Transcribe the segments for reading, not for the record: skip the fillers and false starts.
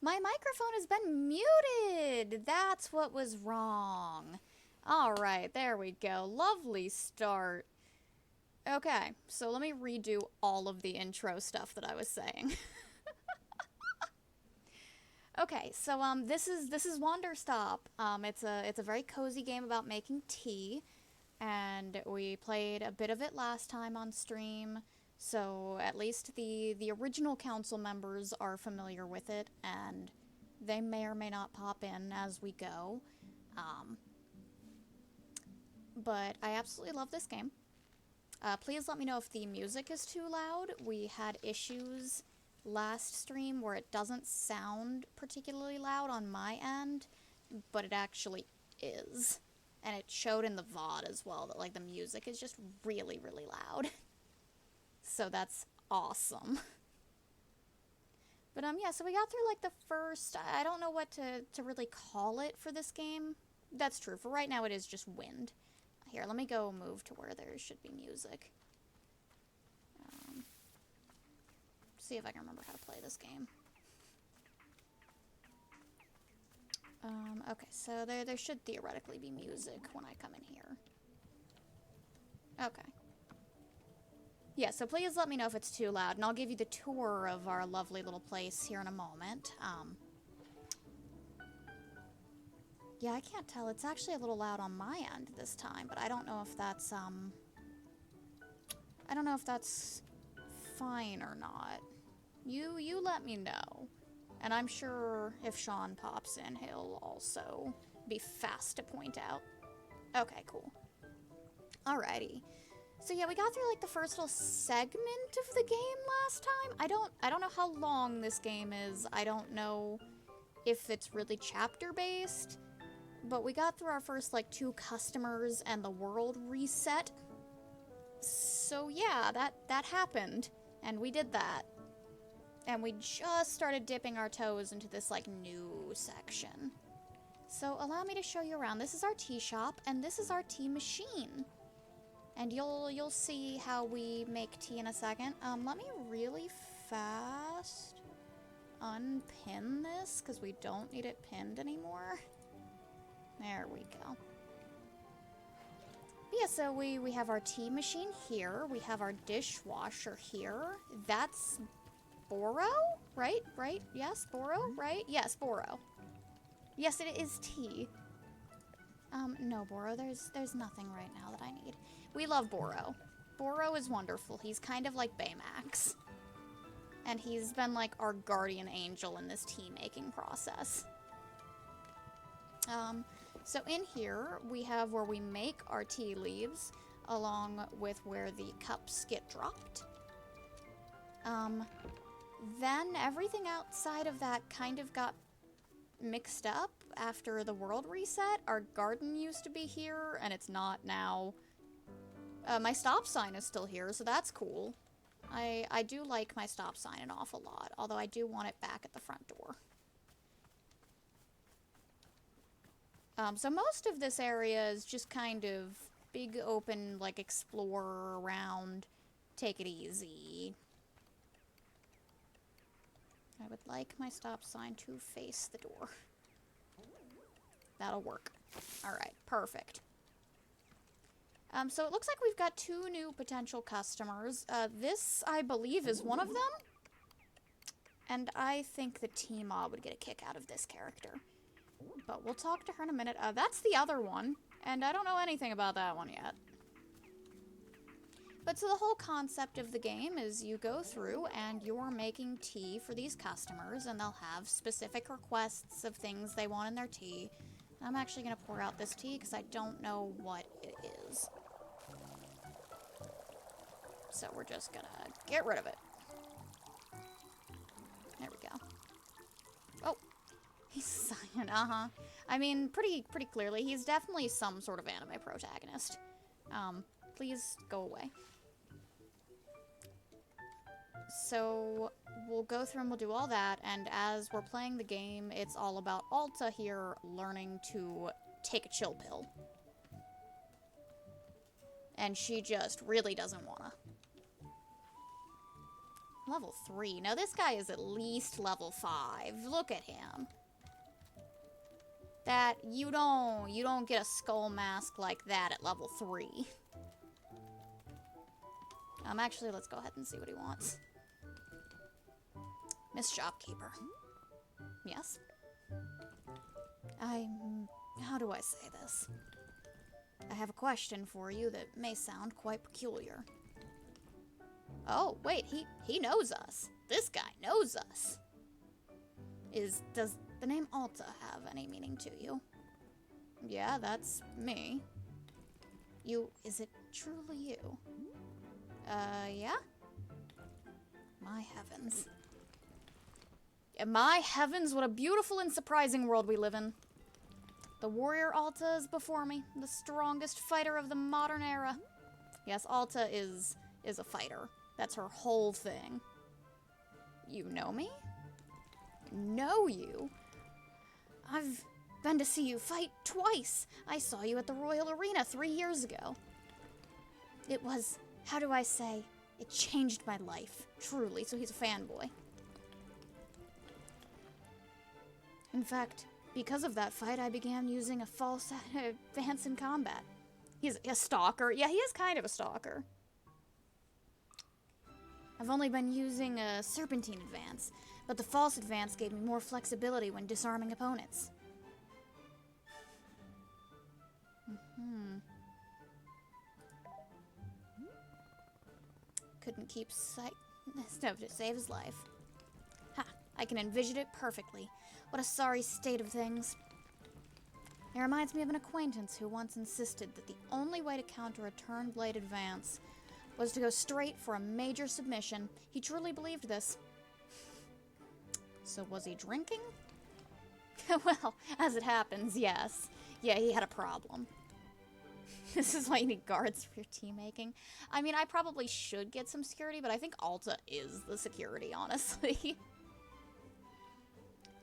My microphone has been muted! That's what was wrong. Alright, there we go. Lovely start. Okay, so let me redo all of the intro stuff that I was saying. Okay, so this is Wanderstop. It's a very cozy game about making tea, and we played a bit of it last time on stream. So at least the original council members are familiar with it, and they may or may not pop in as we go. Um, but I absolutely love this game. Please let me know if the music is too loud. We had issues last stream where it doesn't sound particularly loud on my end, but it actually is. And it showed in the VOD as well that like the music is just really, really loud. So that's awesome. But yeah, so we got through like the first, I don't know what to really call it for this game. That's true. For right now it is just wind. Here, let me go move to where there should be music. See if I can remember how to play this game. Okay, so there should theoretically be music when I come in here. Okay. Yeah, so please let me know if it's too loud, and I'll give you the tour of our lovely little place here in a moment. Yeah, I can't tell. It's actually a little loud on my end this time, but I don't know if that's, I don't know if that's fine or not. You let me know. And I'm sure if Sean pops in, he'll also be fast to point out. Okay, cool. Alrighty. So yeah, we got through like the first little segment of the game last time. I don't know how long this game is. I don't know if it's really chapter based. But we got through our first, like, 2 customers and the world reset. So yeah, that happened. And we did that. And we just started dipping our toes into this, like, new section. So allow me to show you around. This is our tea shop, and this is our tea machine. And you'll see how we make tea in a second. Let me really fast unpin this, because we don't need it pinned anymore. There we go. But yeah, so we have our tea machine here. We have our dishwasher here. That's Boro, right? Right? Yes, Boro, right? Yes, Boro. Yes, it is tea. No, Boro, there's nothing right now that I need. We love Boro. Boro is wonderful. He's kind of like Baymax. And he's been like our guardian angel in this tea making process. So in here, we have where we make our tea leaves, along with where the cups get dropped. Then everything outside of that kind of got mixed up after the world reset. Our garden used to be here, and it's not now. My stop sign is still here, so that's cool. I do like my stop sign an awful lot, although I do want it back at the front door. So most of this area is just kind of big open, like, explore around, take it easy. I would like my stop sign to face the door. That'll work. Alright, perfect. So it looks like we've got 2 new potential customers. This, I believe, is one of them. And I think the T-Mob would get a kick out of this character. But we'll talk to her in a minute. That's the other one, and I don't know anything about that one yet. But so the whole concept of the game is you go through and you're making tea for these customers, and they'll have specific requests of things they want in their tea. I'm actually going to pour out this tea because I don't know what it is. So we're just going to get rid of it. There we go. Oh. He's Cyan, I mean, pretty clearly, he's definitely some sort of anime protagonist. Please go away. So, we'll go through and we'll do all that, and as we're playing the game, it's all about Alta here learning to take a chill pill. And she just really doesn't wanna. Level 3. Now this guy is at least level 5. Look at him. That, you don't get a skull mask like that at level 3. Actually, let's go ahead and see what he wants. Miss Shopkeeper. Yes? How do I say this? I have a question for you that may sound quite peculiar. Oh, wait, he knows us. This guy knows us. Does the name Alta have any meaning to you? Yeah, that's me. Is it truly you? Yeah? My heavens. My heavens, what a beautiful and surprising world we live in. The warrior Alta is before me, the strongest fighter of the modern era. Yes, Alta is a fighter. That's her whole thing. You know me? Know you? I've been to see you fight twice. I saw you at the Royal Arena 3 years ago. It was, how do I say, it changed my life, truly, so he's a fanboy. In fact, because of that fight, I began using a false advance in combat. He's a stalker. Yeah, he is kind of a stalker. I've only been using a serpentine advance, but the false advance gave me more flexibility when disarming opponents. Couldn't keep sight to save his life. Ha! I can envision it perfectly. What a sorry state of things. It reminds me of an acquaintance who once insisted that the only way to counter a turn blade advance was to go straight for a major submission. He truly believed this. So was he drinking? Well, as it happens, yes. Yeah, he had a problem. This is why you need guards for your tea making. I mean, I probably should get some security, but I think Alta is the security, honestly.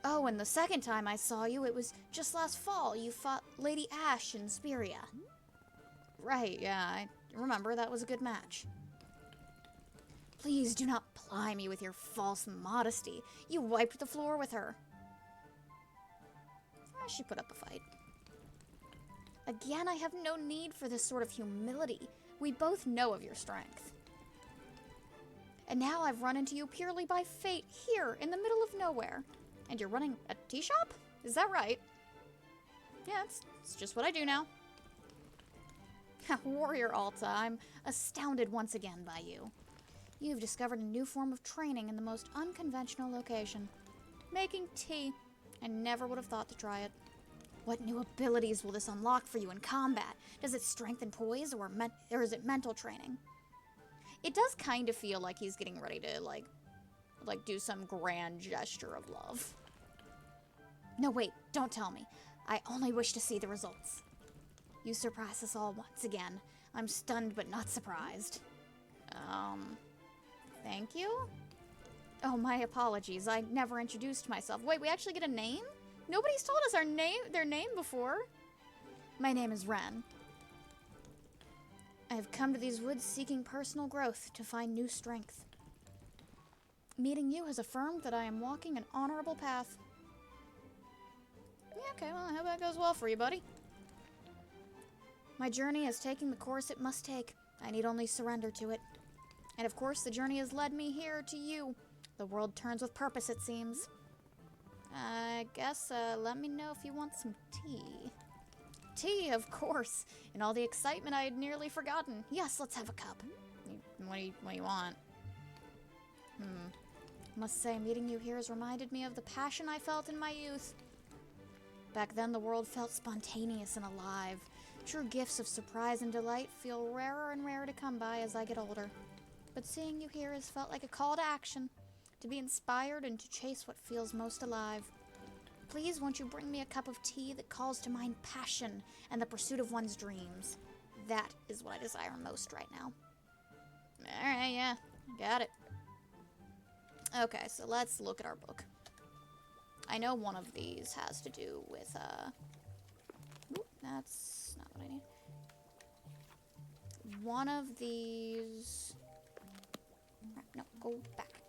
Oh, and the second time I saw you, it was just last fall. You fought Lady Ashe in Speria. Right, yeah, I remember. That was a good match. Please do not ply me with your false modesty. You wiped the floor with her. She put up a fight. Again, I have no need for this sort of humility. We both know of your strength. And now I've run into you purely by fate, here, in the middle of nowhere. And you're running a tea shop? Is that right? Yeah, it's just what I do now. Warrior Alta, I'm astounded once again by you. You've discovered a new form of training in the most unconventional location. Making tea. I never would have thought to try it. What new abilities will this unlock for you in combat? Does it strengthen poise or is it mental training? It does kind of feel like he's getting ready to, like do some grand gesture of love. No, wait, don't tell me. I only wish to see the results. You surprise us all once again. I'm stunned but not surprised. Thank you? Oh, my apologies. I never introduced myself. Wait, we actually get a name? Nobody's told us their name before. My name is Ren. I have come to these woods seeking personal growth to find new strength. Meeting you has affirmed that I am walking an honorable path. Yeah, okay, well, I hope that goes well for you, buddy. My journey is taking the course it must take. I need only surrender to it. And of course, the journey has led me here to you. The world turns with purpose, it seems. I guess, let me know if you want some tea. Tea, of course. In all the excitement, I had nearly forgotten. Yes, let's have a cup. What do you want? Must say, meeting you here has reminded me of the passion I felt in my youth. Back then, the world felt spontaneous and alive. True gifts of surprise and delight feel rarer and rarer to come by as I get older. But seeing you here has felt like a call to action, to be inspired and to chase what feels most alive. Please, won't you bring me a cup of tea that calls to mind passion and the pursuit of one's dreams? That is what I desire most right now. Alright, yeah, got it. Okay, so let's look at our book. I know one of these has to do with, that's not what I need. One of these... No, go back.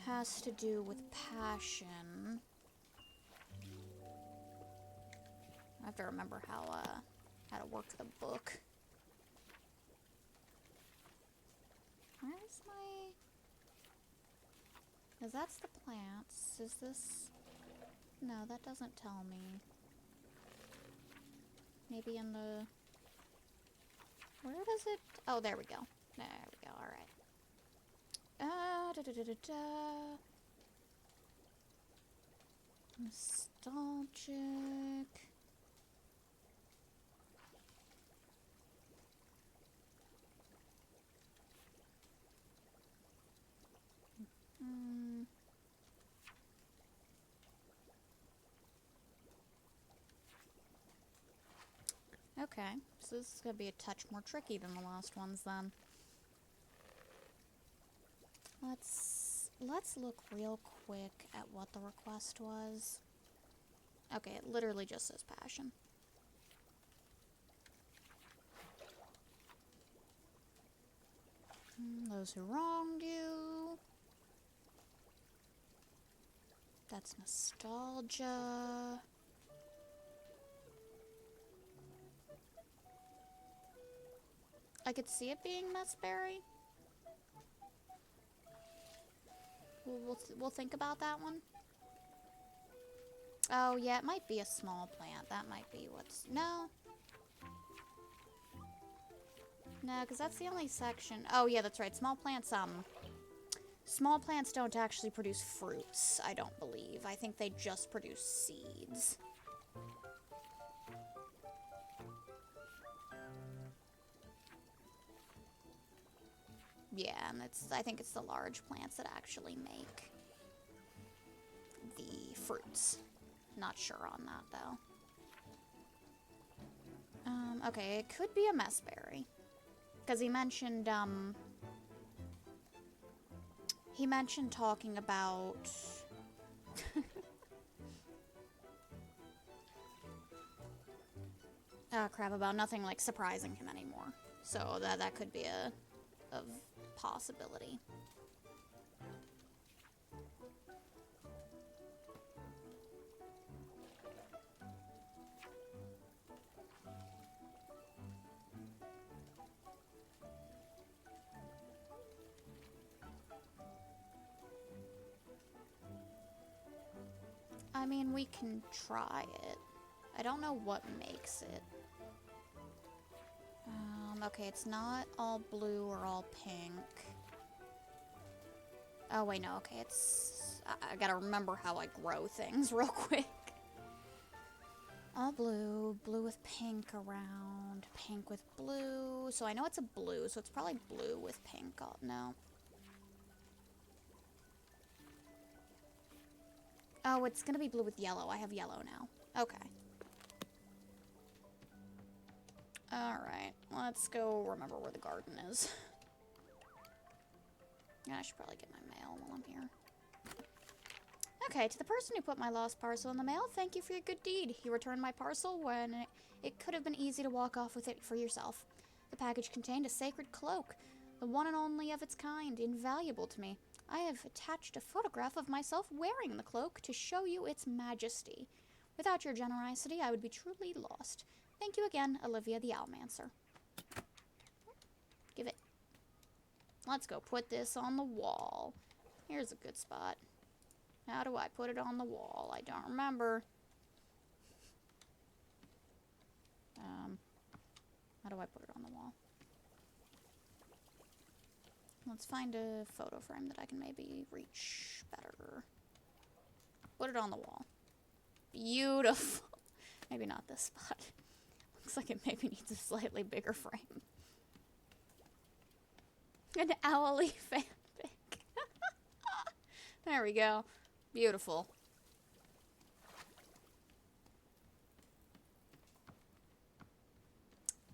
has to do with passion. I have to remember how to work the book. Where's my... Because that's the plants. Is this... No, that doesn't tell me. Maybe in the... Where does it... Oh, there we go. There we go, alright. Nostalgic... Okay, so this is gonna be a touch more tricky than the last ones then. Let's look real quick at what the request was. Okay, it literally just says passion. Those who wronged you. That's nostalgia. I could see it being Messberry. We'll think about that one. Oh, yeah, it might be a small plant. That might be what's... No. No, because that's the only section... Oh, yeah, that's right. Small plants don't actually produce fruits, I don't believe. I think they just produce seeds. Yeah, and I think it's the large plants that actually make the fruits. Not sure on that, though. Okay, it could be a messberry. Because he mentioned talking about... Oh, crap, about nothing, like, surprising him anymore. So that could be a possibility. I mean, we can try it. I don't know what makes it. Okay, it's not all blue or all pink. Oh, wait, no, okay, it's... I gotta remember how I grow things real quick. All blue, blue with pink around, pink with blue. So I know it's a blue, so it's probably blue with pink. Oh, no. Oh, it's gonna be blue with yellow. I have yellow now. Okay. Alright, let's go remember where the garden is. Yeah, I should probably get my mail while I'm here. Okay, to the person who put my lost parcel in the mail, thank you for your good deed. You returned my parcel when it could have been easy to walk off with it for yourself. The package contained a sacred cloak, the one and only of its kind, invaluable to me. I have attached a photograph of myself wearing the cloak to show you its majesty. Without your generosity, I would be truly lost. Thank you again, Olivia the Owlmancer. Give it. Let's go put this on the wall. Here's a good spot. How do I put it on the wall? I don't remember. How do I put it on the wall? Let's find a photo frame that I can maybe reach better. Put it on the wall. Beautiful. Maybe not this spot. Looks like it maybe needs a slightly bigger frame. An owly fanfic. There we go. Beautiful.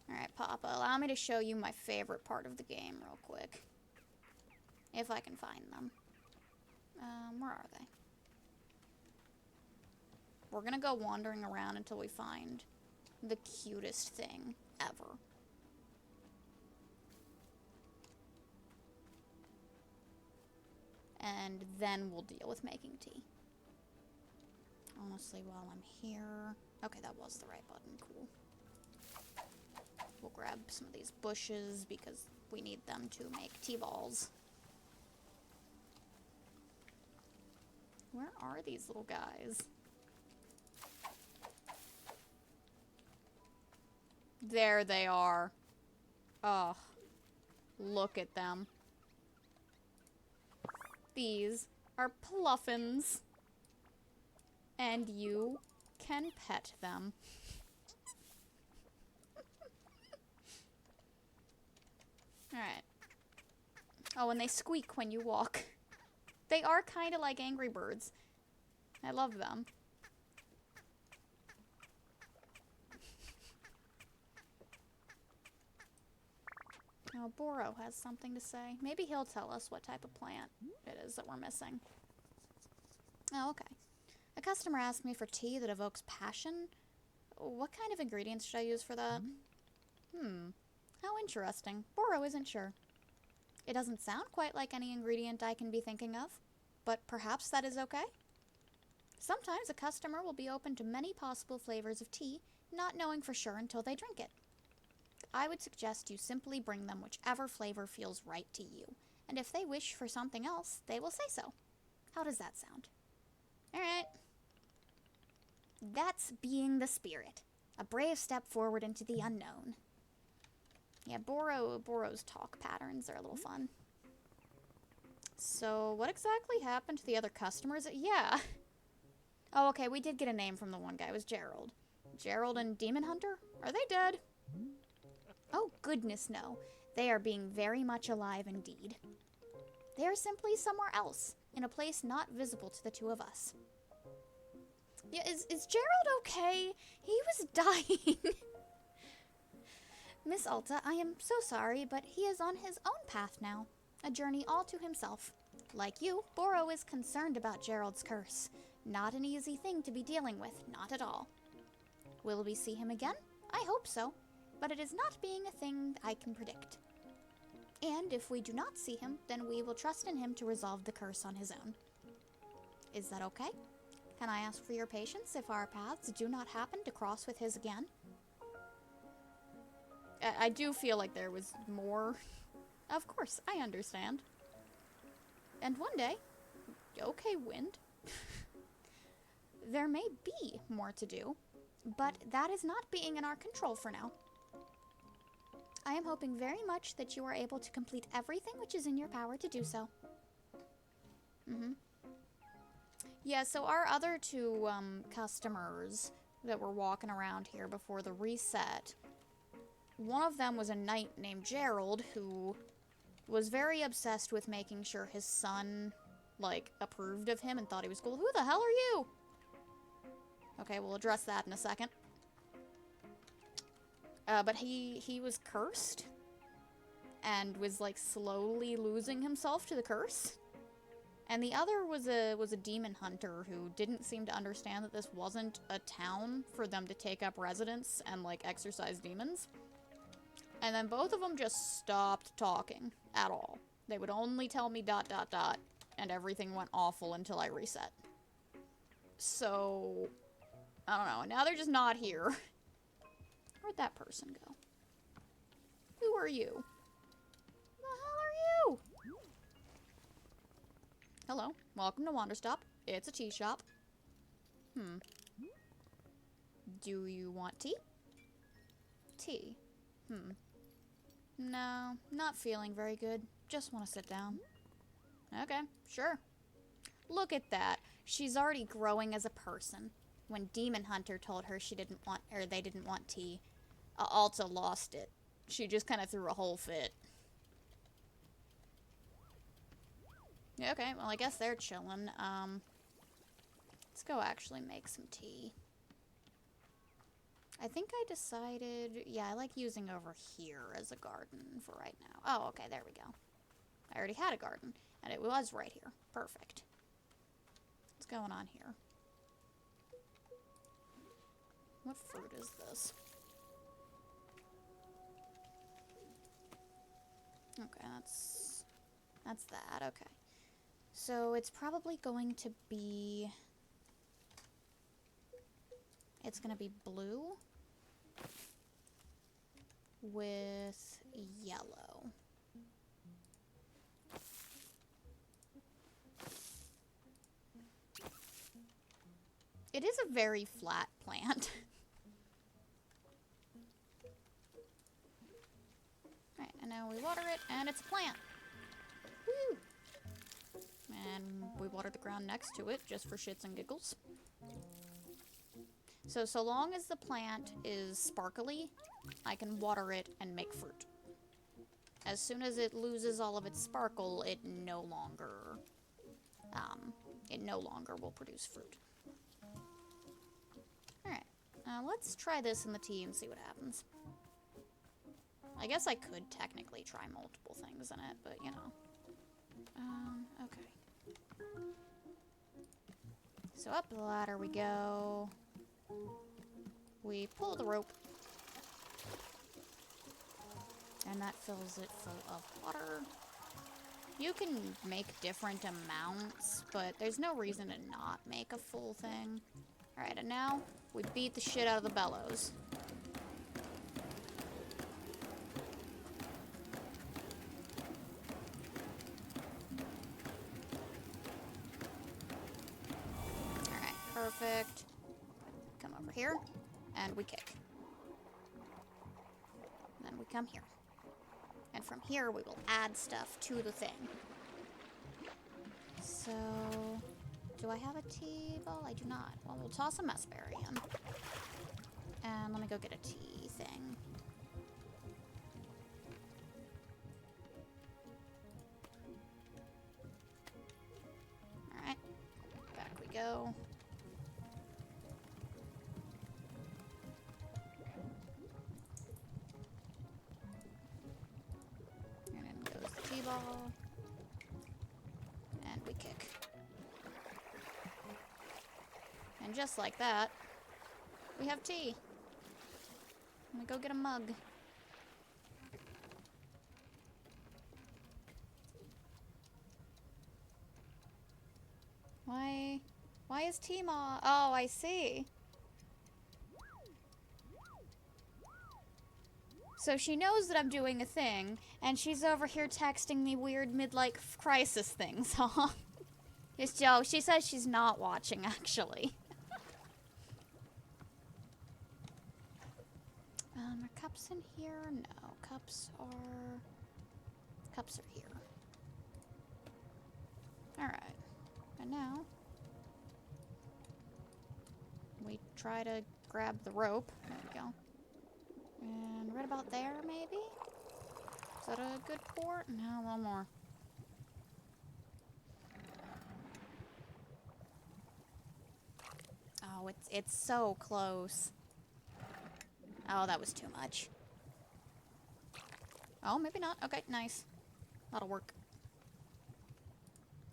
Alright, Papa, allow me to show you my favorite part of the game real quick. If I can find them. Where are they? We're gonna go wandering around until we find the cutest thing ever. and then we'll deal with making tea. Honestly, while I'm here... Okay, that was the right button. Cool. We'll grab some of these bushes because we need them to make tea balls. Where are these little guys? There they are. Oh, look at them. These are Pluffins. And you can pet them. Alright. Oh, and they squeak when you walk. They are kind of like Angry Birds. I love them. Oh, Boro has something to say. Maybe he'll tell us what type of plant it is that we're missing. Oh, okay. A customer asked me for tea that evokes passion. What kind of ingredients should I use for that? How interesting. Boro isn't sure. It doesn't sound quite like any ingredient I can be thinking of, but perhaps that is okay? Sometimes a customer will be open to many possible flavors of tea, not knowing for sure until they drink it. I would suggest you simply bring them whichever flavor feels right to you, and if they wish for something else, they will say so. How does that sound? Alright. That's being the spirit. A brave step forward into the unknown. Yeah, Boro's talk patterns are a little fun. So, what exactly happened to the other customers? Yeah. Oh, okay, we did get a name from the one guy. It was Gerald. Gerald and Demon Hunter? Are they dead? Oh, goodness no. They are being very much alive indeed. They are simply somewhere else, in a place not visible to the two of us. Yeah, is Gerald okay? He was dying. Miss Alta, I am so sorry, but he is on his own path now. A journey all to himself. Like you, Boro is concerned about Gerald's curse. Not an easy thing to be dealing with, not at all. Will we see him again? I hope so, but it is not being a thing I can predict. And if we do not see him, then we will trust in him to resolve the curse on his own. Is that okay? Can I ask for your patience if our paths do not happen to cross with his again? I do feel like there was more. Of course, I understand. And one day, okay, Wind, there may be more to do, but that is not being in our control for now. I am hoping very much that you are able to complete everything which is in your power to do so. Yeah, so our other two customers that were walking around here before the reset, one of them was a knight named Gerald who was very obsessed with making sure his son, like, approved of him and thought he was cool. Who the hell are you? Okay, we'll address that in a second. But he was cursed and was, like, slowly losing himself to the curse. And the other was a demon hunter who didn't seem to understand that this wasn't a town for them to take up residence and, like, exorcise demons. And then both of them just stopped talking at all. They would only tell me ... and everything went awful until I reset. So, I don't know. Now they're just not here. Where'd that person go? Who are you? Who the hell are you? Hello. Welcome to Wanderstop. It's a tea shop. Do you want tea? Tea. No, not feeling very good. Just want to sit down. Okay, sure. Look at that. She's already growing as a person. When Demon Hunter told her she didn't want, or they didn't want tea, Alta lost it. She just kind of threw a whole fit. Yeah, okay, well, I guess they're chilling. Let's go actually make some tea. I think I decided, yeah, I like using over here as a garden for right now. Oh, okay, there we go. I already had a garden, and it was right here. Perfect. What's going on here? What fruit is this? Okay, that's that, okay. So it's probably going to be... It's going to be blue with yellow. It is a very flat plant. Alright, and now we water it, and it's a plant. Woo! And we water the ground next to it, just for shits and giggles. So long as the plant is sparkly, I can water it and make fruit. As soon as it loses all of its sparkle, it no longer will produce fruit. Alright, let's try this in the tea and see what happens. I guess I could technically try multiple things in it, but you know. Okay. So up the ladder we go. We pull the rope. And that fills it full of water. You can make different amounts, but there's no reason to not make a full thing. Alright, and now we beat the shit out of the bellows. Alright, perfect. Come over here, and we kick. Then we come here. And from here, we will add stuff to the thing. So... do I have a tea ball? I do not. Well, we'll toss a messberry in. And let me go get a tea thing. Alright. Back we go. And in goes the tea ball. And we kick. And just like that, we have tea. Let me go get a mug. Why is Tima? Oh, I see. So she knows that I'm doing a thing, and she's over here texting me weird midlife crisis things, huh? Yes, Joe, she says she's not watching, actually. Are cups in here? No, cups are here. Alright. And now we try to grab the rope. There we go. And right about there, maybe? Is that a good port? No, a little more. Oh, it's so close. Oh, that was too much. Oh, maybe not. Okay, nice. That'll work.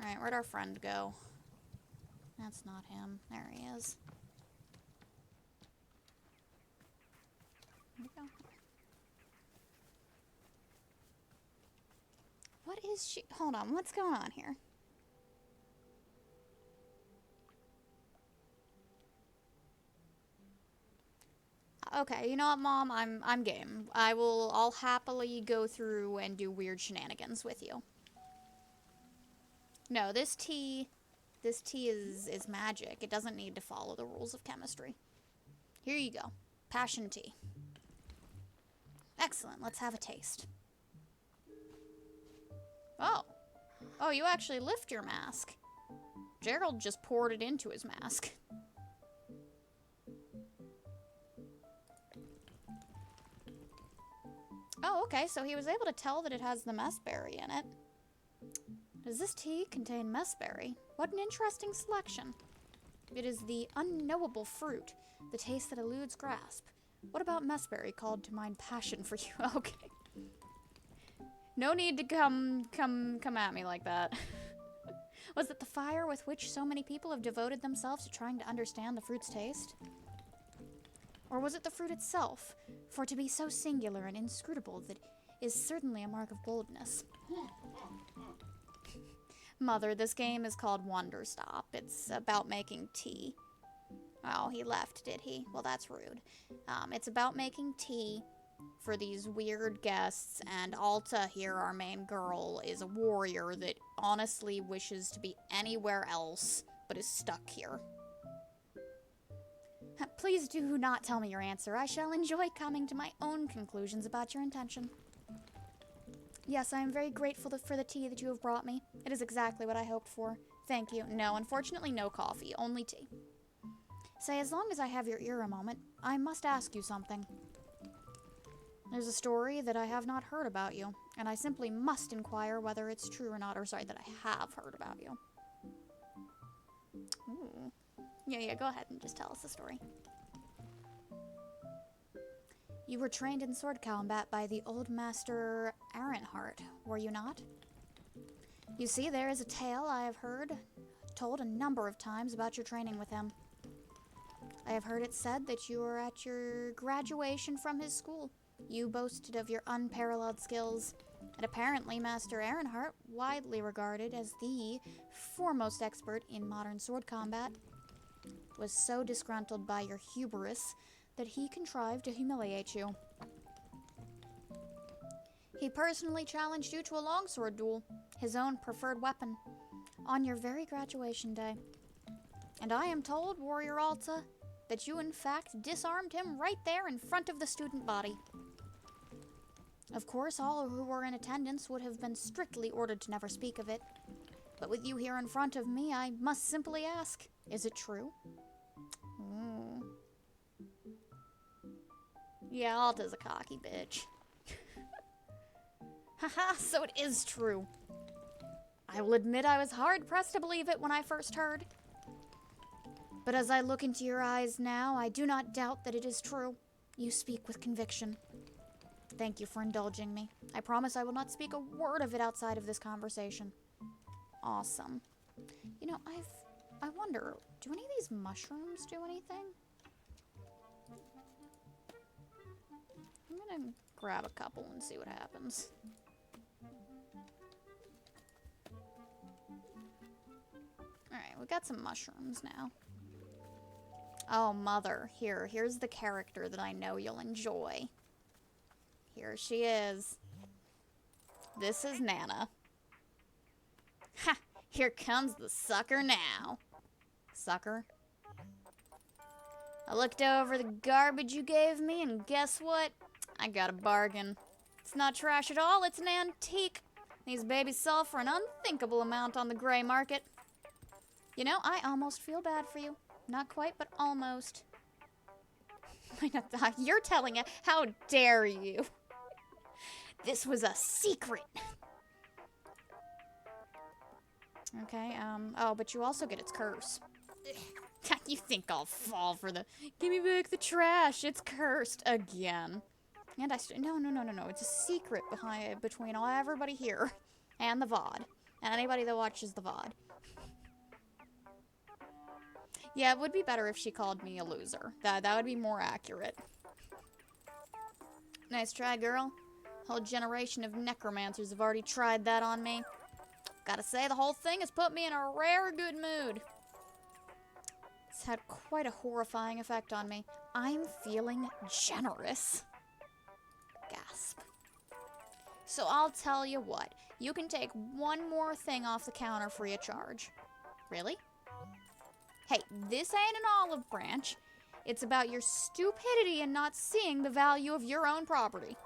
Alright, where'd our friend go? That's not him. There he is. There we go. What is she? Hold on, what's going on here? Okay, you know what, Mom? I'm game. I'll happily go through and do weird shenanigans with you. No, this tea is magic. It doesn't need to follow the rules of chemistry. Here you go. Passion tea. Excellent. Let's have a taste. Oh. Oh, you actually lift your mask. Gerald just poured it into his mask. Oh, okay, so he was able to tell that it has the messberry in it. Does this tea contain messberry? What an interesting selection. It is the unknowable fruit, the taste that eludes grasp. What about messberry called to mind passion for you? Okay. No need to come at me like that. Was it the fire with which so many people have devoted themselves to trying to understand the fruit's taste? Or was it the fruit itself? For to be so singular and inscrutable that is certainly a mark of boldness. Mother, this game is called Wanderstop. It's about making tea. Oh, he left, did he? Well, that's rude. It's about making tea for these weird guests, and Alta here, our main girl, is a warrior that honestly wishes to be anywhere else, but is stuck here. Please do not tell me your answer. I shall enjoy coming to my own conclusions about your intention. Yes, I am very grateful for the tea that you have brought me. It is exactly what I hoped for. Thank you. No, unfortunately no coffee, only tea. Say, as long as I have your ear a moment, I must ask you something. There's a story that I have not heard about you, and I simply must inquire whether it's true or not, or sorry, that I have heard about you. Ooh. Yeah, go ahead and just tell us the story. You were trained in sword combat by the old master Ironheart, were you not? You see, there is a tale I have heard told a number of times about your training with him. I have heard it said that you were at your graduation from his school. You boasted of your unparalleled skills, and apparently Master Ironheart, widely regarded as the foremost expert in modern sword combat, was so disgruntled by your hubris that he contrived to humiliate you. He personally challenged you to a longsword duel, his own preferred weapon, on your very graduation day. And I am told, Warrior Alta, that you in fact disarmed him right there in front of the student body. Of course, all who were in attendance would have been strictly ordered to never speak of it. But with you here in front of me, I must simply ask, is it true? Ooh. Yeah, Alta's a cocky bitch. Haha, so it is true. I will admit I was hard-pressed to believe it when I first heard. But as I look into your eyes now, I do not doubt that it is true. You speak with conviction. Thank you for indulging me. I promise I will not speak a word of it outside of this conversation. Awesome. You know, I wonder, do any of these mushrooms do anything? I'm gonna grab a couple and see what happens. Alright, we got some mushrooms now. Oh, Mother. Here's the character that I know you'll enjoy. Here she is. This is Nana. Ha! Here comes the sucker now. Sucker? I looked over the garbage you gave me, and guess what? I got a bargain. It's not trash at all, it's an antique. These babies sell for an unthinkable amount on the gray market. You know, I almost feel bad for you. Not quite, but almost. You're telling it. How dare you? This was a secret. Okay, oh, but you also get its curse. You think I'll fall for the, give me back the trash, it's cursed again. And no, it's a secret between everybody here and the VOD, and anybody that watches the VOD. Yeah, it would be better if she called me a loser. That would be more accurate. Nice try, girl. A whole generation of necromancers have already tried that on me. Gotta say, the whole thing has put me in a rare good mood. It's had quite a horrifying effect on me. I'm feeling generous. Gasp. So I'll tell you what. You can take one more thing off the counter free of charge. Really? Hey, this ain't an olive branch. It's about your stupidity in not seeing the value of your own property.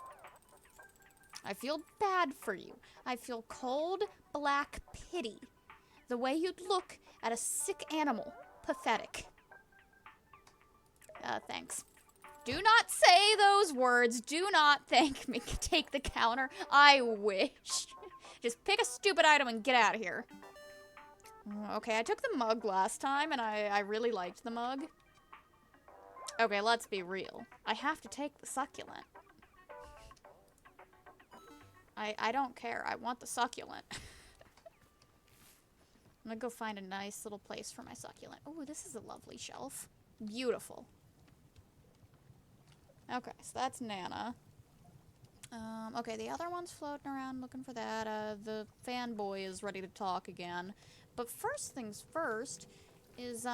I feel bad for you. I feel cold, black pity. The way you'd look at a sick animal. Pathetic. Thanks. Do not say those words. Do not thank me. Take the counter. I wish. Just pick a stupid item and get out of here. Okay, I took the mug last time, and I really liked the mug. Okay, let's be real. I have to take the succulent. I don't care. I want the succulent. I'm gonna go find a nice little place for my succulent. Oh, this is a lovely shelf. Beautiful. Okay, so that's Nana. Okay, the other one's floating around looking for that. The fanboy is ready to talk again. But first things first is,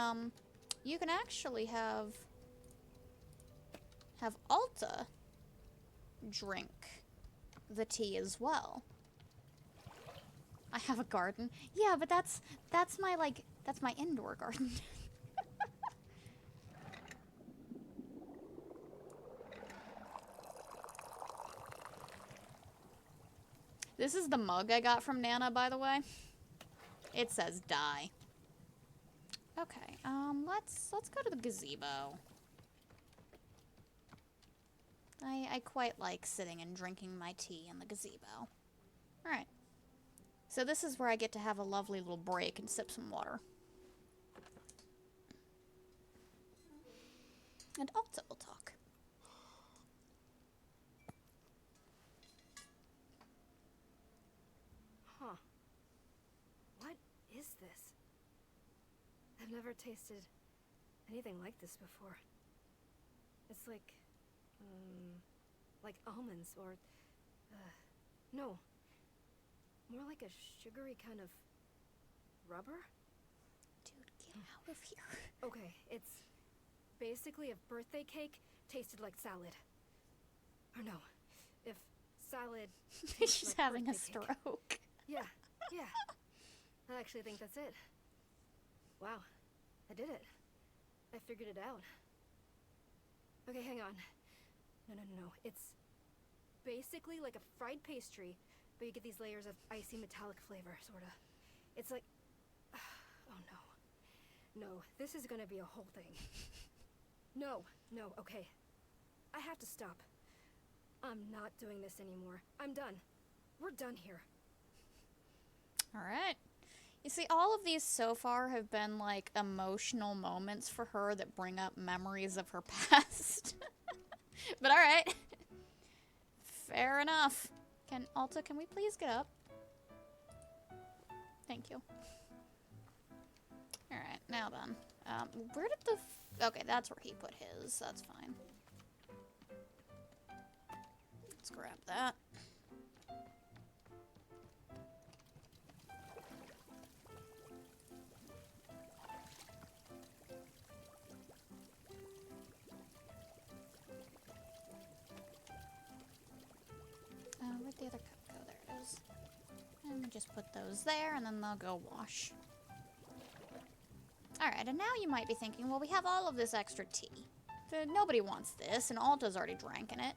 you can actually have Alta drink the tea as well. I have a garden. Yeah, but that's my, like, that's my indoor garden. This is the mug I got from Nana, by the way. It says die. Okay, let's go to the gazebo. I quite like sitting and drinking my tea in the gazebo. Alright. So this is where I get to have a lovely little break and sip some water. And Alta will talk. Huh. What is this? I've never tasted anything like this before. It's like almonds or, no. More like a sugary kind of rubber? Dude, get out of here. Okay, it's basically if birthday cake tasted like salad. Or no, if salad tastes She's like having a birthday cake. stroke. Yeah. I actually think that's it. Wow, I did it. I figured it out. Okay, hang on. No. It's basically like a fried pastry, but you get these layers of icy metallic flavor, sorta. It's like... Oh no. No, this is gonna be a whole thing. No, okay. I have to stop. I'm not doing this anymore. I'm done. We're done here. Alright. You see, all of these so far have been, like, emotional moments for her that bring up memories of her past. But alright. Fair enough. Alta, can we please get up? Thank you. Alright, now then. Where did the... Okay, that's where he put his. That's fine. Let's grab that. Where'd the other cup go? There it is. And just put those there, and then they'll go wash. Alright, and now you might be thinking, well, we have all of this extra tea. Nobody wants this, and Alta's already drank in it.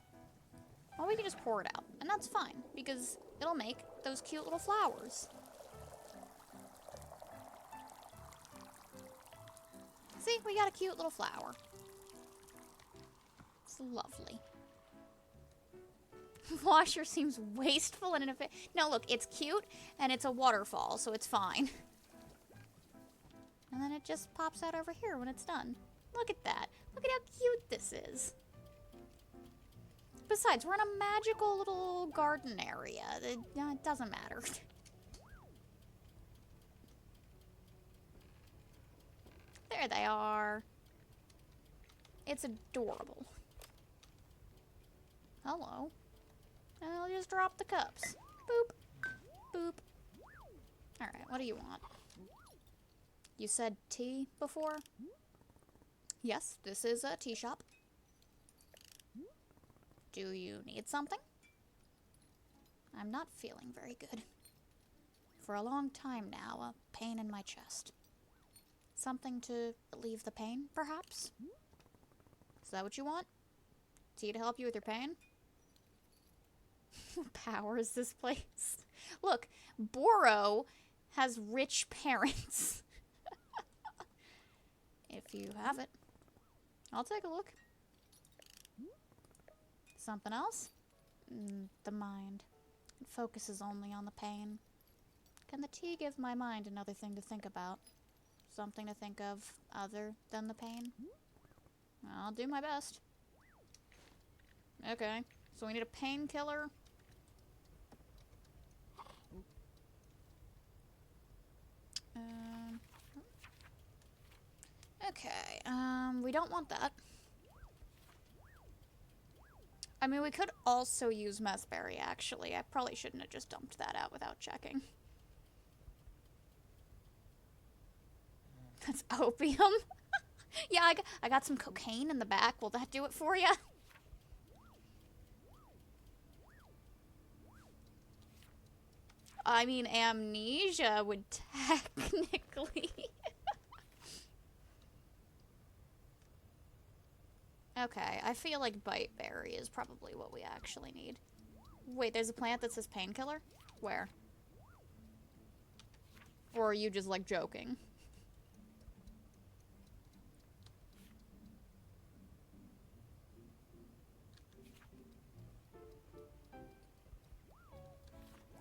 Well, we can just pour it out, and that's fine, because it'll make those cute little flowers. See, we got a cute little flower. It's lovely. Washer seems wasteful and inefficient. No, look, it's cute, and it's a waterfall, so it's fine. And then it just pops out over here when it's done. Look at that. Look at how cute this is. Besides, we're in a magical little garden area. It doesn't matter. There they are. It's adorable. Hello. And I'll just drop the cups. Boop. Boop. Alright, what do you want? You said tea before? Yes, this is a tea shop. Do you need something? I'm not feeling very good. For a long time now, a pain in my chest. Something to relieve the pain, perhaps? Is that what you want? Tea to help you with your pain? What power is this place? Look, Boro has rich parents. If you have it. I'll take a look. Something else? The mind. It focuses only on the pain. Can the tea give my mind another thing to think about? Something to think of other than the pain? I'll do my best. Okay, so we need a painkiller. Okay, we don't want that. I mean, we could also use messberry, actually. I probably shouldn't have just dumped that out without checking. That's opium. Yeah, I got some cocaine in the back. Will that do it for you? I mean, amnesia would technically... Okay, I feel like biteberry is probably what we actually need. Wait, there's a plant that says painkiller? Where? Or are you just, like, joking?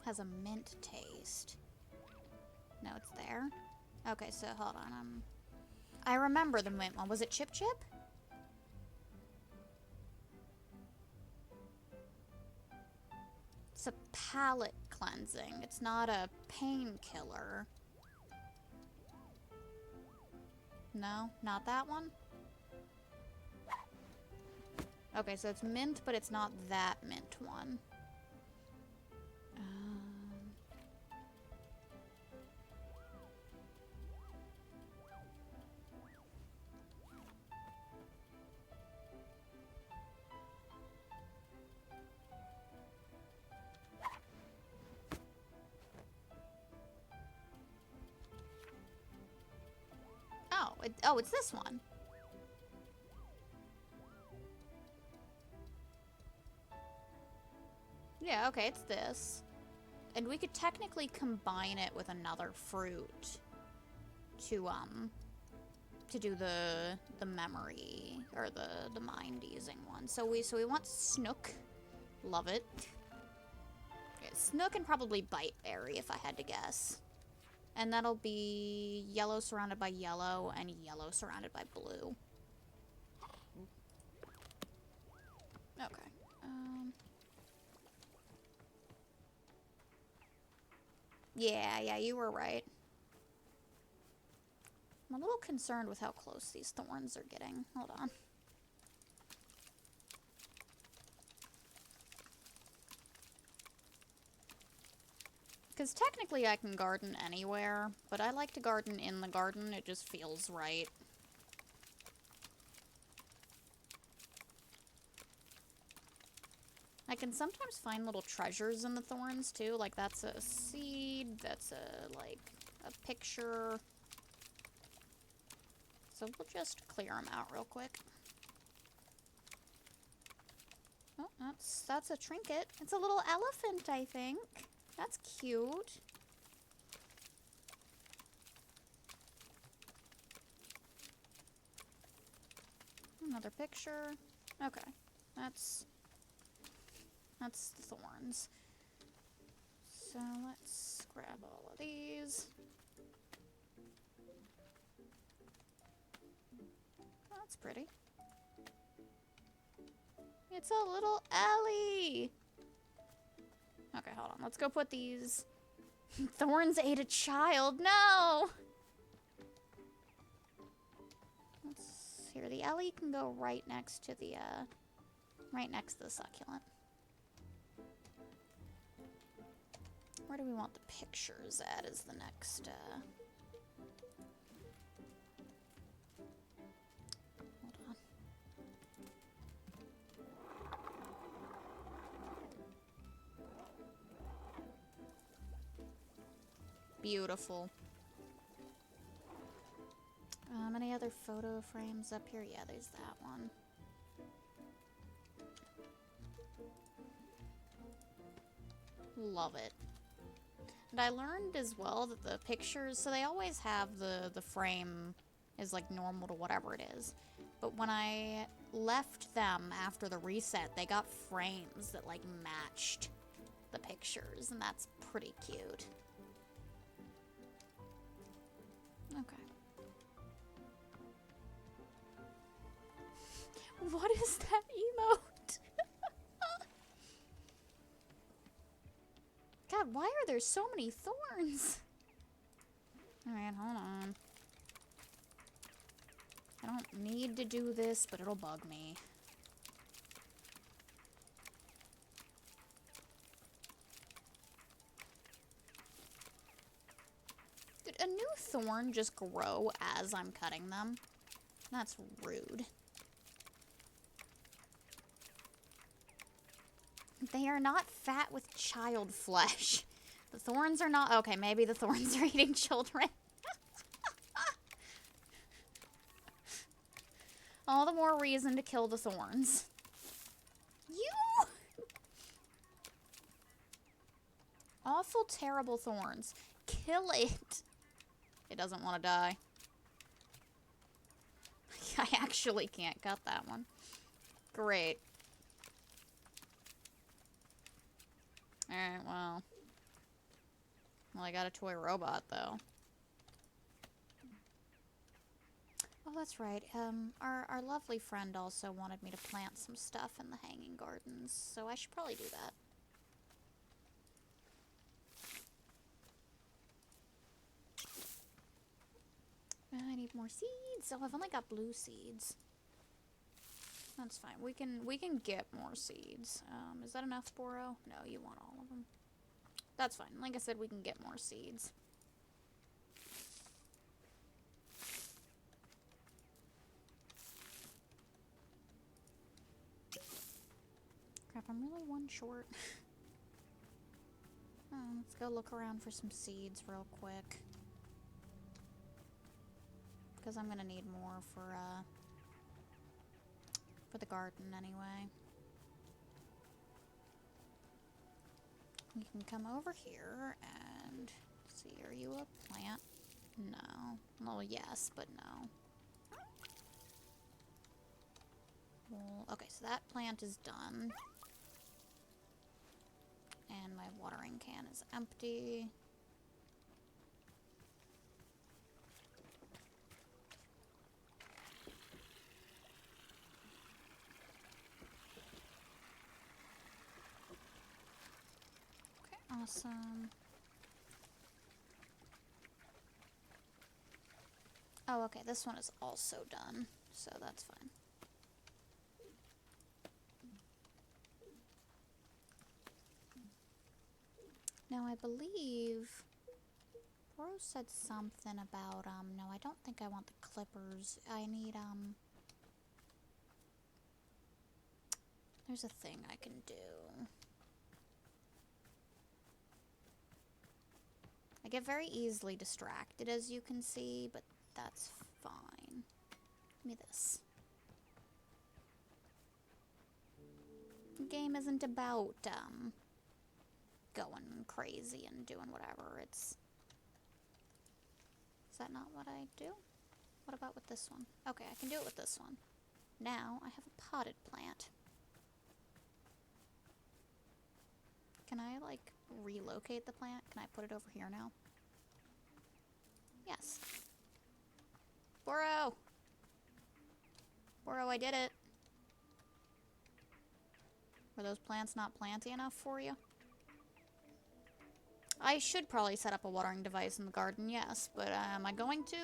Has a mint taste. No, it's there? Okay, so hold on. I remember the mint one. Was it Chip Chip? It's a palate cleansing. It's not a painkiller. No, not that one? Okay, so it's mint, but it's not that mint one. Oh, it's this one. Yeah, okay, it's this. And we could technically combine it with another fruit to do the memory or the mind easing one. So we want Snook. Love it. Yeah, Snook and probably Biteberry if I had to guess. And that'll be yellow surrounded by yellow and yellow surrounded by blue. Okay. Yeah, you were right. I'm a little concerned with how close these thorns are getting. Hold on. Because technically I can garden anywhere, but I like to garden in the garden. It just feels right. I can sometimes find little treasures in the thorns, too. Like, that's a seed, that's a picture. So we'll just clear them out real quick. Oh, that's a trinket. It's a little elephant, I think. That's cute. Another picture. Okay. That's thorns. So let's grab all of these. Oh, that's pretty. It's a little Ellie. Okay, hold on. Let's go put these... Thorns ate a child. No! Here, the Ellie can go right next to the, succulent. Where do we want the pictures at is the next, Hold on. Beautiful. Any other photo frames up here? Yeah, there's that one. Love it. And I learned as well that the pictures, so they always have the frame is like normal to whatever it is. But when I left them after the reset, they got frames that like matched the pictures, and that's pretty cute. Okay. What is that emote? God, why are there so many thorns? Alright, hold on. I don't need to do this, but it'll bug me. Did a new thorn just grow as I'm cutting them? That's rude. They are not fat with child flesh. The thorns are not... Okay, maybe the thorns are eating children. All the more reason to kill the thorns. You! Awful, terrible thorns. Kill it. It doesn't want to die. I actually can't cut that one. Great. Alright, well. Well, I got a toy robot, though. Oh, that's right. Our lovely friend also wanted me to plant some stuff in the hanging gardens, so I should probably do that. I need more seeds. Oh, I've only got blue seeds. That's fine. We can get more seeds. Is that enough, Boro? No, you want all of them. That's fine. Like I said, we can get more seeds. Crap, I'm really one short. Let's go look around for some seeds real quick. Because I'm gonna need more for the garden anyway. You can come over here and see, are you a plant? No. Well, yes, but no. Well, okay, so that plant is done. And my watering can is empty. Okay, awesome. Oh, okay, this one is also done, so that's fine. Now, I believe Bro said something about, no, I don't think I want the clippers. I need, there's a thing I can do. I get very easily distracted, as you can see, but that's fine. Give me this. The game isn't about, going crazy and doing whatever. Is that not what I do? What about with this one? Okay, I can do it with this one. Now, I have a potted plant. Can I, like, relocate the plant? Can I put it over here now? Yes. Boro! Boro, I did it. Were those plants not planty enough for you? I should probably set up a watering device in the garden, yes, but am I going to?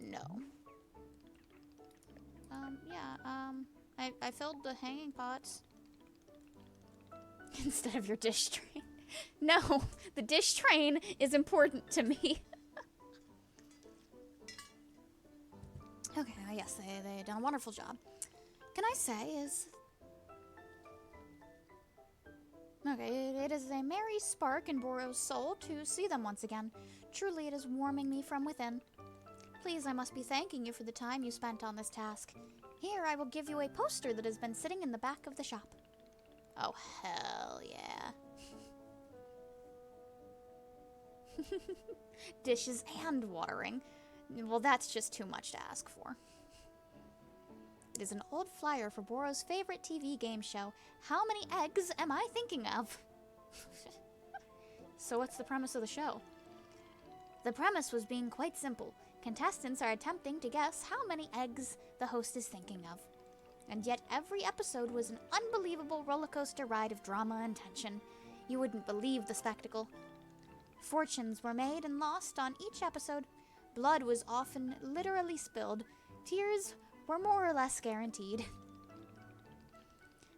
No. I filled the hanging pots. Instead of your dish train. No, the dish train is important to me. Okay, yes, they done a wonderful job. Can I say is... Okay, it is a merry spark in Boro's soul to see them once again. Truly, it is warming me from within. Please, I must be thanking you for the time you spent on this task. Here, I will give you a poster that has been sitting in the back of the shop. Oh, hell yeah. Dishes and watering. Well, that's just too much to ask for. It is an old flyer for Boro's favorite TV game show. How many eggs am I thinking of? So what's the premise of the show? The premise was being quite simple. Contestants are attempting to guess how many eggs the host is thinking of. And yet every episode was an unbelievable rollercoaster ride of drama and tension. You wouldn't believe the spectacle. Fortunes were made and lost on each episode. Blood was often literally spilled. Tears were more or less guaranteed.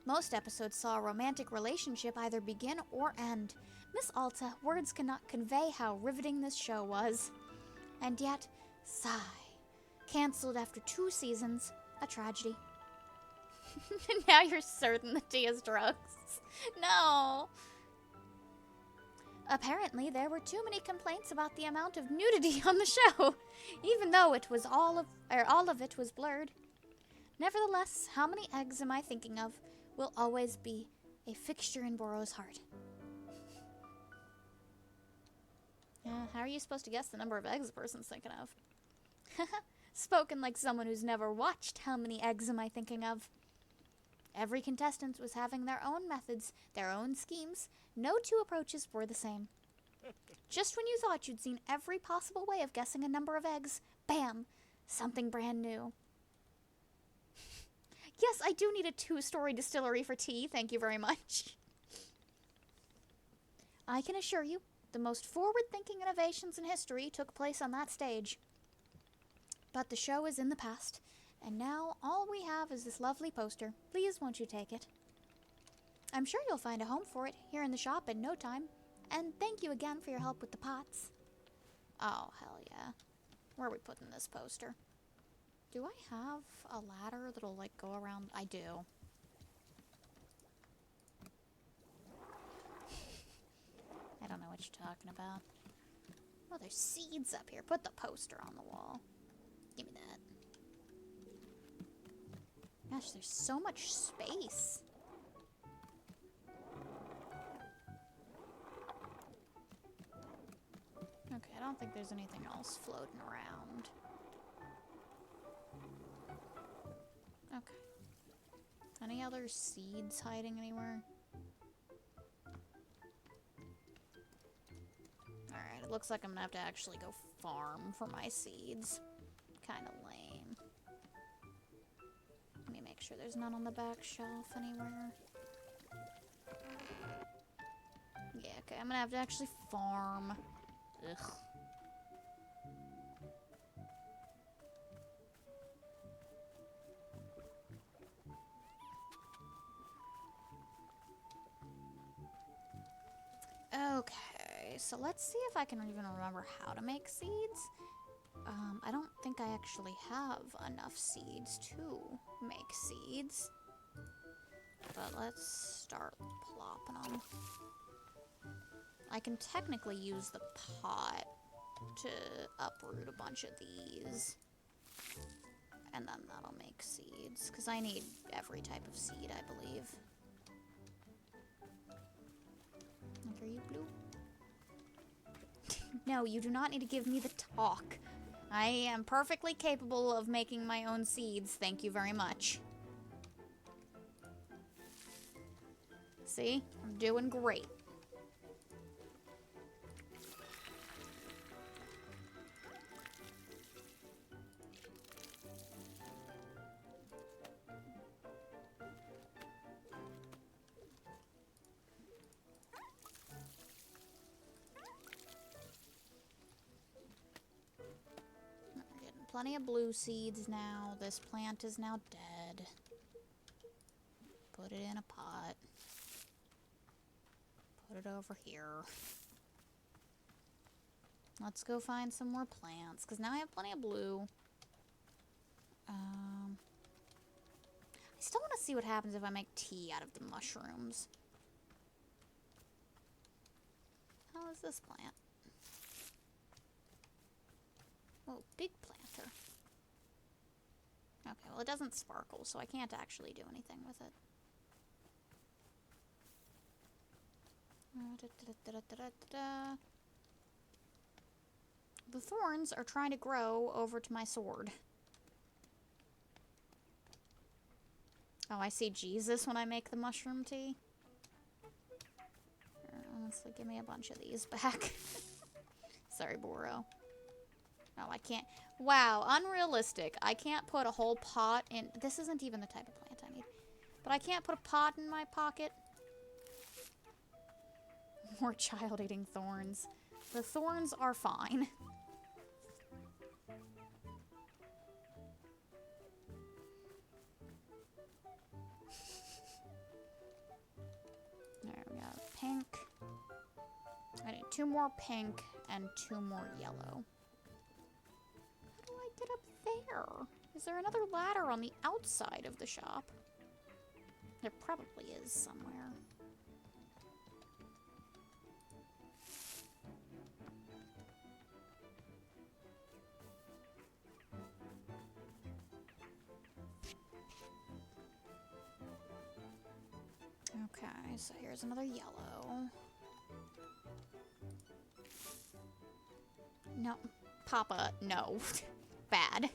Most episodes saw a romantic relationship either begin or end. Miss Alta, words cannot convey how riveting this show was. And yet, sigh. Cancelled after 2 seasons. A tragedy. Now you're certain that he has drugs. No. Apparently, there were too many complaints about the amount of nudity on the show, even though it was all of it was blurred. Nevertheless, how many eggs am I thinking of will always be a fixture in Boro's heart. How are you supposed to guess the number of eggs a person's thinking of? Spoken like someone who's never watched How Many Eggs Am I Thinking Of? Every contestant was having their own methods, their own schemes. No 2 approaches were the same. Just when you thought you'd seen every possible way of guessing a number of eggs, bam! Something brand new. Yes, I do need a 2-story distillery for tea, thank you very much. I can assure you, the most forward-thinking innovations in history took place on that stage. But the show is in the past, and now all we have is this lovely poster. Please won't you take it? I'm sure you'll find a home for it here in the shop in no time. And thank you again for your help with the pots. Oh, hell yeah. Where are we putting this poster? Do I have a ladder that'll, like, go around? I do. I don't know what you're talking about. Oh, there's seeds up here. Put the poster on the wall. Give me that. Gosh, there's so much space. Okay, I don't think there's anything else floating around. Okay. Any other seeds hiding anywhere? Alright, it looks like I'm gonna have to actually go farm for my seeds. Kinda lame. Let me make sure there's none on the back shelf anywhere. Yeah, okay, I'm gonna have to actually farm. Ugh. Okay, so let's see if I can even remember how to make seeds. I don't think I actually have enough seeds to make seeds. But let's start plopping them. I can technically use the pot to uproot a bunch of these. And then that'll make seeds. Because I need every type of seed, I believe. Like, are you blue? No, you do not need to give me the talk. I am perfectly capable of making my own seeds. Thank you very much. See? I'm doing great. Plenty of blue seeds now. This plant is now dead. Put it in a pot. Put it over here. Let's go find some more plants, because now I have plenty of blue. I still want to see what happens if I make tea out of the mushrooms. How is this plant? Oh, big planter. Okay, well it doesn't sparkle, so I can't actually do anything with it. The thorns are trying to grow over to my sword. Oh, I see Jesus when I make the mushroom tea. Honestly, give me a bunch of these back. Sorry, Boro. Oh, I can't. Wow, unrealistic. I can't put a whole pot in. This isn't even the type of plant I need. But I can't put a pot in my pocket. More child eating thorns. The thorns are fine. There we go. Pink. I need 2 more pink and 2 more yellow. ladder? Is there another ladder on the outside of the shop? There probably is somewhere. Okay, so here's another yellow. No, Papa, no. Bad.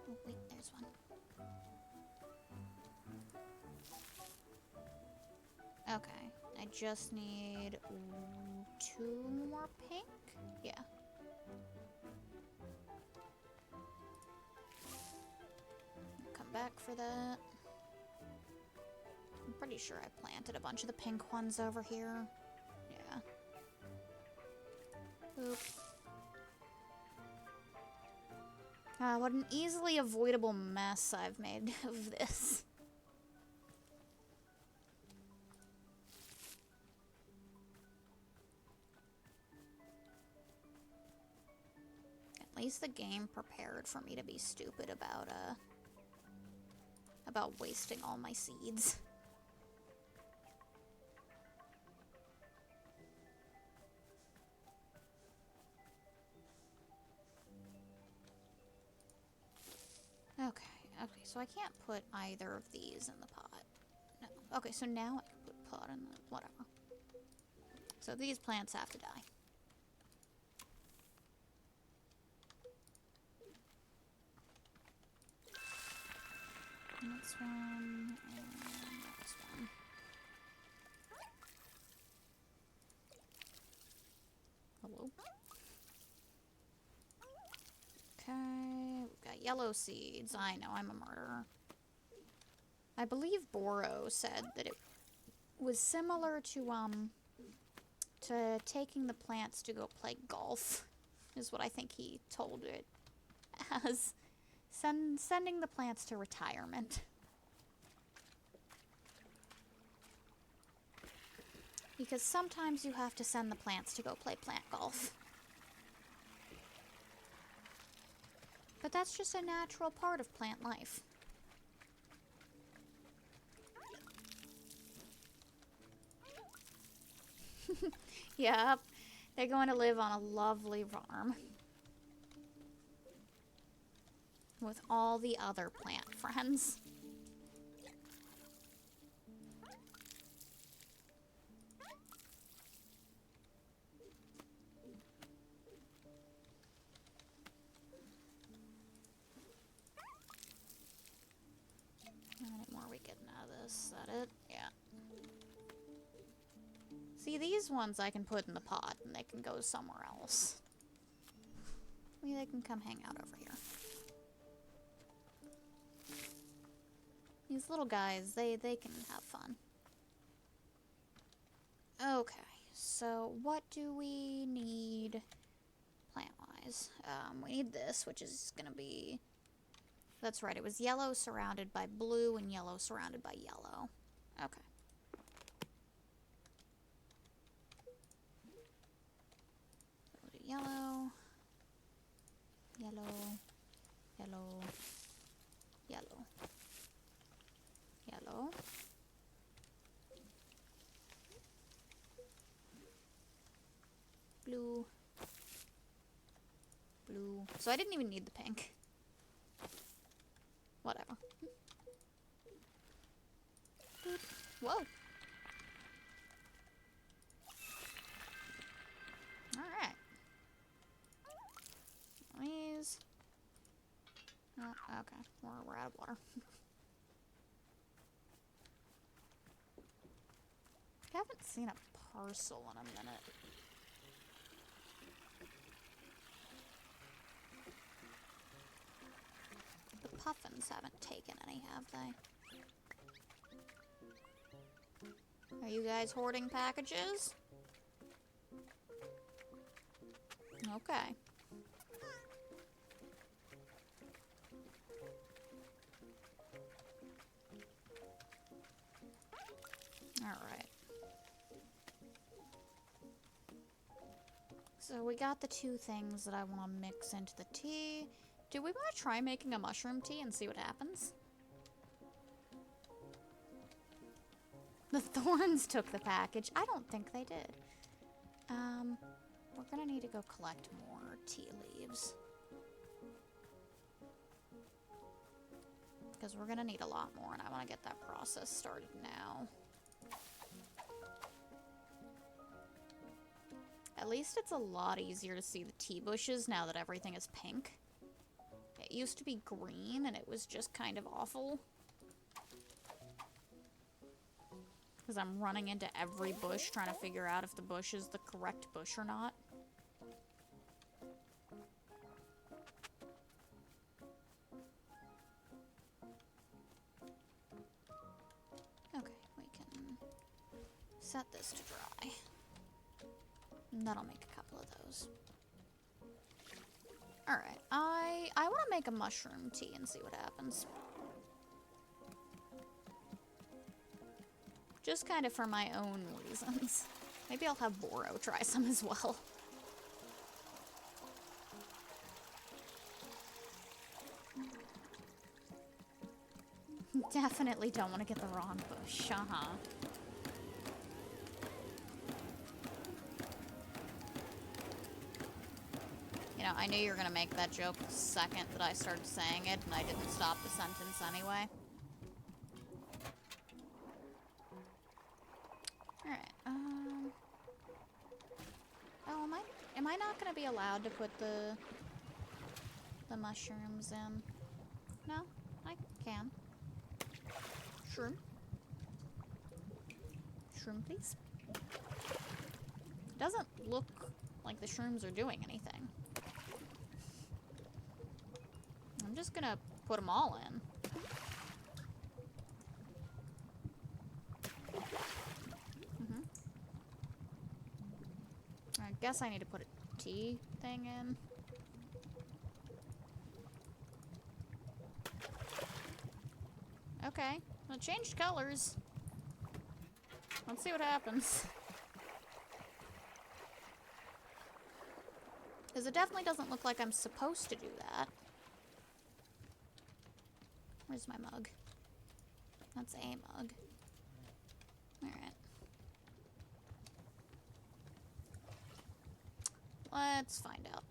Oh, wait, there's one. Okay, I just need 2 more pink? Yeah. Come back for that. I'm pretty sure I planted a bunch of the pink ones over here. Yeah. Oop. What an easily avoidable mess I've made of this. At least the game prepared for me to be stupid about wasting all my seeds. Okay, so I can't put either of these in the pot. No. Okay, so now I can put pot in the whatever. So these plants have to die. This one, and this one. Hello? Okay, we've got yellow seeds. I know, I'm a murderer. I believe Boro said that it was similar to taking the plants to go play golf, is what I think he told it as. Sending the plants to retirement. Because sometimes you have to send the plants to go play plant golf. But that's just a natural part of plant life. Yep, they're going to live on a lovely farm. With all the other plant friends. How many more are we getting out of this? Is that it? Yeah. See, these ones I can put in the pot and they can go somewhere else. Maybe they can come hang out over here. These little guys, they can have fun. Okay, so what do we need plant-wise? We need this, which is gonna be... That's right, it was yellow surrounded by blue and yellow surrounded by yellow. Okay. So we'll do yellow, yellow, yellow, yellow. Yellow. Blue. Blue. So I didn't even need the pink. Whatever. Boop. Whoa. Alright. These. Oh, okay. We're out of water. I haven't seen a parcel in a minute. The puffins haven't taken any, have they? Are you guys hoarding packages? Okay. Alright. So we got the two things that I want to mix into the tea. Do we want to try making a mushroom tea and see what happens? The thorns took the package. I don't think they did. We're gonna need to go collect more tea leaves. Because we're gonna need a lot more, and I want to get that process started now. At least it's a lot easier to see the tea bushes now that everything is pink. It used to be green, and it was just kind of awful. Because I'm running into every bush trying to figure out if the bush is the correct bush or not. Okay, we can set this to dry. And that'll make a couple of those. Alright, I want to make a mushroom tea and see what happens. Just kind of for my own reasons. Maybe I'll have Boro try some as well. Definitely don't want to get the wrong bush, You know, I knew you were gonna make that joke the second that I started saying it, and I didn't stop the sentence anyway. Alright, oh, am I not gonna be allowed to put the mushrooms in? No? I can. Shroom? Shroom, please? It doesn't look like the shrooms are doing anything. I'm just gonna put them all in. I guess I need to put a tea thing in. Okay, well, it changed colors. Let's see what happens. Because it definitely doesn't look like I'm supposed to do that. Where's my mug? That's a mug. Alright. Let's find out.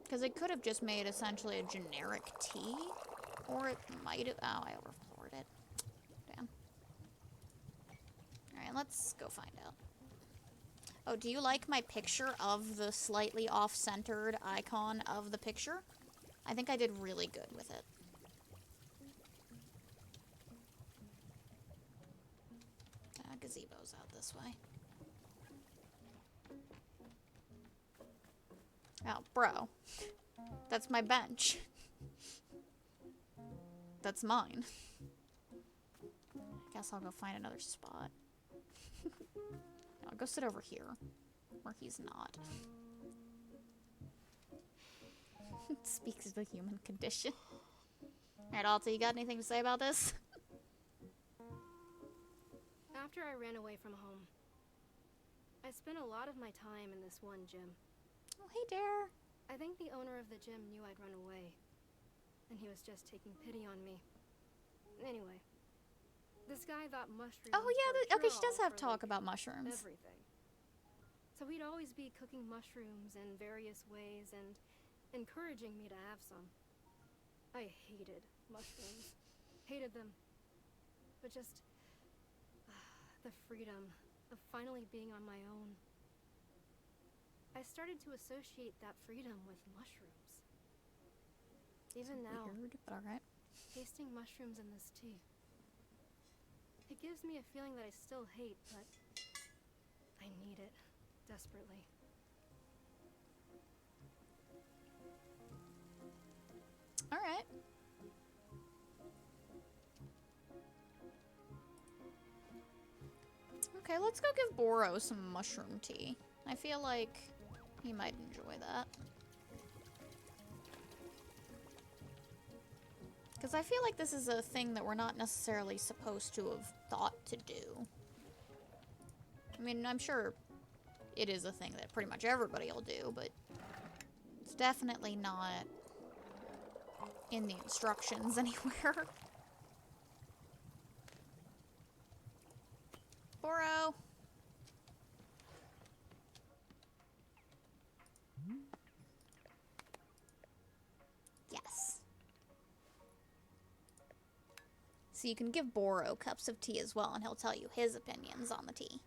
Because it could have just made essentially a generic tea. Or it might have... Oh, I overpoured it. Damn. Alright, let's go find out. Oh, do you like my picture of the slightly off-centered icon of the picture? I think I did really good with it. Gazebo's out this way. Oh, bro. That's my bench. That's mine. Guess I'll go find another spot. I'll go sit over here, where he's not. Speaks of the human condition. Alright, Alta, you got anything to say about this? After I ran away from home, I spent a lot of my time in this one gym. Oh, hey, Dare. I think the owner of the gym knew I'd run away, and he was just taking pity on me. Anyway, this guy thought mushrooms Oh, yeah, were okay, she does cure-all have for, talk like, about mushrooms. everything. So he'd always be cooking mushrooms in various ways and encouraging me to have some. I hated mushrooms. Hated them. But just... the freedom of finally being on my own. I started to associate that freedom with mushrooms. Even now, Weird, but alright. tasting mushrooms in this tea. It gives me a feeling that I still hate, but I need it desperately. Alright. Okay, let's go give Boro some mushroom tea. I feel like he might enjoy that. Because I feel like this is a thing that we're not necessarily supposed to have thought to do. I mean, I'm sure it is a thing that pretty much everybody will do, but it's definitely not in the instructions anywhere. Boro. Yes. So you can give Boro cups of tea as well, and he'll tell you his opinions on the tea.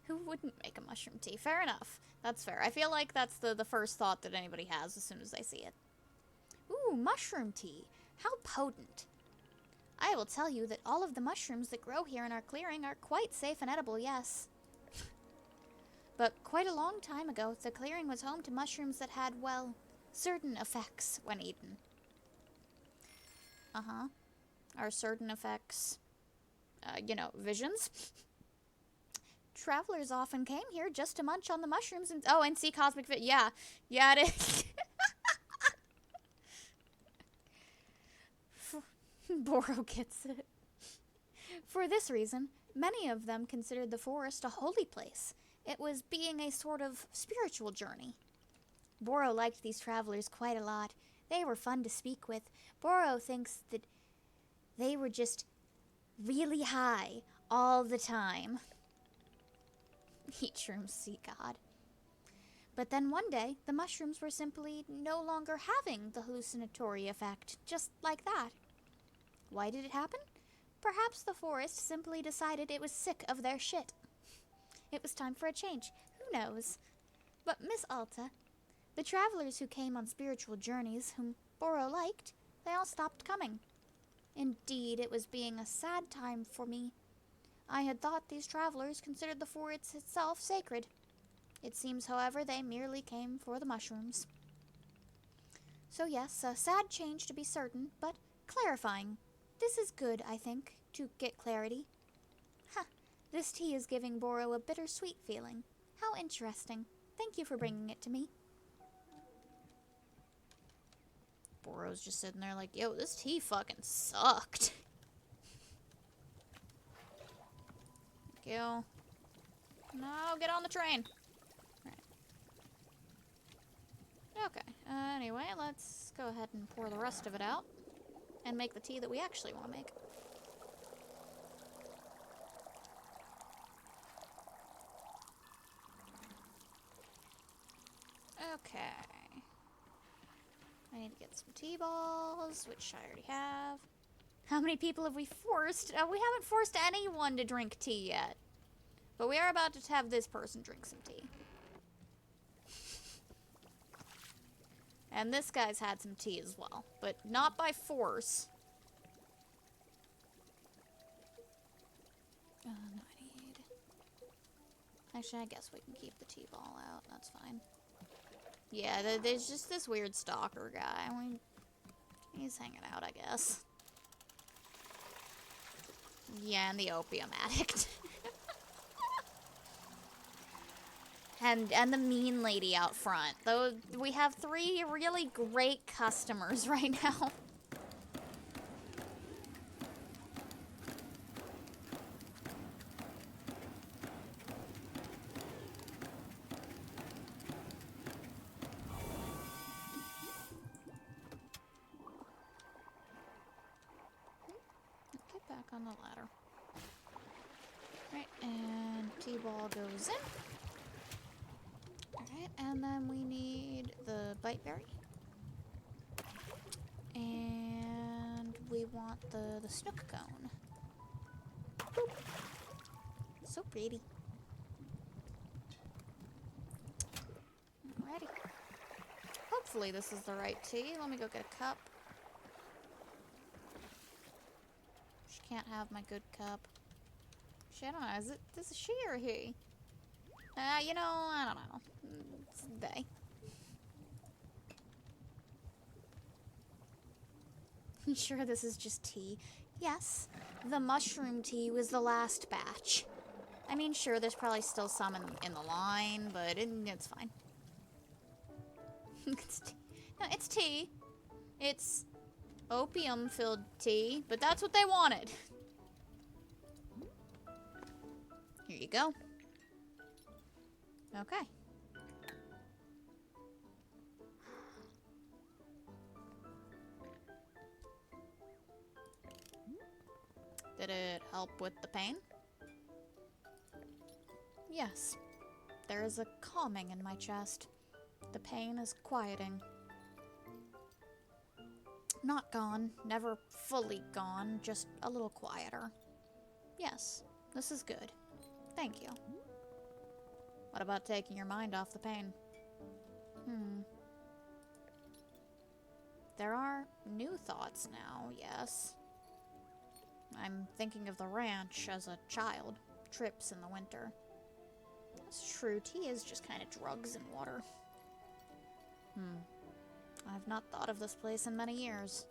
Who wouldn't make a mushroom tea? Fair enough. That's fair. I feel like that's the first thought that anybody has as soon as they see it. Ooh, mushroom tea. How potent. I will tell you that all of the mushrooms that grow here in our clearing are quite safe and edible, yes. But quite a long time ago, the clearing was home to mushrooms that had, well, certain effects when eaten. Are certain effects, visions? Travelers often came here just to munch on the mushrooms and see cosmic yeah. Yeah, it is. Boro gets it. For this reason, many of them considered the forest a holy place. It was being a sort of spiritual journey. Boro liked these travelers quite a lot. They were fun to speak with. Boro thinks that they were just really high all the time. Eat shrooms, see God. But then one day, the mushrooms were simply no longer having the hallucinatory effect, just like that. Why did it happen? Perhaps the forest simply decided it was sick of their shit. It was time for a change. Who knows? But Miss Alta, the travelers who came on spiritual journeys, whom Boro liked, they all stopped coming. Indeed, it was being a sad time for me. I had thought these travelers considered the forest itself sacred. It seems, however, they merely came for the mushrooms. So yes, a sad change to be certain, but clarifying. This is good, I think, to get clarity. This tea is giving Boro a bittersweet feeling. How interesting. Thank you for bringing it to me. Boro's just sitting there like, yo, this tea fucking sucked. Thank you. No, get on the train. Right. Okay, anyway, let's go ahead and pour the rest of it out. And make the tea that we actually want to make. Okay. I need to get some tea balls, which I already have. How many people have we forced? We haven't forced anyone to drink tea yet. But we are about to have this person drink some tea. And this guy's had some tea as well, but not by force. No, I need... Actually, I guess we can keep the tea ball out. That's fine. Yeah, there's just this weird stalker guy. He's hanging out, I guess. Yeah, and the opium addict. And the mean lady out front. Though we have 3 really great customers right now. Get back on the ladder. Right, and T-ball goes in. Alright, and then we need the bite berry. And we want the snook cone. Boop. So pretty. Alrighty. Hopefully this is the right tea. Let me go get a cup. She can't have my good cup. I don't know. Is this she or he? You know, I don't know. It's they. You sure this is just tea? Yes. The mushroom tea was the last batch. I mean, sure, there's probably still some in the line, but it's fine. It's tea. No, it's tea. It's opium-filled tea, but that's what they wanted. Here you go. Okay. Did it help with the pain? Yes. There is a calming in my chest. The pain is quieting. Not gone, never fully gone, just a little quieter. Yes, this is good. Thank you. What about taking your mind off the pain? There are new thoughts now, yes. I'm thinking of the ranch as a child, trips in the winter. That's true, tea is just kind of drugs and water. I've not thought of this place in many years.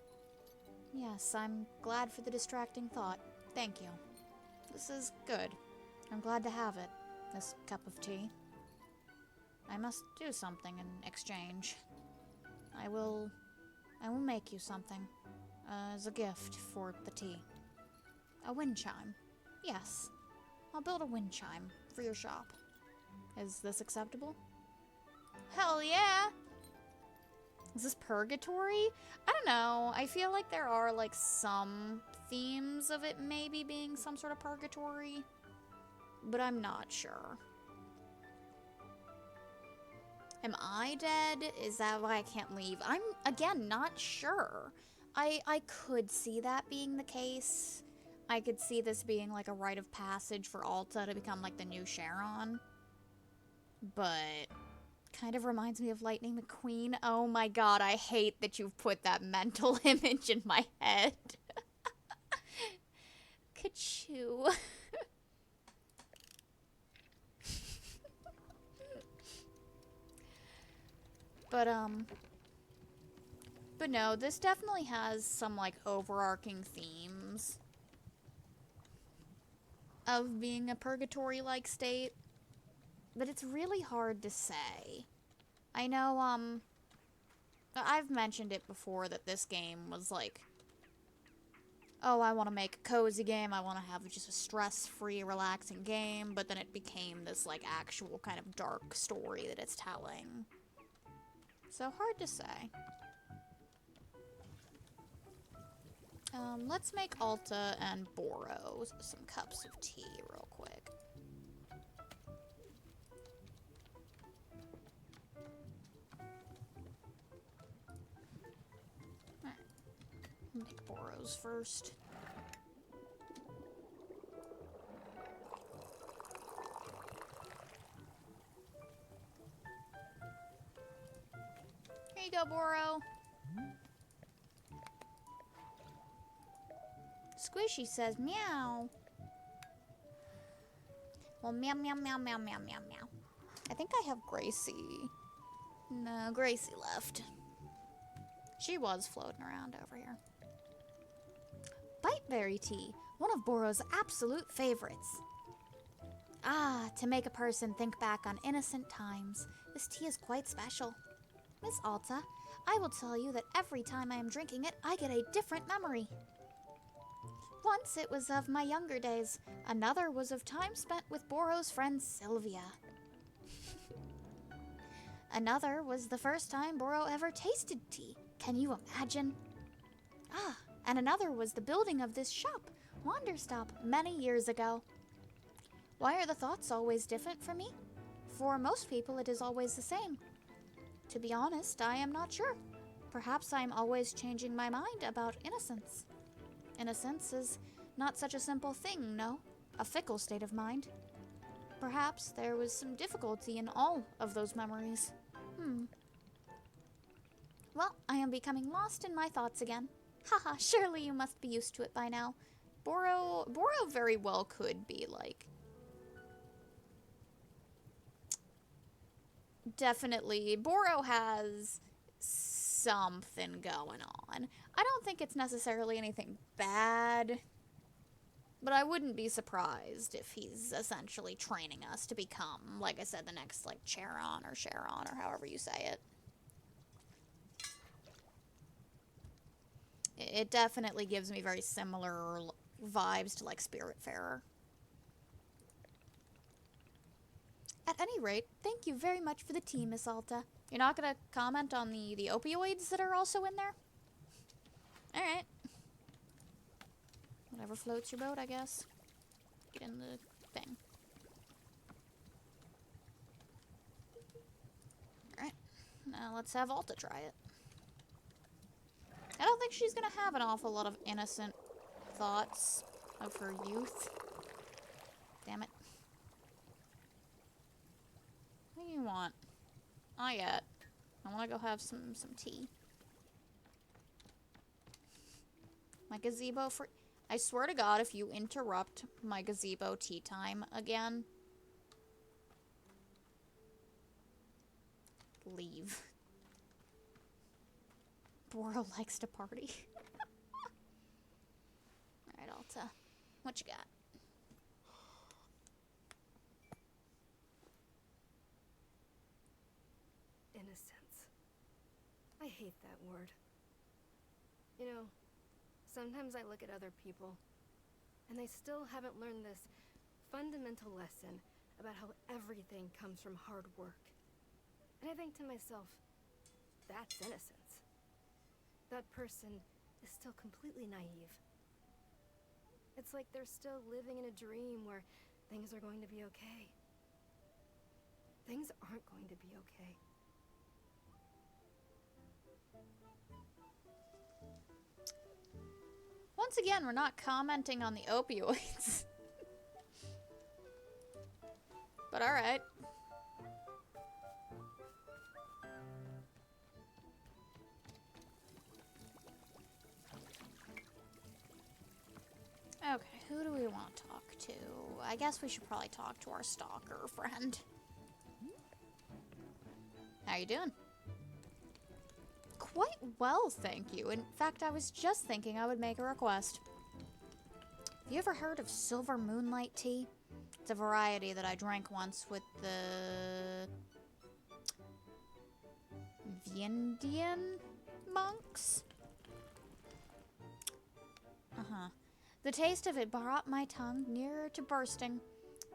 Yes, I'm glad for the distracting thought. Thank you. This is good. I'm glad to have it, this cup of tea. I must do something in exchange. I will make you something, as a gift for the tea. A wind chime. Yes, I'll build a wind chime for your shop. Is this acceptable? Hell yeah! Is this purgatory? I don't know. I feel like there are, like, some themes of it maybe being some sort of purgatory, but I'm not sure. Am I dead? Is that why I can't leave? I'm, again, not sure. I could see that being the case. I could see this being, like, a rite of passage for Alta to become, like, the new Charon. But kind of reminds me of Lightning McQueen. Oh my god, I hate that you've put that mental image in my head. Ka-choo. But no, this definitely has some, like, overarching themes of being a purgatory-like state. But it's really hard to say. I know, I've mentioned it before that this game was like, oh, I want to make a cozy game, I want to have just a stress-free, relaxing game, but then it became this, like, actual kind of dark story that it's telling. So, hard to say. Let's make Alta and Boro some cups of tea real quick. Alright. Make Boro's first. Here you go, Boro. Squishy says meow. Well, meow, meow, meow, meow, meow, meow, meow. I think I have Gracie. No, Gracie left. She was floating around over here. Biteberry tea, one of Boro's absolute favorites. Ah, to make a person think back on innocent times. This tea is quite special. Miss Alta, I will tell you that every time I am drinking it, I get a different memory. Once it was of my younger days. Another was of time spent with Boro's friend Sylvia. Another was the first time Boro ever tasted tea. Can you imagine? Ah, and another was the building of this shop, Wanderstop, many years ago. Why are the thoughts always different for me? For most people, it is always the same. To be honest, I am not sure. Perhaps I am always changing my mind about innocence. Innocence is not such a simple thing, no? A fickle state of mind. Perhaps there was some difficulty in all of those memories. Well, I am becoming lost in my thoughts again. Haha, surely you must be used to it by now. Boro very well could be, like... Definitely, Boro has something going on. I don't think it's necessarily anything bad, but I wouldn't be surprised if he's essentially training us to become, like I said, the next, like, Charon or however you say it. It definitely gives me very similar vibes to, like, Spiritfarer. At any rate, thank you very much for the tea, Miss Alta. You're not gonna comment on the opioids that are also in there? Alright. Whatever floats your boat, I guess. Get in the thing. Alright. Now let's have Alta try it. I don't think she's gonna have an awful lot of innocent thoughts of her youth. Damn it. What do you want? Not yet. I want to go have some tea. My gazebo for... I swear to God, if you interrupt my gazebo tea time again... leave. Boro likes to party. Alright, Alta. What you got? Innocence. I hate that word. You know, sometimes I look at other people, and they still haven't learned this fundamental lesson about how everything comes from hard work. And I think to myself, that's innocence. That person is still completely naive. It's like they're still living in a dream where things are going to be okay. Things aren't going to be okay. Once again, we're not commenting on the opioids. But alright. Okay, who do we want to talk to? I guess we should probably talk to our stalker friend. How you doing? Quite well, thank you. In fact, I was just thinking I would make a request. Have you ever heard of silver moonlight tea? It's a variety that I drank once with the Indian monks? Uh-huh. The taste of it brought my tongue nearer to bursting.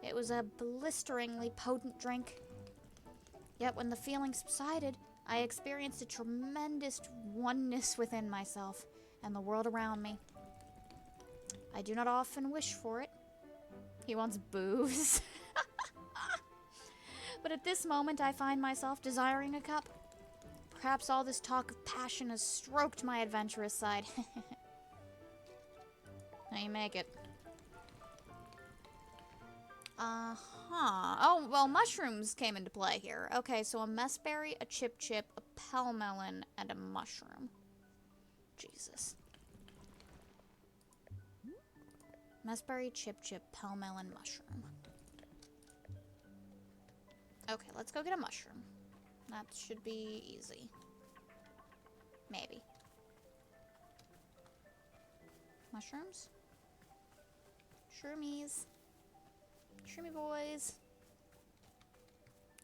It was a blisteringly potent drink. Yet when the feeling subsided, I experienced a tremendous oneness within myself and the world around me. I do not often wish for it. He wants booze. But at this moment, I find myself desiring a cup. Perhaps all this talk of passion has stroked my adventurous side. How you make it? Uh-huh. Oh, well, mushrooms came into play here. Okay, so a messberry, a chip, a pelmelon, and a mushroom. Jesus. Messberry, chip, pelmelon, mushroom. Okay, let's go get a mushroom. That should be easy. Maybe. Mushrooms? Shroomies. Shroomy boys.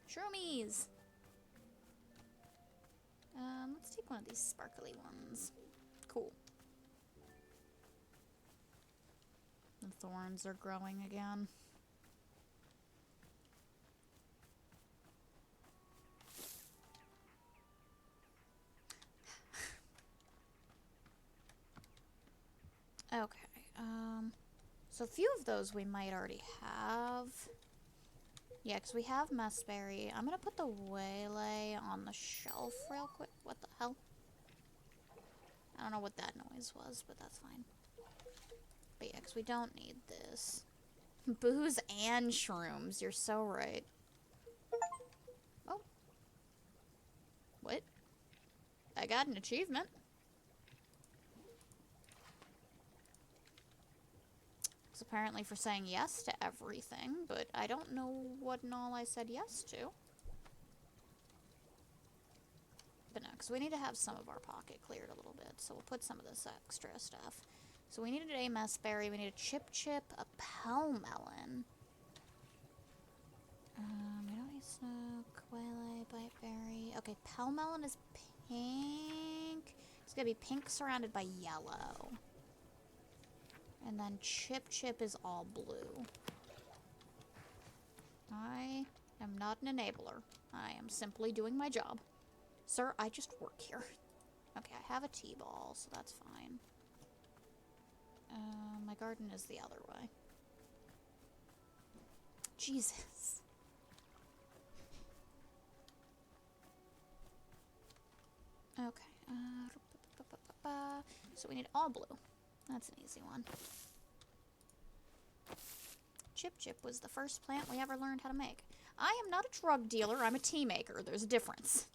Shroomies! Let's take one of these sparkly ones. Cool. The thorns are growing again. Okay, so a few of those we might already have. Yeah, because we have messberry. I'm gonna put the waylay on the shelf real quick. What the hell? I don't know what that noise was, but that's fine. But yeah, because we don't need this. Booze and shrooms. You're so right. Oh. What? I got an achievement. It's apparently for saying yes to everything, but I don't know what and all I said yes to. But no, because we need to have some of our pocket cleared a little bit, so we'll put some of this extra stuff. So we needed a messberry, we need a chip, a pelmelon. We don't need snook, waylay, biteberry. Okay, pelmelon is pink. It's gonna be pink surrounded by yellow. And then chip is all blue. I am not not an enabler. I am simply doing my job. Sir, I just work here. Okay, I have a T-ball, so that's fine. My garden is the other way. Jesus. Okay. So we need all blue. That's an easy one. Chip Chip was the first plant we ever learned how to make. I am not a drug dealer, I'm a tea maker. There's a difference.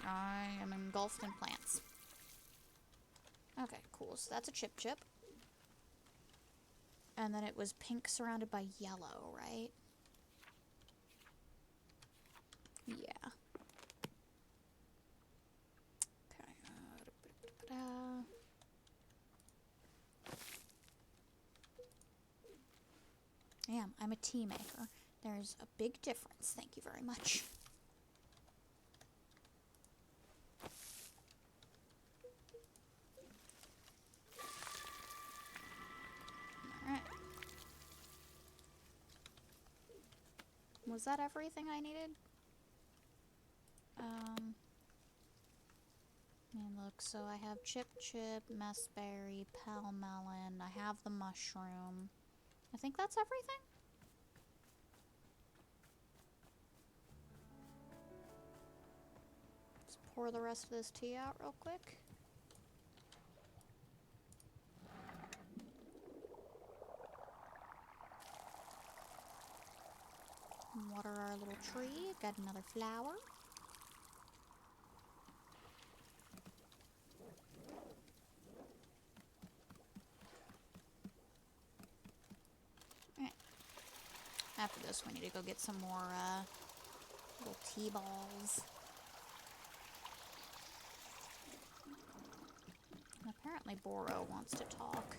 I am engulfed in plants. Okay, cool. So that's a Chip Chip. And then it was pink surrounded by yellow, right? Yeah. Okay. Damn, I'm a tea maker. There's a big difference. Thank you very much. Alright. Was that everything I needed? And look, so I have Chip Chip, Messberry, Pal Melon, I have the mushroom. I think that's everything? Let's pour the rest of this tea out real quick. Water our little tree. Got another flower. Alright. After this, we need to go get some more, little tea balls. And apparently Boro wants to talk.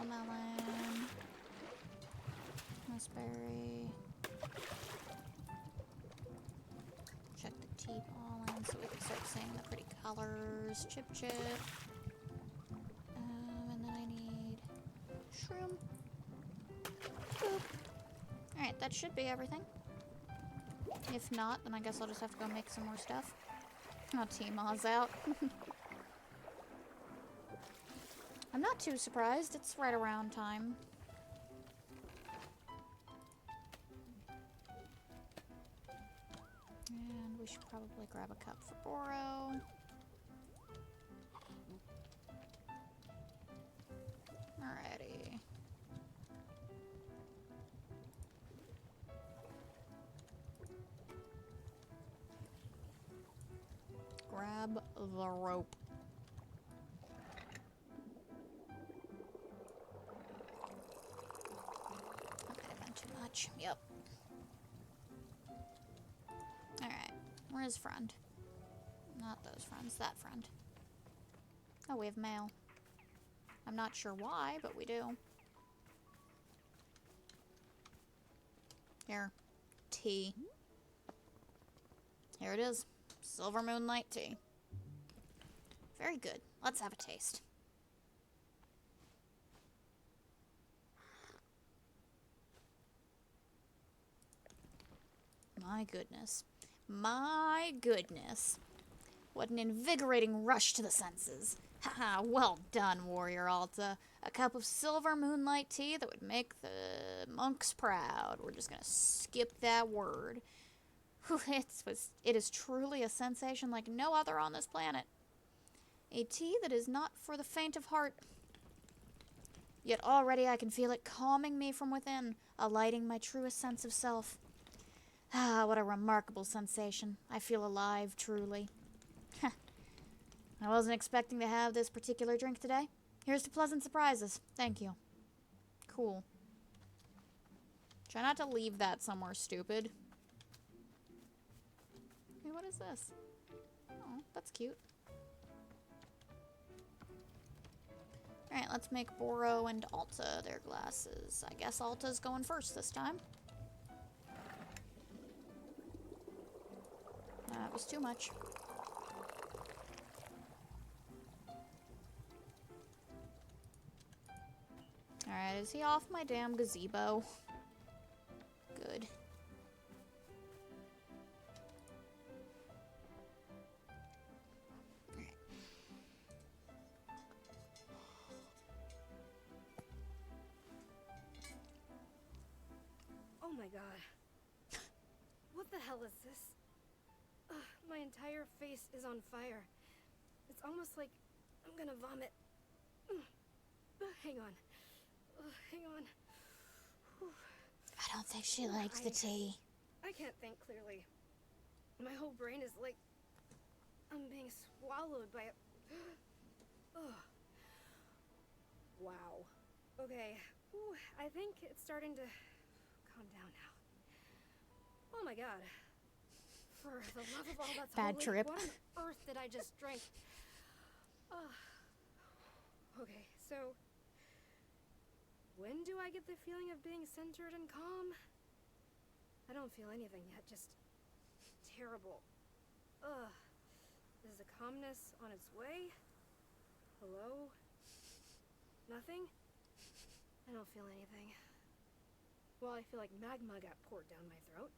Melon, raspberry. Check the tea ball in so we can start seeing the pretty colors. Chip Chip. And then I need shroom. Boop. Alright, that should be everything. If not, then I guess I'll just have to go make some more stuff. Oh, T-Maw's out. I'm not too surprised. It's right around time. And we should probably grab a cup for Boro. Alrighty. Grab the rope. Yep. Alright. Where is friend? Not those friends. That friend. Oh, we have mail. I'm not sure why, but we do. Here. Tea. Here it is. Silver Moonlight tea. Very good. Let's have a taste. My goodness. My goodness. What an invigorating rush to the senses. Haha, well done, Warrior Alta. A cup of silver moonlight tea that would make the monks proud. We're just gonna skip that word. It is truly a sensation like no other on this planet. A tea that is not for the faint of heart. Yet already I can feel it calming me from within, alighting my truest sense of self. Ah, what a remarkable sensation. I feel alive, truly. I wasn't expecting to have this particular drink today. Here's to pleasant surprises. Thank you. Cool. Try not to leave that somewhere stupid. Hey, what is this? Oh, that's cute. Alright, let's make Boro and Alta their glasses. I guess Alta's going first this time. That was too much. Alright, is he off my damn gazebo? Good. Oh my god. What the hell is this? My entire face is on fire. It's almost like I'm gonna vomit. Hang on. Hang on. Whew. I don't think she liked the tea. I can't think clearly. My whole brain is like I'm being swallowed by a... Wow. Okay. Ooh, I think it's starting to calm down now. Oh my god. For the love of all that's Bad holy, trip. what on earth did I just drink? Okay, so... When do I get the feeling of being centered and calm? I don't feel anything yet, just... terrible. Is the calmness on its way? Hello? Nothing? I don't feel anything. Well, I feel like magma got poured down my throat.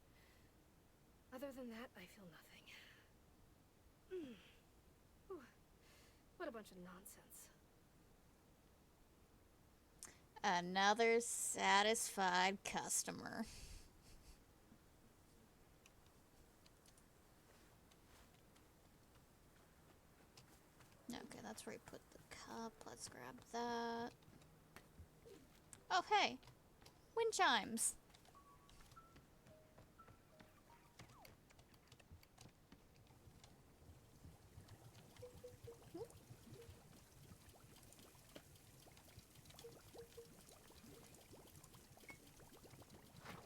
Other than that, I feel nothing. Whew. What a bunch of nonsense. Another satisfied customer. Okay, that's where we put the cup. Let's grab that. Oh, hey. Wind chimes.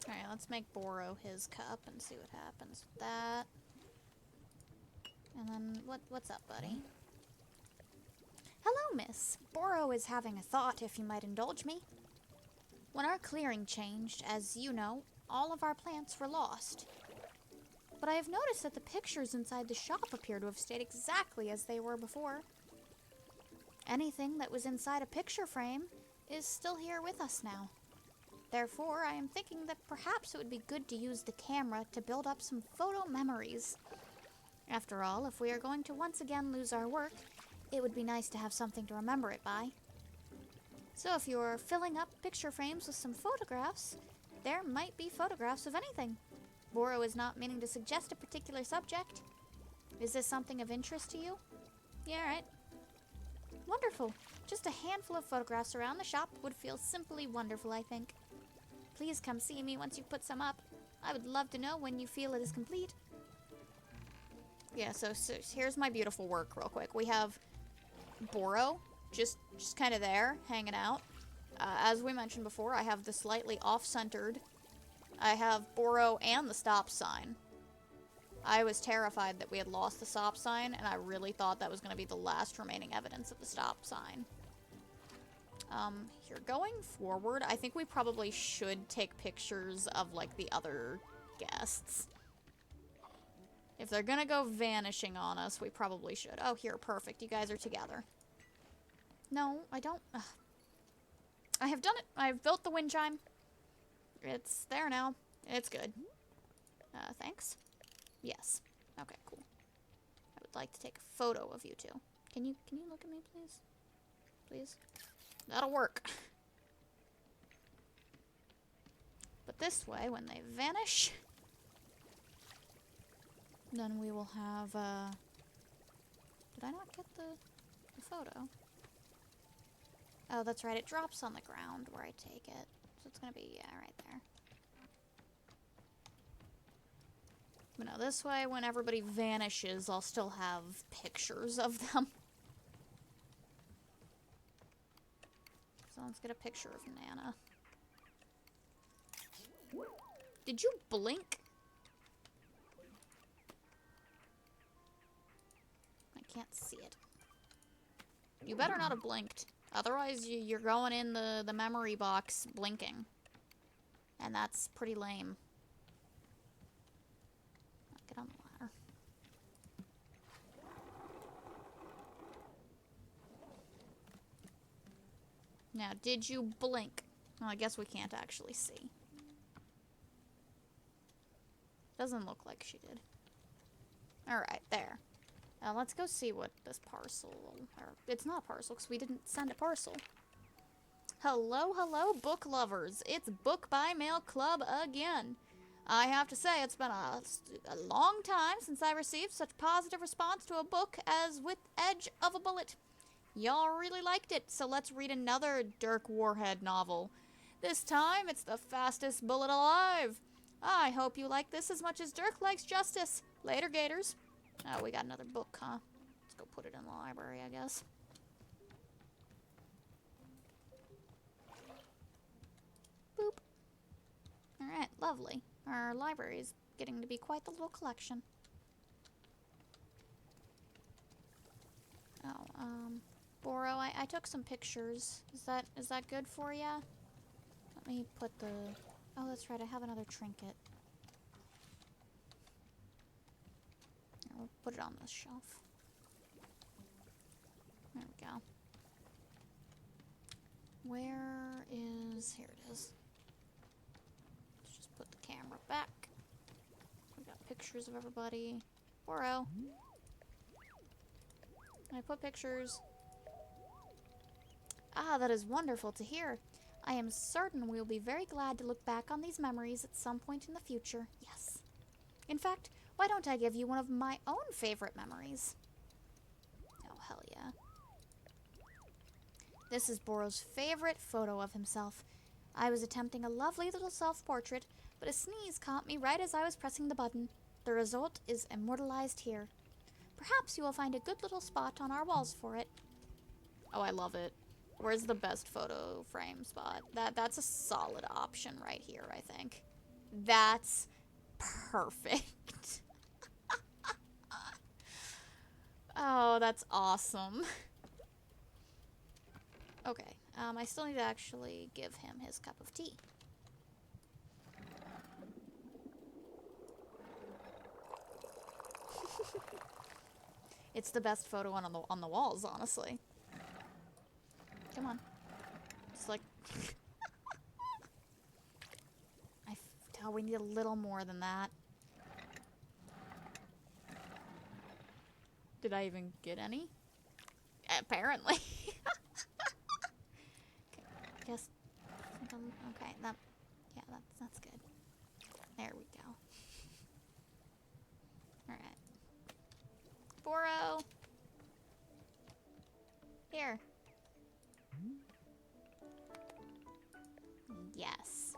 Alright, let's make Boro his cup and see what happens with that. And then, what's up, buddy? Hello, miss. Boro is having a thought, if you might indulge me. When our clearing changed, as you know, all of our plants were lost. But I have noticed that the pictures inside the shop appear to have stayed exactly as they were before. Anything that was inside a picture frame is still here with us now. Therefore, I am thinking that perhaps it would be good to use the camera to build up some photo memories. After all, if we are going to once again lose our work, it would be nice to have something to remember it by. So if you're filling up picture frames with some photographs, there might be photographs of anything. Boro is not meaning to suggest a particular subject. Is this something of interest to you? Yeah, right. Wonderful. Just a handful of photographs around the shop would feel simply wonderful, I think. Please come see me once you've put some up. I would love to know when you feel it is complete. Yeah, so here's my beautiful work real quick. We have Boro just kind of there, hanging out. As we mentioned before, I have the slightly off-centered. I have Boro and the stop sign. I was terrified that we had lost the stop sign, and I really thought that was going to be the last remaining evidence of the stop sign. Here, going forward, I think we probably should take pictures of, like, the other guests. If they're gonna go vanishing on us, we probably should. Oh, here, perfect. You guys are together. No, I don't. Ugh. I have done it. I've built the wind chime. It's there now. It's good. Thanks. Yes. Okay, cool. I would like to take a photo of you two. Can you look at me, please? Please? That'll work. But this way, when they vanish, then we will have, did I not get the photo? Oh, that's right, it drops on the ground where I take it. So it's gonna be, yeah, right there. But no, this way, when everybody vanishes, I'll still have pictures of them. So let's get a picture of Nana. Did you blink? I can't see it. You better not have blinked. Otherwise, you're going in the memory box blinking. And that's pretty lame. Get on the ladder. Now, did you blink? Well, I guess we can't actually see. Doesn't look like she did. Alright, there. Now let's go see what this parcel... Or, it's not a parcel, because we didn't send a parcel. Hello, hello, book lovers. It's Book by Mail Club again. I have to say, it's been a long time since I received such positive response to a book as With Edge of a Bullet. Y'all really liked it, so let's read another Dirk Warhead novel. This time, it's The Fastest Bullet Alive. I hope you like this as much as Dirk likes justice. Later, Gators. Oh, we got another book, huh? Let's go put it in the library, I guess. Boop. Alright, lovely. Our library is getting to be quite the little collection. Oh, Boro, I took some pictures. Is that good for ya? Let me put the... Oh, that's right, I have another trinket. We'll put it on this shelf. There we go. Where is... Here it is. Let's just put the camera back. We got pictures of everybody. Boro. I put pictures. Ah, that is wonderful to hear. I am certain we will be very glad to look back on these memories at some point in the future. Yes. In fact, why don't I give you one of my own favorite memories? Oh, hell yeah. This is Boro's favorite photo of himself. I was attempting a lovely little self-portrait, but a sneeze caught me right as I was pressing the button. The result is immortalized here. Perhaps you will find a good little spot on our walls for it. Oh, I love it. Where's the best photo frame spot? That's a solid option right here, I think. That's perfect. Oh, that's awesome. Okay, I still need to actually give him his cup of tea. It's the best photo on the walls, honestly. Come on. It's like... Oh, we need a little more than that. Did I even get any? Apparently. Okay, guess... Okay, yeah, that's good. There we go. Alright. Boro! Here. Yes.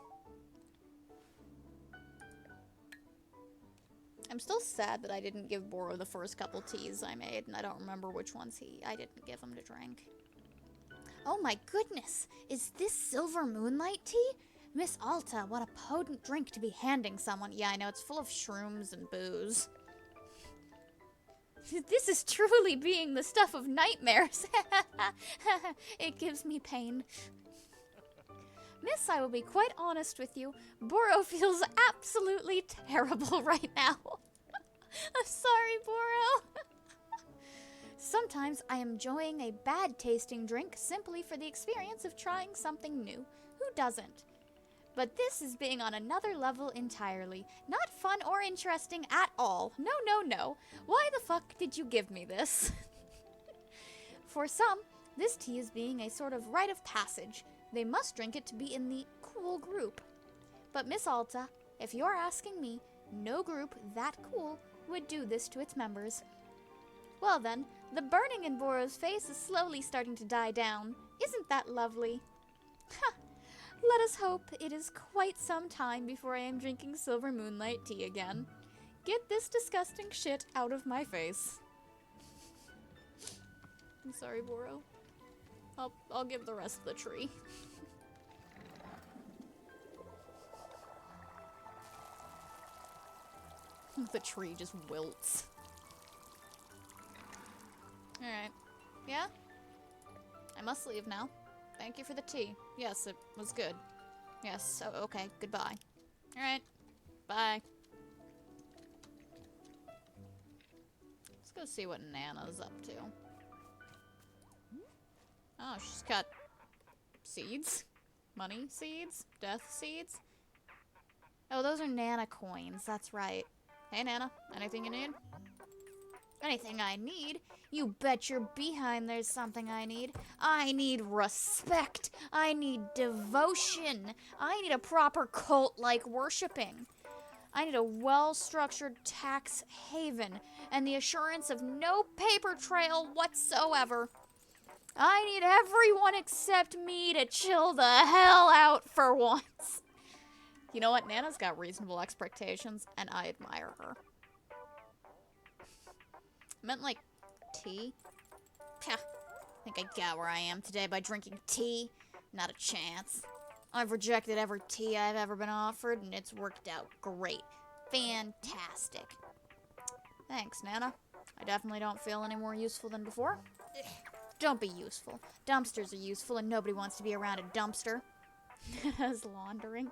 I'm still sad that I didn't give Boro the first couple teas I made, and I don't remember which ones I didn't give him to drink. Oh my goodness! Is this silver moonlight tea? Miss Alta, what a potent drink to be handing someone. Yeah, I know, it's full of shrooms and booze. This is truly being the stuff of nightmares. It gives me pain. Miss, I will be quite honest with you. Boro feels absolutely terrible right now. I'm sorry, Boro. Sometimes I am enjoying a bad-tasting drink simply for the experience of trying something new. Who doesn't? But this is being on another level entirely. Not fun or interesting at all. No, no, no. Why the fuck did you give me this? For some, this tea is being a sort of rite of passage. They must drink it to be in the cool group. But Miss Alta, if you're asking me, no group that cool would do this to its members. Well then, the burning in Boro's face is slowly starting to die down. Isn't that lovely? Ha! Let us hope it is quite some time before I am drinking silver moonlight tea again. Get this disgusting shit out of my face. I'm sorry, Boro. I'll give the rest of the tree. The tree just wilts. Alright. Yeah? I must leave now. Thank you for the tea. Yes, it was good. Yes, oh, okay, goodbye. Alright, bye. Let's go see what Nana's up to. Oh, she's got seeds? Money seeds? Death seeds? Oh, those are Nana coins, that's right. Hey, Nana, anything you need? Anything I need? You bet your behind there's something I need. I need respect. I need devotion. I need a proper cult-like worshipping. I need a well-structured tax haven and the assurance of no paper trail whatsoever. I need everyone except me to chill the hell out for once. You know what? Nana's got reasonable expectations, and I admire her. I meant like tea. Pah, I think I got where I am today by drinking tea. Not a chance. I've rejected every tea I've ever been offered, and it's worked out great. Fantastic. Thanks, Nana. I definitely don't feel any more useful than before. Don't be useful. Dumpsters are useful, and nobody wants to be around a dumpster. Nana's laundering.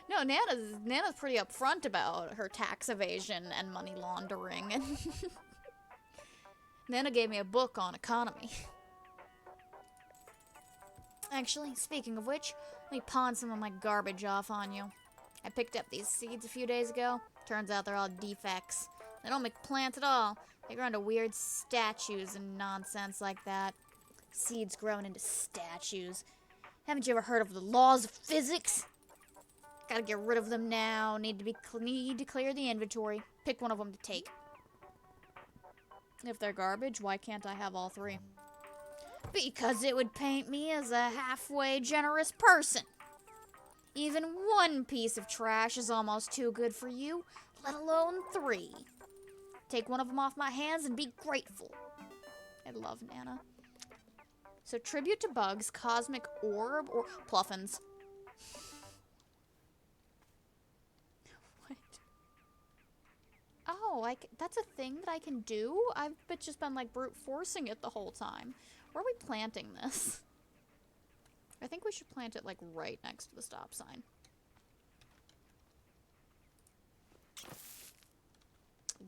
No, Nana's pretty upfront about her tax evasion and money laundering. And Nana gave me a book on economy. Actually, speaking of which, let me pawn some of my garbage off on you. I picked up these seeds a few days ago. Turns out they're all defects. They don't make plants at all. They grow into weird statues and nonsense like that. Seeds growing into statues. Haven't you ever heard of the laws of physics? Gotta get rid of them now. Need to clear the inventory. Pick one of them to take. If they're garbage, why can't I have all three? Because it would paint me as a halfway generous person. Even one piece of trash is almost too good for you, let alone three. Take one of them off my hands and be grateful. I love Nana. So tribute to bugs, cosmic orb, or pluffins. What? Oh, that's a thing that I can do? I've just been like brute forcing it the whole time. Where are we planting this? I think we should plant it like right next to the stop sign.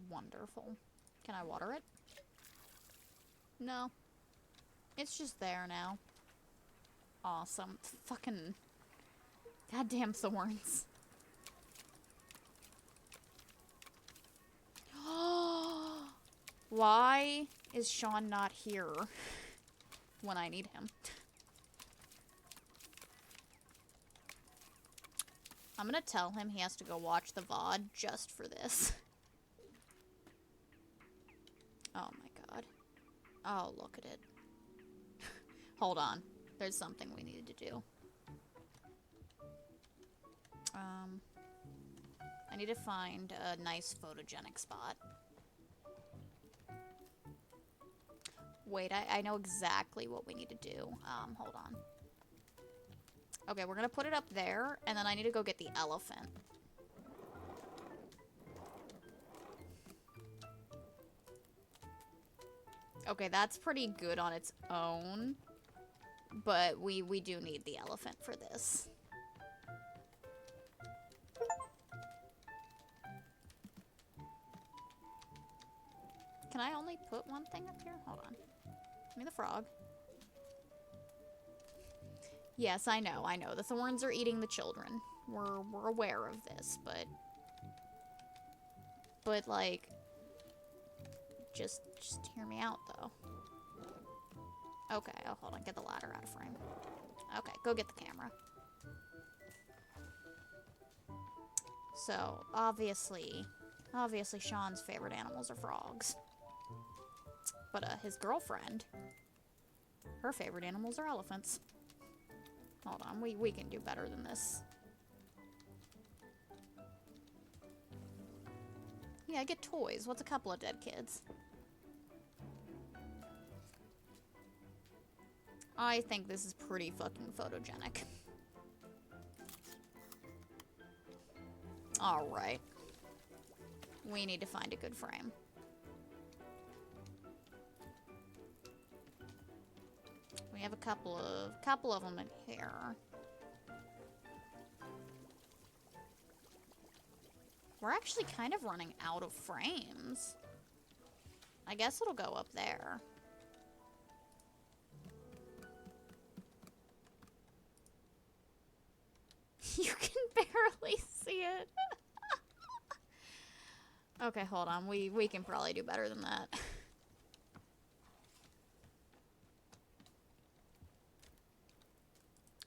Wonderful. Can I water it? No. It's just there now. Awesome. Fucking goddamn thorns. Why is Sean not here when I need him? I'm gonna tell him he has to go watch the VOD just for this. Oh my god. Oh, look at it. Hold on. There's something we needed to do. I need to find a nice photogenic spot. Wait, I know exactly what we need to do. Hold on. Okay, we're gonna put it up there, and then I need to go get the elephant. Okay, that's pretty good on its own, but we do need the elephant for this. Can I only put one thing up here? Hold on. Give me the frog. Yes, I know. The thorns are eating the children. We're aware of this, but like, just hear me out, though. Okay, oh, hold on. Get the ladder out of frame. Okay, go get the camera. So, obviously Sean's favorite animals are frogs. But, his girlfriend, her favorite animals are elephants. Hold on, we can do better than this. Yeah, get toys. What's a couple of dead kids? I think this is pretty fucking photogenic. Alright. We need to find a good frame. we have a couple of them in here. We're actually kind of running out of frames. I guess it'll go up there. You can barely see it. Okay, hold on. We can probably do better than that.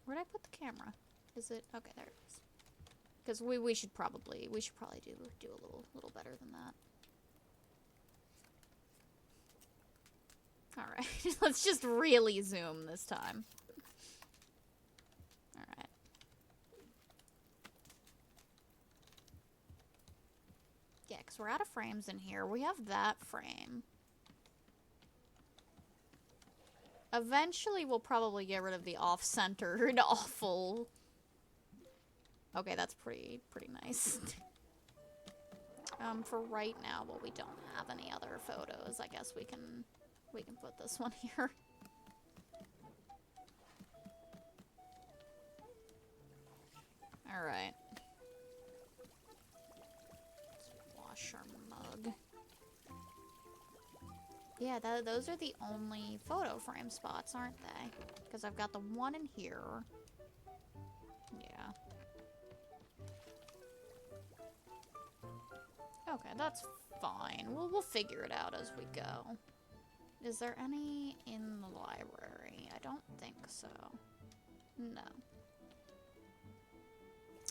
Where'd I put the camera? Is it okay? There it is. Because we should probably do a little better than that. All right, let's just really zoom this time. All right. Yeah, because we're out of frames in here. We have that frame. Eventually, we'll probably get rid of the off-centered, awful. Okay, that's pretty nice. For right now, well, we don't have any other photos. I guess we can put this one here. All right. Let's wash our mug. Yeah, those are the only photo frame spots, aren't they? Because I've got the one in here. Yeah. Okay, that's fine. We'll figure it out as we go. Is there any in the library? I don't think so. No.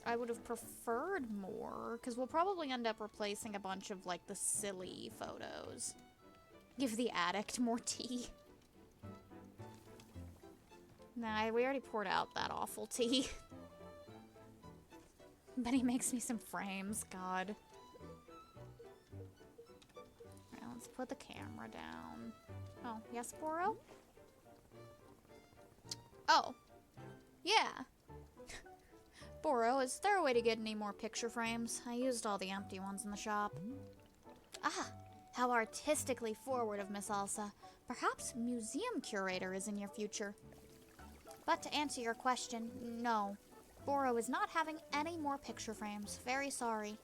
I would have preferred more, because we'll probably end up replacing a bunch of, like, the silly photos. Give the addict more tea. Nah, we already poured out that awful tea. But he makes me some frames, God. Alright, let's put the camera down. Oh, yes, Boro? Oh. Yeah. Boro, is there a way to get any more picture frames? I used all the empty ones in the shop. Ah, how artistically forward of Miss Elsa. Perhaps museum curator is in your future. But to answer your question, no. Boro is not having any more picture frames. Very sorry.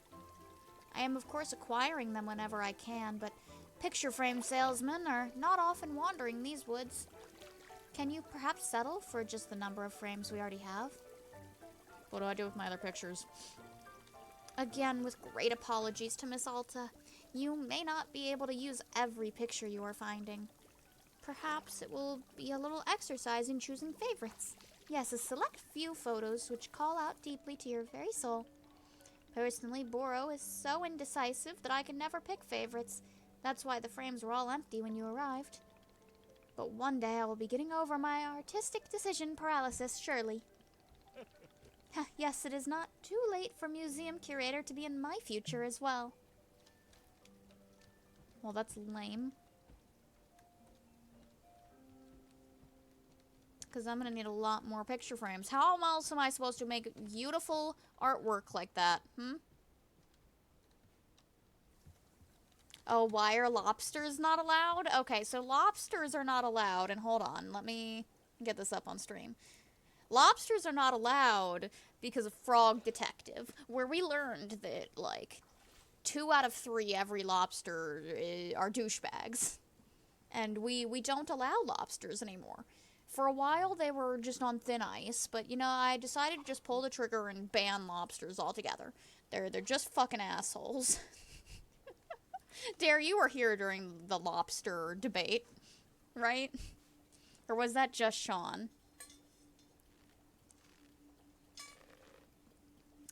I am, of course, acquiring them whenever I can, but picture frame salesmen are not often wandering these woods. Can you perhaps settle for just the number of frames we already have? What do I do with my other pictures? Again, with great apologies to Miss Alta, you may not be able to use every picture you are finding. Perhaps it will be a little exercise in choosing favorites. Yes, a select few photos which call out deeply to your very soul. Personally, Boro is so indecisive that I can never pick favorites. That's why the frames were all empty when you arrived. But one day I will be getting over my artistic decision paralysis, surely. Yes, it is not too late for museum curator to be in my future as well. Well, that's lame. Because I'm going to need a lot more picture frames. How else am I supposed to make beautiful artwork like that? Oh, why are lobsters not allowed? Okay, so lobsters are not allowed. And hold on, let me get this up on stream. Lobsters are not allowed because of Frog Detective, where we learned that, like, 2 out of 3 every lobster are douchebags. And we don't allow lobsters anymore. For a while, they were just on thin ice, but, you know, I decided to just pull the trigger and ban lobsters altogether. They're just fucking assholes. Dare, you were here during the lobster debate, right? Or was that just Sean?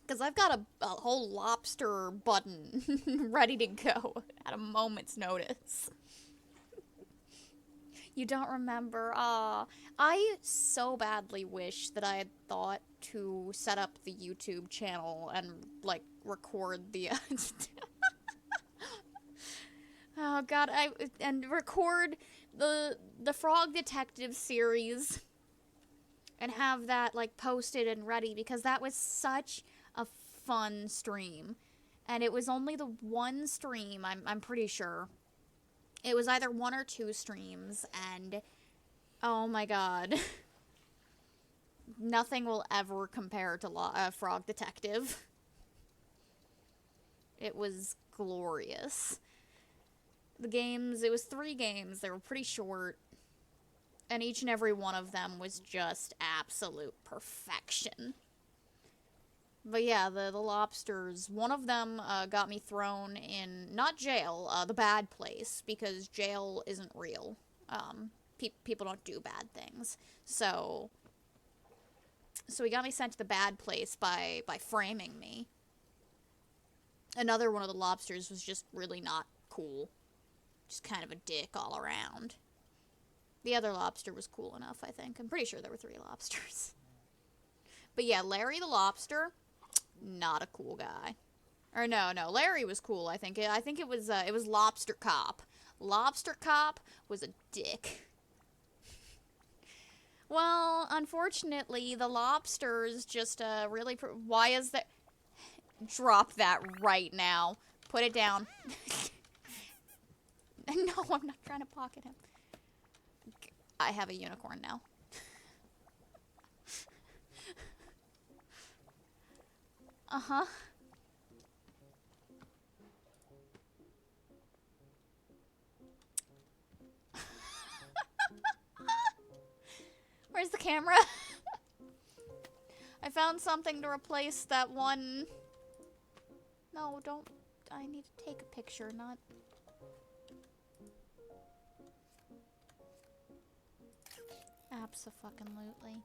Because I've got a whole lobster button ready to go at a moment's notice. You don't remember? I so badly wish that I had thought to set up the YouTube channel and, like, record the... oh, God, and record the Frog Detective series and have that, like, posted and ready, because that was such a fun stream. And it was only the one stream, I'm pretty sure. It was either 1 or 2 streams, and Oh my god. Nothing will ever compare to Frog Detective. It was glorious. The games, it was 3 games. They were pretty short. And each and every one of them was just absolute perfection. But yeah, the lobsters, one of them got me thrown in, not jail, the bad place, because jail isn't real. People don't do bad things. So he got me sent to the bad place by framing me. Another one of the lobsters was just really not cool. Just kind of a dick all around. The other lobster was cool enough, I think. I'm pretty sure there were 3 lobsters. But yeah, Larry the lobster, not a cool guy. Or no, Larry was cool, I think. I think it was Lobster Cop. Lobster Cop was a dick. Well, unfortunately, the lobsters just really... Why is that... Drop that right now. Put it down. No, I'm not trying to pocket him. I have a unicorn now. Uh-huh. Where's the camera? I found something to replace that one... No, don't... I need to take a picture, not... Abso-fucking-lutely.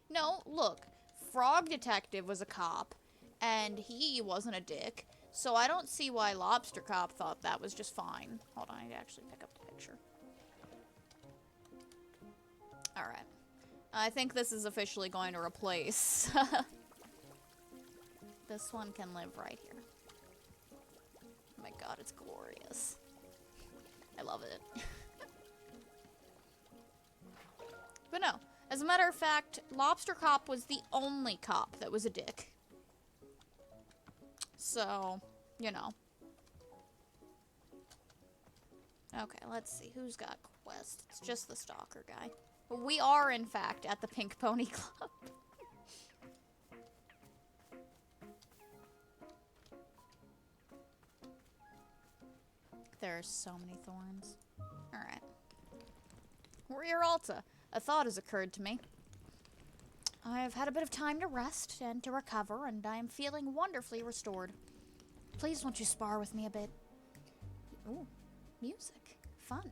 No, look. Frog Detective was a cop, and he wasn't a dick, so I don't see why Lobster Cop thought that was just fine. Hold on, I need to actually pick up the picture. Alright. I think this is officially going to replace... This one can live right here. Oh my god, it's glorious. I love it. But no, as a matter of fact, Lobster Cop was the only cop that was a dick. So, you know. Okay, let's see. Who's got quest? It's just the stalker guy. But we are, in fact, at the Pink Pony Club. There are so many thorns. Alright. Warrior Alta. A thought has occurred to me. I have had a bit of time to rest and to recover, and I am feeling wonderfully restored. Please won't you spar with me a bit? Ooh, music. Fun.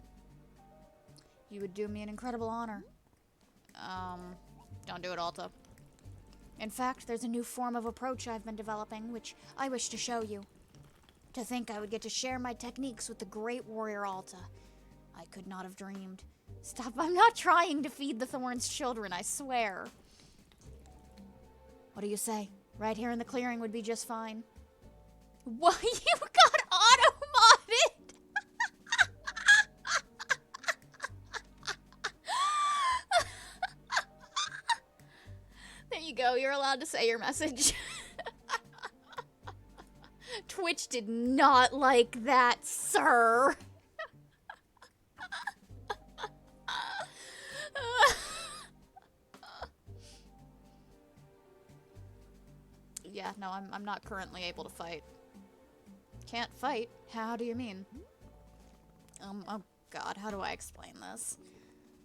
You would do me an incredible honor. Don't do it, Alta. In fact, there's a new form of approach I've been developing, which I wish to show you. To think I would get to share my techniques with the great warrior Alta. I could not have dreamed. Stop, I'm not trying to feed the Thorns children, I swear. What do you say? Right here in the clearing would be just fine. What? You got auto-modded? There you go, you're allowed to say your message. Twitch did not like that, sir. Yeah, no, I'm not currently able to fight. Can't fight? How do you mean? Oh god, how do I explain this?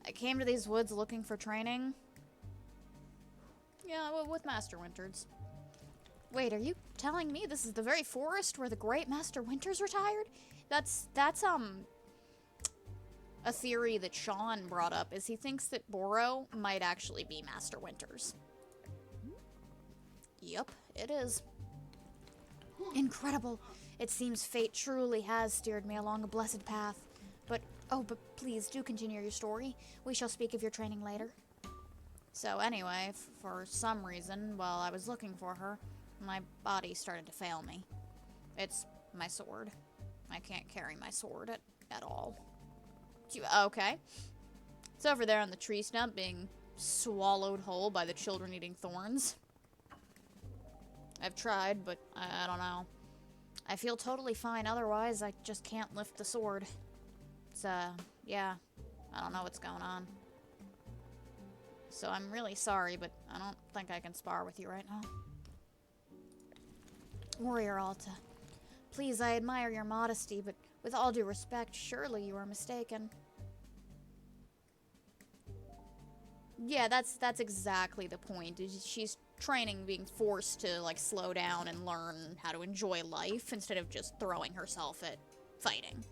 I came to these woods looking for training. Yeah, with Master Winters. Wait, are you telling me this is the very forest where the great Master Winters retired? That's a theory that Sean brought up, is he thinks that Boro might actually be Master Winters. Yep, it is. Incredible. It seems fate truly has steered me along a blessed path. But please do continue your story. We shall speak of your training later. So anyway, for some reason, while I was looking for her, my body started to fail me. It's my sword. I can't carry my sword at all. Okay. It's over there on the tree stump being swallowed whole by the children eating thorns. I've tried, but I don't know. I feel totally fine otherwise. I just can't lift the sword. It's, yeah. I don't know what's going on. So I'm really sorry, but I don't think I can spar with you right now. Warrior Alta, please, I admire your modesty, but with all due respect, surely you are mistaken. Yeah, that's exactly the point. She's training, being forced to, like, slow down and learn how to enjoy life instead of just throwing herself at fighting.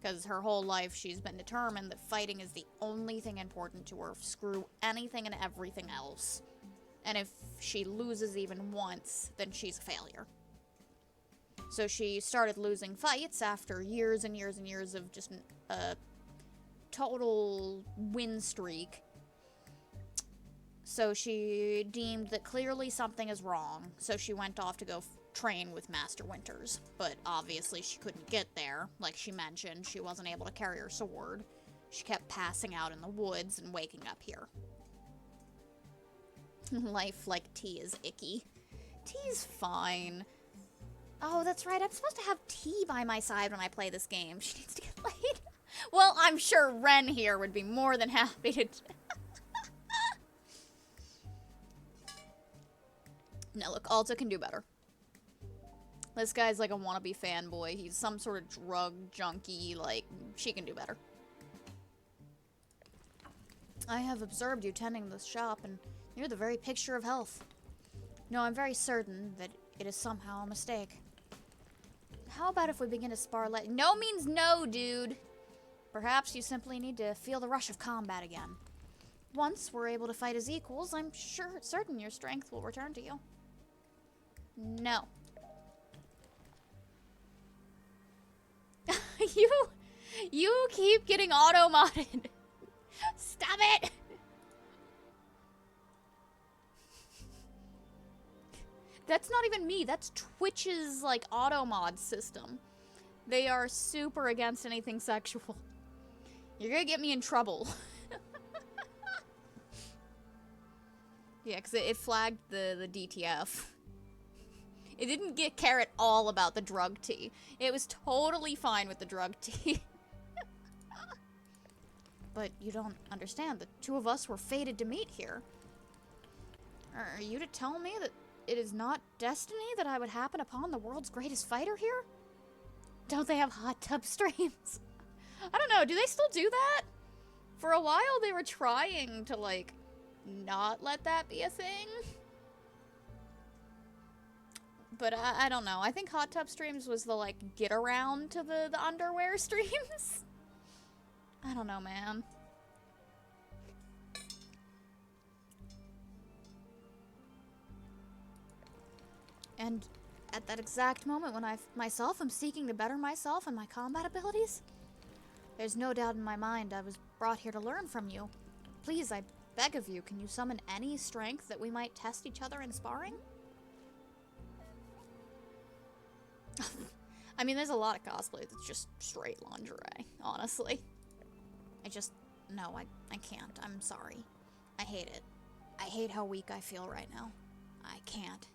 Because her whole life she's been determined that fighting is the only thing important to her. Screw anything and everything else. And if she loses even once, then she's a failure. So she started losing fights after years and years and years of just a total win streak. So she deemed that clearly something is wrong, so she went off to go train with Master Winters. But obviously she couldn't get there. Like she mentioned, she wasn't able to carry her sword. She kept passing out in the woods and waking up here. Life like tea is icky. Tea's fine. Oh, that's right, I'm supposed to have tea by my side when I play this game. She needs to get laid. Well, I'm sure Ren here would be more than happy to... No, look, Alta can do better. This guy's like a wannabe fanboy. He's some sort of drug junkie. Like, she can do better. I have observed you tending this shop, and you're the very picture of health. No, I'm very certain that it is somehow a mistake. How about if we begin to spar No means no, dude! Perhaps you simply need to feel the rush of combat again. Once we're able to fight as equals, I'm certain your strength will return to you. No. You keep getting auto-modded. Stop it! That's not even me. That's Twitch's, like, auto-mod system. They are super against anything sexual. You're gonna get me in trouble. Yeah, because it flagged the DTF. It didn't care at all about the drug tea. It was totally fine with the drug tea. But you don't understand. The two of us were fated to meet here. Are you to tell me that it is not destiny that I would happen upon the world's greatest fighter here? Don't they have hot tub streams? I don't know, do they still do that? For a while they were trying to, like, not let that be a thing. But I don't know. I think hot tub streams was the, like, get around to the underwear streams. I don't know, man. And at that exact moment when I myself am seeking to better myself and my combat abilities, there's no doubt in my mind I was brought here to learn from you. Please, I beg of you, can you summon any strength that we might test each other in sparring? I mean, there's a lot of cosplay that's just straight lingerie, honestly. No, I can't. I'm sorry. I hate it. I hate how weak I feel right now. I can't.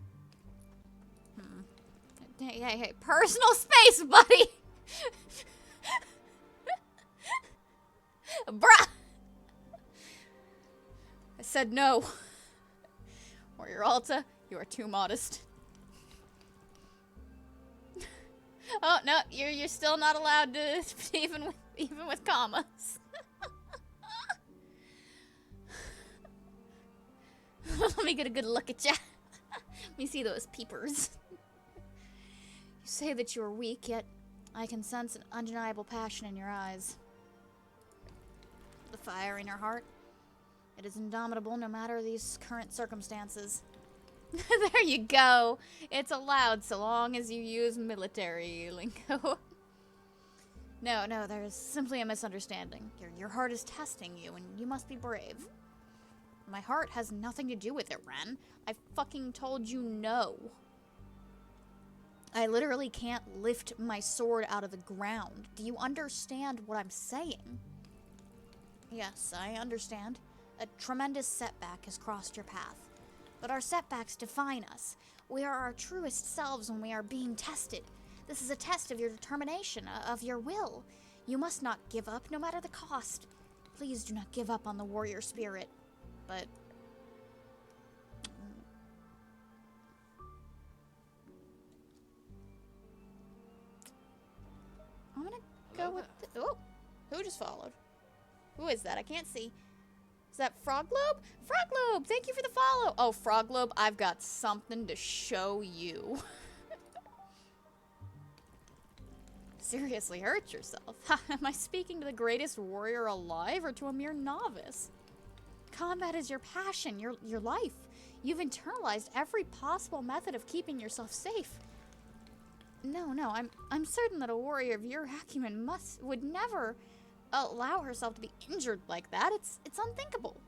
Hey, personal space, buddy! Bruh! I said no. Warrior Alta, you are too modest. Oh, no, you're still not allowed to, even with commas. Let me get a good look at ya. Let me see those peepers. You say that you are weak, yet I can sense an undeniable passion in your eyes. The fire in your heart, it is indomitable no matter these current circumstances. There you go. It's allowed so long as you use military lingo. No, there's simply a misunderstanding. Your heart is testing you, and you must be brave. My heart has nothing to do with it, Ren. I fucking told you no. I literally can't lift my sword out of the ground. Do you understand what I'm saying? Yes, I understand. A tremendous setback has crossed your path. But our setbacks define us. We are our truest selves when we are being tested. This is a test of your determination, of your will. You must not give up, no matter the cost. Please do not give up on the warrior spirit. but... I'm gonna go with... Oh! Who just followed? Who is that? I can't see. Is that Froglobe? Froglobe! Thank you for the follow! Oh, Froglobe, I've got something to show you. Seriously, hurt yourself. Am I speaking to the greatest warrior alive or to a mere novice? Combat is your passion, your life. You've internalized every possible method of keeping yourself safe. No, I'm certain that a warrior of your acumen would never allow herself to be injured like that. It's unthinkable.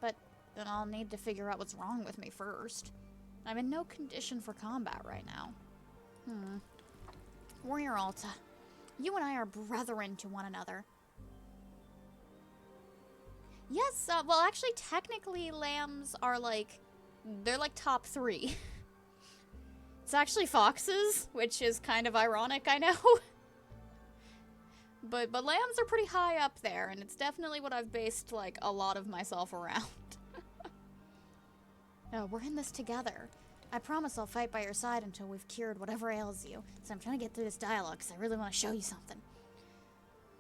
But then I'll need to figure out what's wrong with me first. I'm in no condition for combat right now. Warrior Alta, you and I are brethren to one another. Yes, well actually technically lambs are like, they're like top 3. It's actually foxes, which is kind of ironic, I know. But lambs are pretty high up there, and it's definitely what I've based, like, a lot of myself around. No, we're in this together. I promise I'll fight by your side until we've cured whatever ails you. So I'm trying to get through this dialogue, because I really want to show you something.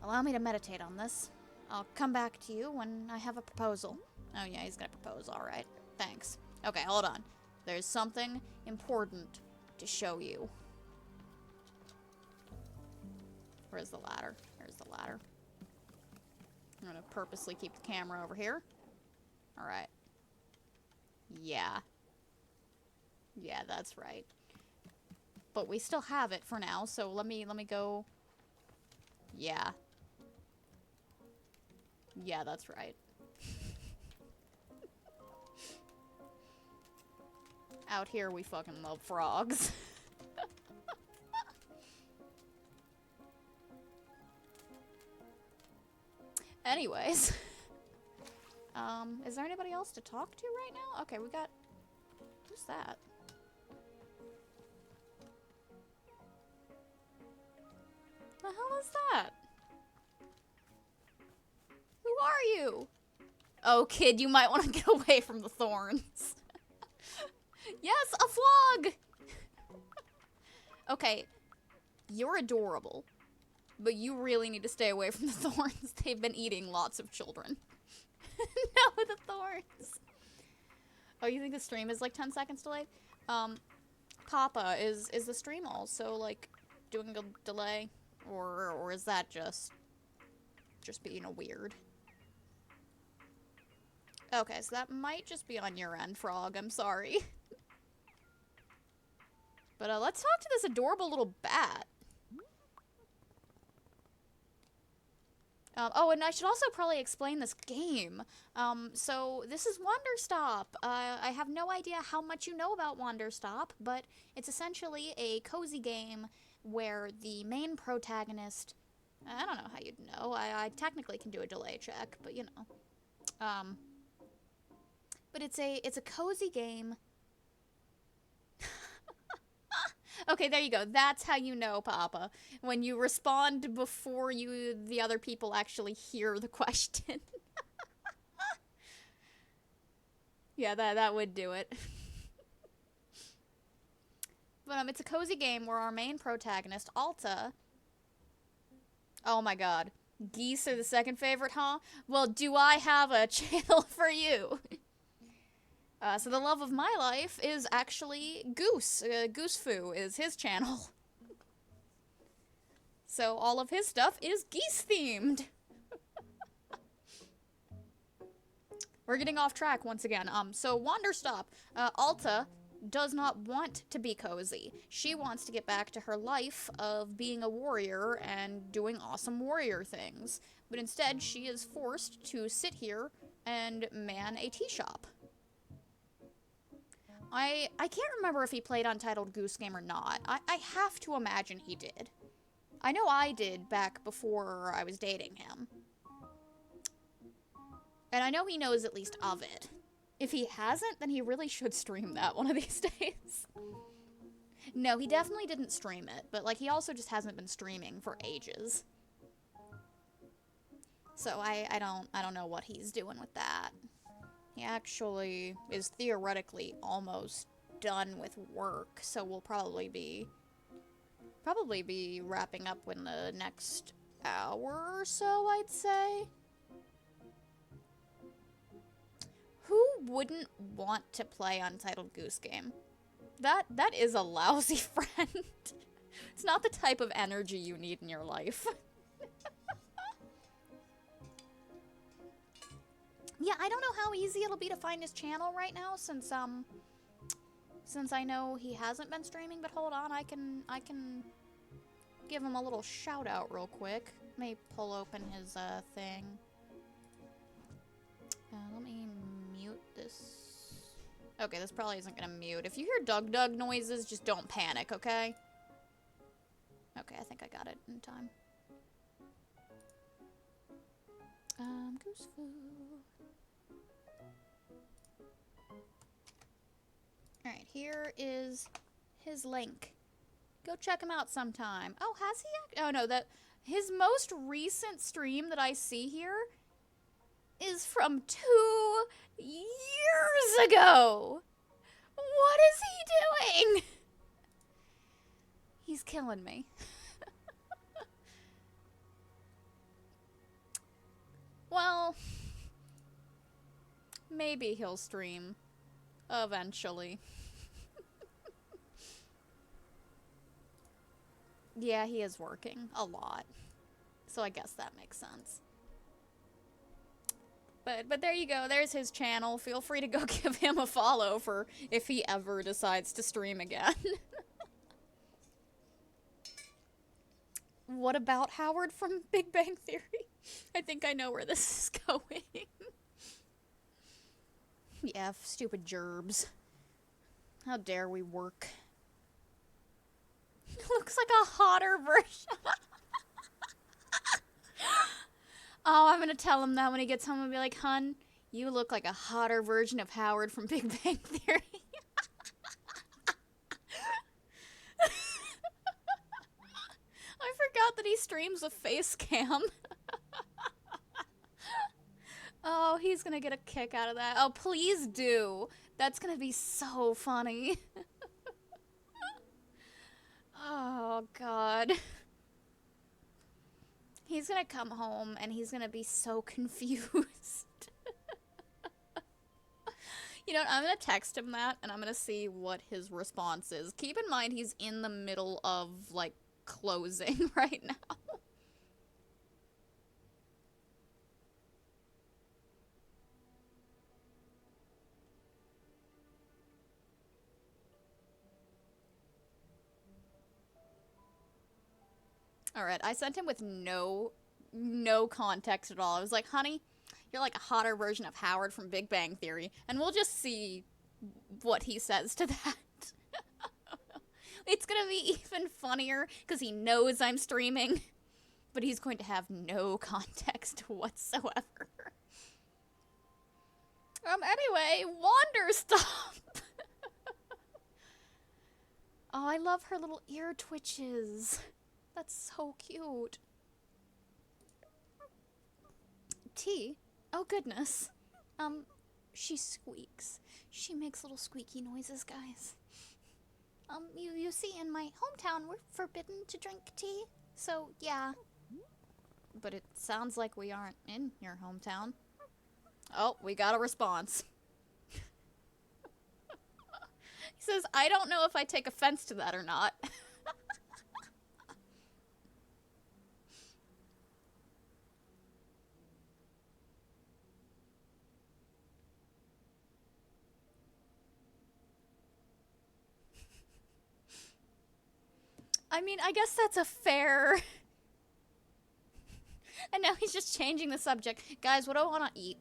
Allow me to meditate on this. I'll come back to you when I have a proposal. Oh yeah, he's gonna propose, alright. Thanks. Okay, hold on. There's something important to show you. Where's the ladder? There's the ladder. I'm gonna purposely keep the camera over here. Alright. Yeah. Yeah, that's right. But we still have it for now, so let me go. Yeah. Yeah, that's right. Out here we fucking love frogs. Anyways. Is there anybody else to talk to right now? Okay, we got... Who's that? The hell is that? Who are you? Oh, kid, you might want to get away from the thorns. Yes, a flog! Okay, you're adorable, but you really need to stay away from the thorns. They've been eating lots of children. No, the thorns. Oh, you think the stream is like 10 seconds delayed? Papa, is the stream also like doing a delay? Or is that just being a weird? Okay, so that might just be on your end, Frog. I'm sorry. But let's talk to this adorable little bat. Oh, and I should also probably explain this game. So this is Wanderstop. I have no idea how much you know about Wanderstop, but it's essentially a cozy game where the main protagonist... I don't know how you'd know. I technically can do a delay check, but you know. But it's a cozy game. Okay, there you go. That's how you know, Papa. When you respond before the other people actually hear the question. Yeah, that would do it. But it's a cozy game where our main protagonist, Alta... Oh my god. Geese are the second favorite, huh? Well, do I have a channel for you? So the love of my life is actually Goose. Goose Foo is his channel. So all of his stuff is geese-themed. We're getting off track once again. So Wanderstop. Alta does not want to be cozy. She wants to get back to her life of being a warrior and doing awesome warrior things. But instead, she is forced to sit here and man a tea shop. I can't remember if he played Untitled Goose Game or not. I have to imagine he did. I know I did back before I was dating him. And I know he knows at least of it. If he hasn't, then he really should stream that one of these days. No, he definitely didn't stream it, but like he also just hasn't been streaming for ages. So I don't know what he's doing with that. He actually is theoretically almost done with work, so we'll probably be wrapping up in the next hour or so, I'd say. Who wouldn't want to play Untitled Goose Game? That is a lousy friend. It's not the type of energy you need in your life. Yeah, I don't know how easy it'll be to find his channel right now since I know he hasn't been streaming, but hold on, I can give him a little shout out real quick. Let me pull open his thing. Let me mute this. Okay, this probably isn't gonna mute. If you hear Doug noises, just don't panic, okay? Okay, I think I got it in time. Goose foo. Alright, here is his link. Go check him out sometime. Oh, has he? Oh, no, his most recent stream that I see here is from 2 years ago. What is he doing? He's killing me. Well, maybe he'll stream eventually. Yeah, he is working a lot. So I guess that makes sense. But there you go. There's his channel. Feel free to go give him a follow for if he ever decides to stream again. What about Howard from Big Bang Theory? I think I know where this is going. Yeah, stupid gerbs. How dare we work? Looks like a hotter version. Oh, I'm gonna tell him that when he gets home and be like, hun, you look like a hotter version of Howard from Big Bang Theory. I forgot that he streams a face cam. Oh, he's gonna get a kick out of that. Oh, please do. That's gonna be so funny. Oh, God. He's gonna come home and he's gonna be so confused. You know what, I'm gonna text him that and I'm gonna see what his response is. Keep in mind he's in the middle of, like, closing right now. Alright, I sent him with no context at all. I was like, honey, you're like a hotter version of Howard from Big Bang Theory, and we'll just see what he says to that. It's gonna be even funnier, because he knows I'm streaming, but he's going to have no context whatsoever. Anyway, Wanderstop! Oh, I love her little ear twitches. That's so cute. T? Oh, goodness. She squeaks. She makes little squeaky noises, guys. You see, in my hometown, we're forbidden to drink tea. So, yeah. But it sounds like we aren't in your hometown. Oh, we got a response. He says, I don't know if I take offense to that or not. I mean, I guess that's a fair... And now he's just changing the subject. Guys, what do I want to eat?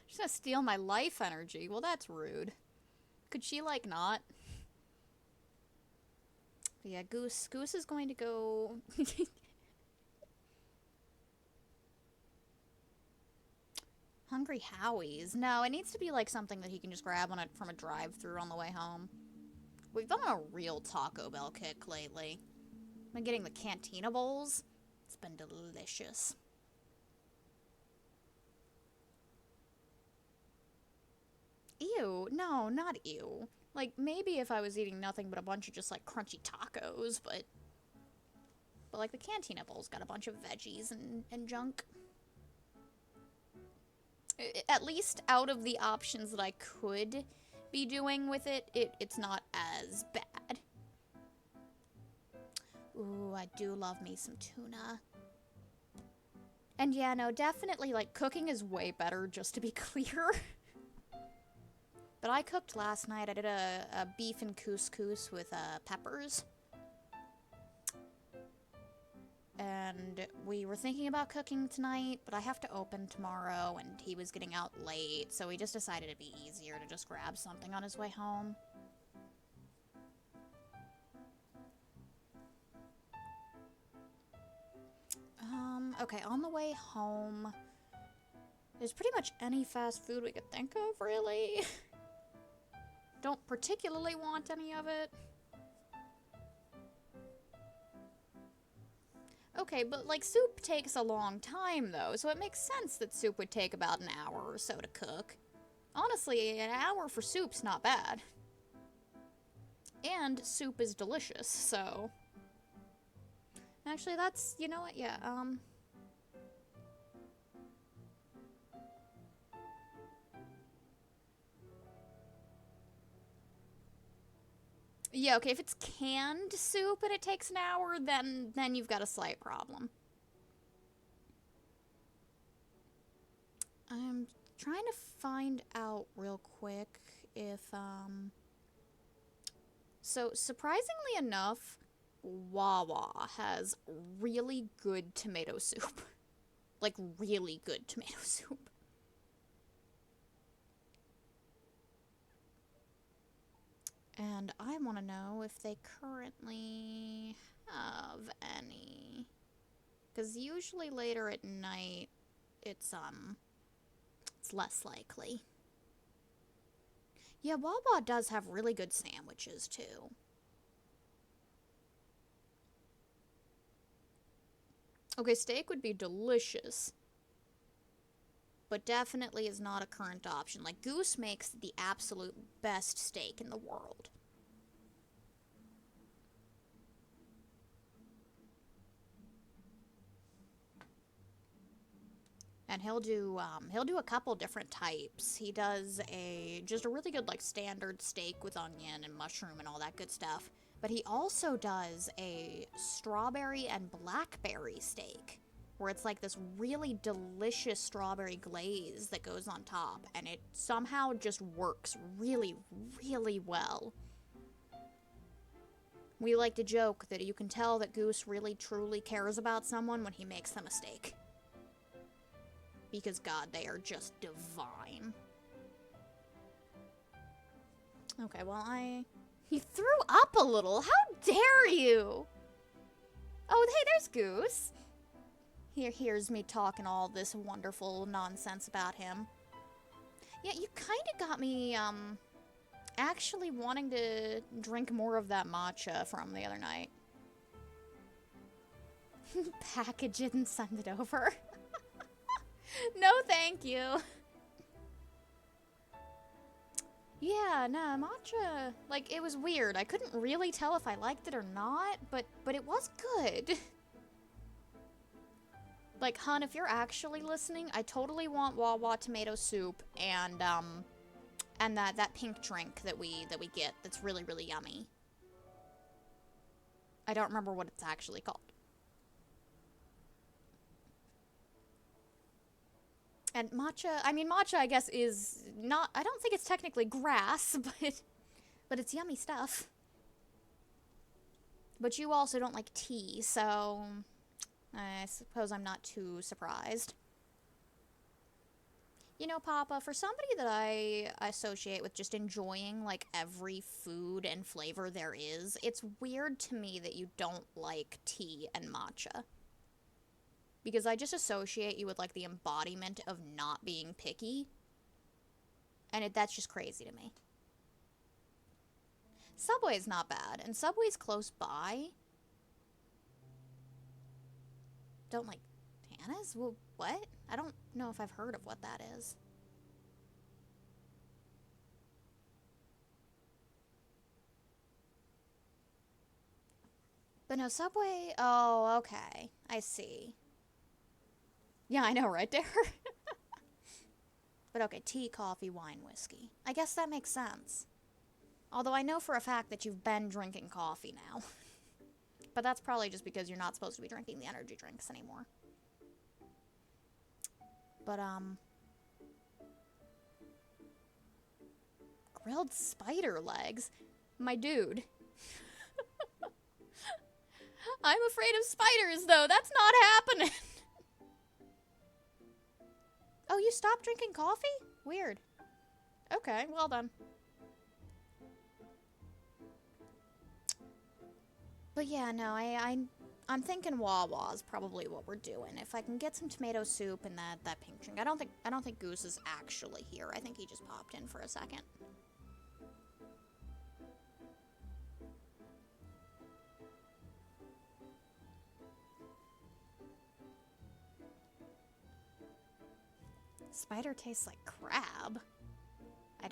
She's gonna steal my life energy. Well, that's rude. Could she, like, not? But yeah, Goose is going to go... Hungry Howie's. No, it needs to be like something that he can just grab from a drive-thru on the way home. We've been on a real Taco Bell kick lately. I've been getting the Cantina Bowls. It's been delicious. Ew, no, not ew. Like, maybe if I was eating nothing but a bunch of just, like, crunchy tacos, but like, the Cantina Bowl's got a bunch of veggies and junk. At least out of the options that I could be doing with it, it's not as bad. Ooh, I do love me some tuna. And yeah, no, definitely, like, cooking is way better, just to be clear. But I cooked last night. I did a beef and couscous with peppers. And we were thinking about cooking tonight, but I have to open tomorrow, and he was getting out late, so we just decided it'd be easier to just grab something on his way home. Okay, on the way home, there's pretty much any fast food we could think of, really. Don't particularly want any of it. Okay, but, like, soup takes a long time, though, so it makes sense that soup would take about an hour or so to cook. Honestly, an hour for soup's not bad. And soup is delicious, so... Actually, that's... You know what? Yeah, Yeah, okay, if it's canned soup and it takes an hour, then you've got a slight problem. I'm trying to find out real quick if, So, surprisingly enough, Wawa has really good tomato soup. Like, really good tomato soup. And I want to know if they currently have any. Because usually later at night, it's less likely. Yeah, Wawa does have really good sandwiches, too. Okay, steak would be delicious, but definitely is not a current option. Like, Goose makes the absolute best steak in the world. And he'll do a couple different types. He does just a really good, like, standard steak with onion and mushroom and all that good stuff. But he also does a strawberry and blackberry steak, where it's like this really delicious strawberry glaze that goes on top, and it somehow just works really, really well. We like to joke that you can tell that Goose really truly cares about someone when he makes them a steak. Because, God, they are just divine. Okay, well, He threw up a little. How dare you? Oh, hey, there's Goose. Here's me talking all this wonderful nonsense about him. Yeah, you kind of got me, actually wanting to drink more of that matcha from the other night. Package it and send it over. No, thank you. Yeah, nah, matcha, like, it was weird. I couldn't really tell if I liked it or not, but it was good. Like, hun, if you're actually listening, I totally want Wawa tomato soup and that pink drink that we get that's really, really yummy. I don't remember what it's actually called. And matcha, I guess is not, I don't think it's technically grass, but it's yummy stuff. But you also don't like tea, so I suppose I'm not too surprised. You know, Papa, for somebody that I associate with just enjoying, like, every food and flavor there is, it's weird to me that you don't like tea and matcha. Because I just associate you with, like, the embodiment of not being picky. And that's just crazy to me. Subway's not bad, and Subway's close by. don't like Tana's? Well, what? I don't know if I've heard of what that is. But no, Subway... Oh, okay. I see. Yeah, I know, right there. But okay, tea, coffee, wine, whiskey. I guess that makes sense. Although I know for a fact that you've been drinking coffee now. But that's probably just because you're not supposed to be drinking the energy drinks anymore. But, grilled spider legs? My dude. I'm afraid of spiders, though. That's not happening. Oh, you stopped drinking coffee? Weird. Okay, well done. But yeah, no, I'm thinking Wawa's probably what we're doing. If I can get some tomato soup and that pink drink. I don't think Goose is actually here. I think he just popped in for a second. Spider tastes like crab. I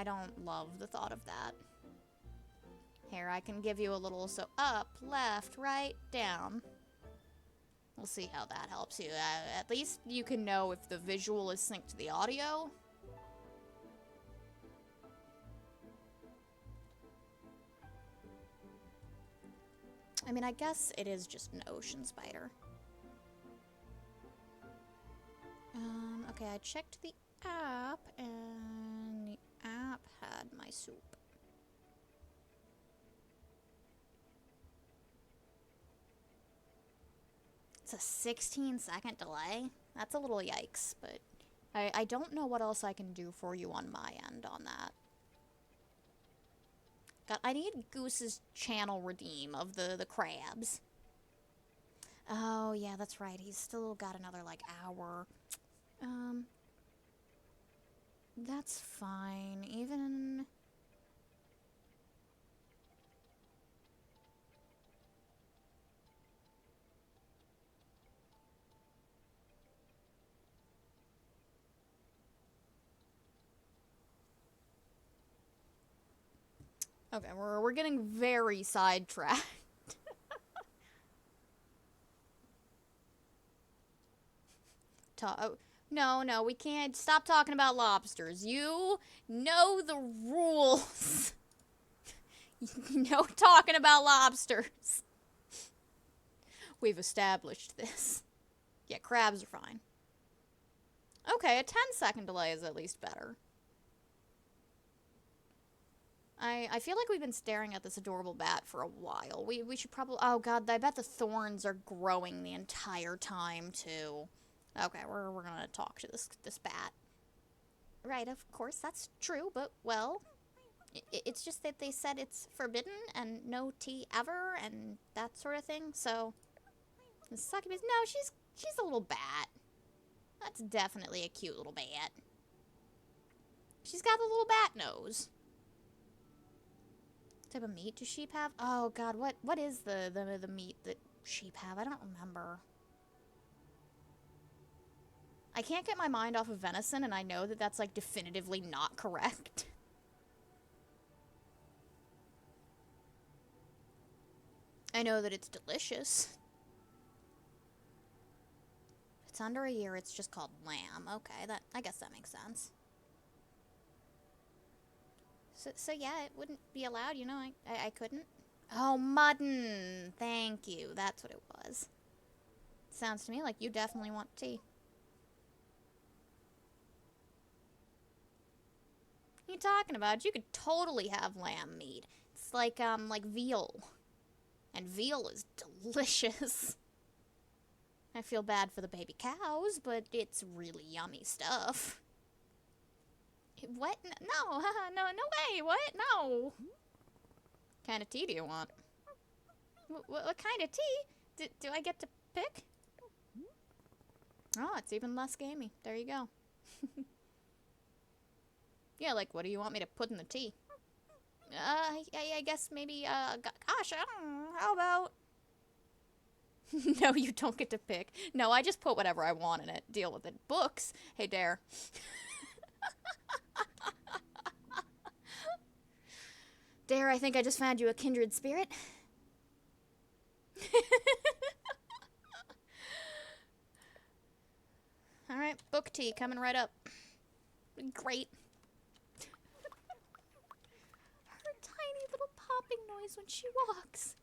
don't love the thought of that. Here, I can give you a little, so up, left, right, down. We'll see how that helps you. At least you can know if the visual is synced to the audio. I mean, I guess it is just an ocean spider. Okay, I checked the app, and the app had my soup. It's a 16-second delay? That's a little yikes, but I don't know what else I can do for you on my end on that. God, I need Goose's channel redeem of the crabs. Oh, yeah, that's right. He's still got another, like, hour. That's fine. Even... Okay, we're getting very sidetracked. No, we can't. Stop talking about lobsters. You know the rules. No talking about lobsters. We've established this. Yeah, crabs are fine. Okay, a 10-second delay is at least better. I feel like we've been staring at this adorable bat for a while. We should probably... Oh, God, I bet the thorns are growing the entire time, too. Okay, we're gonna talk to this bat. Right, of course, that's true, but, well... It's just that they said it's forbidden, and no tea ever, and that sort of thing, so... The succubus... No, she's a little bat. That's definitely a cute little bat. She's got the little bat nose. What type of meat do sheep have? Oh god, what is the meat that sheep have? I don't remember. I can't get my mind off of venison, and I know that that's, like, definitively not correct. I know that it's delicious. If it's under a year, it's just called lamb. Okay, I guess that makes sense. So yeah, it wouldn't be allowed, you know, I couldn't. Oh, mutton! Thank you, that's what it was. Sounds to me like you definitely want tea. What are you talking about? You could totally have lamb meat. It's like veal. And veal is delicious. I feel bad for the baby cows, but it's really yummy stuff. What? No, no way, what? No. What kind of tea do you want? What kind of tea? Do I get to pick? Oh, it's even less gamey. There you go. Yeah, like, what do you want me to put in the tea? I guess maybe, gosh, I don't know, how about... No, you don't get to pick. No, I just put whatever I want in it. Deal with it. Books. Hey, Dare. Dare, I think I just found you a kindred spirit. Alright, book tea coming right up. Great. Her tiny little popping noise when she walks.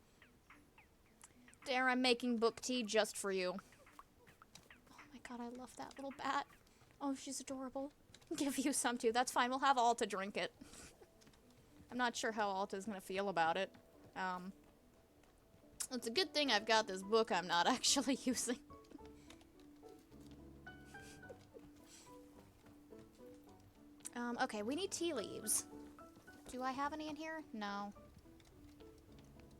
Dare, I'm making book tea just for you. Oh my god, I love that little bat. Oh, she's adorable. Give you some too. That's fine, we'll have Alta drink it. I'm not sure how Alta's gonna feel about it. It's a good thing I've got this book I'm not actually using. Okay, we need tea leaves. Do I have any in here? No.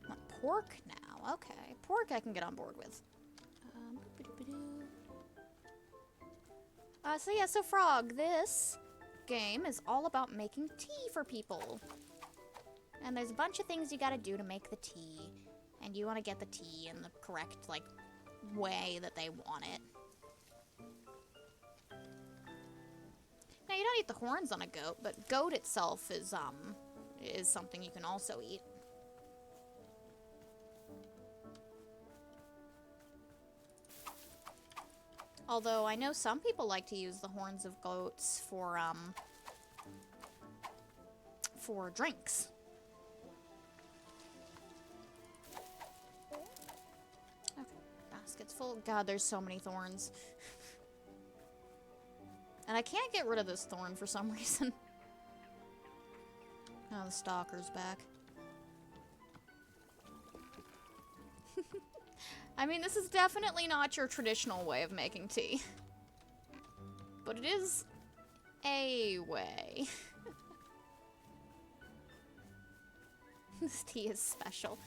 I want pork now. Okay, pork I can get on board with. So Frog, this game is all about making tea for people. And there's a bunch of things you gotta do to make the tea. And you want to get the tea in the correct, like, way that they want it. Now, you don't eat the horns on a goat, but goat itself is something you can also eat. Although, I know some people like to use the horns of goats for drinks. Okay, basket's full. God, there's so many thorns. And I can't get rid of this thorn for some reason. Oh, the stalker's back. I mean, this is definitely not your traditional way of making tea. But it is a way. This tea is special.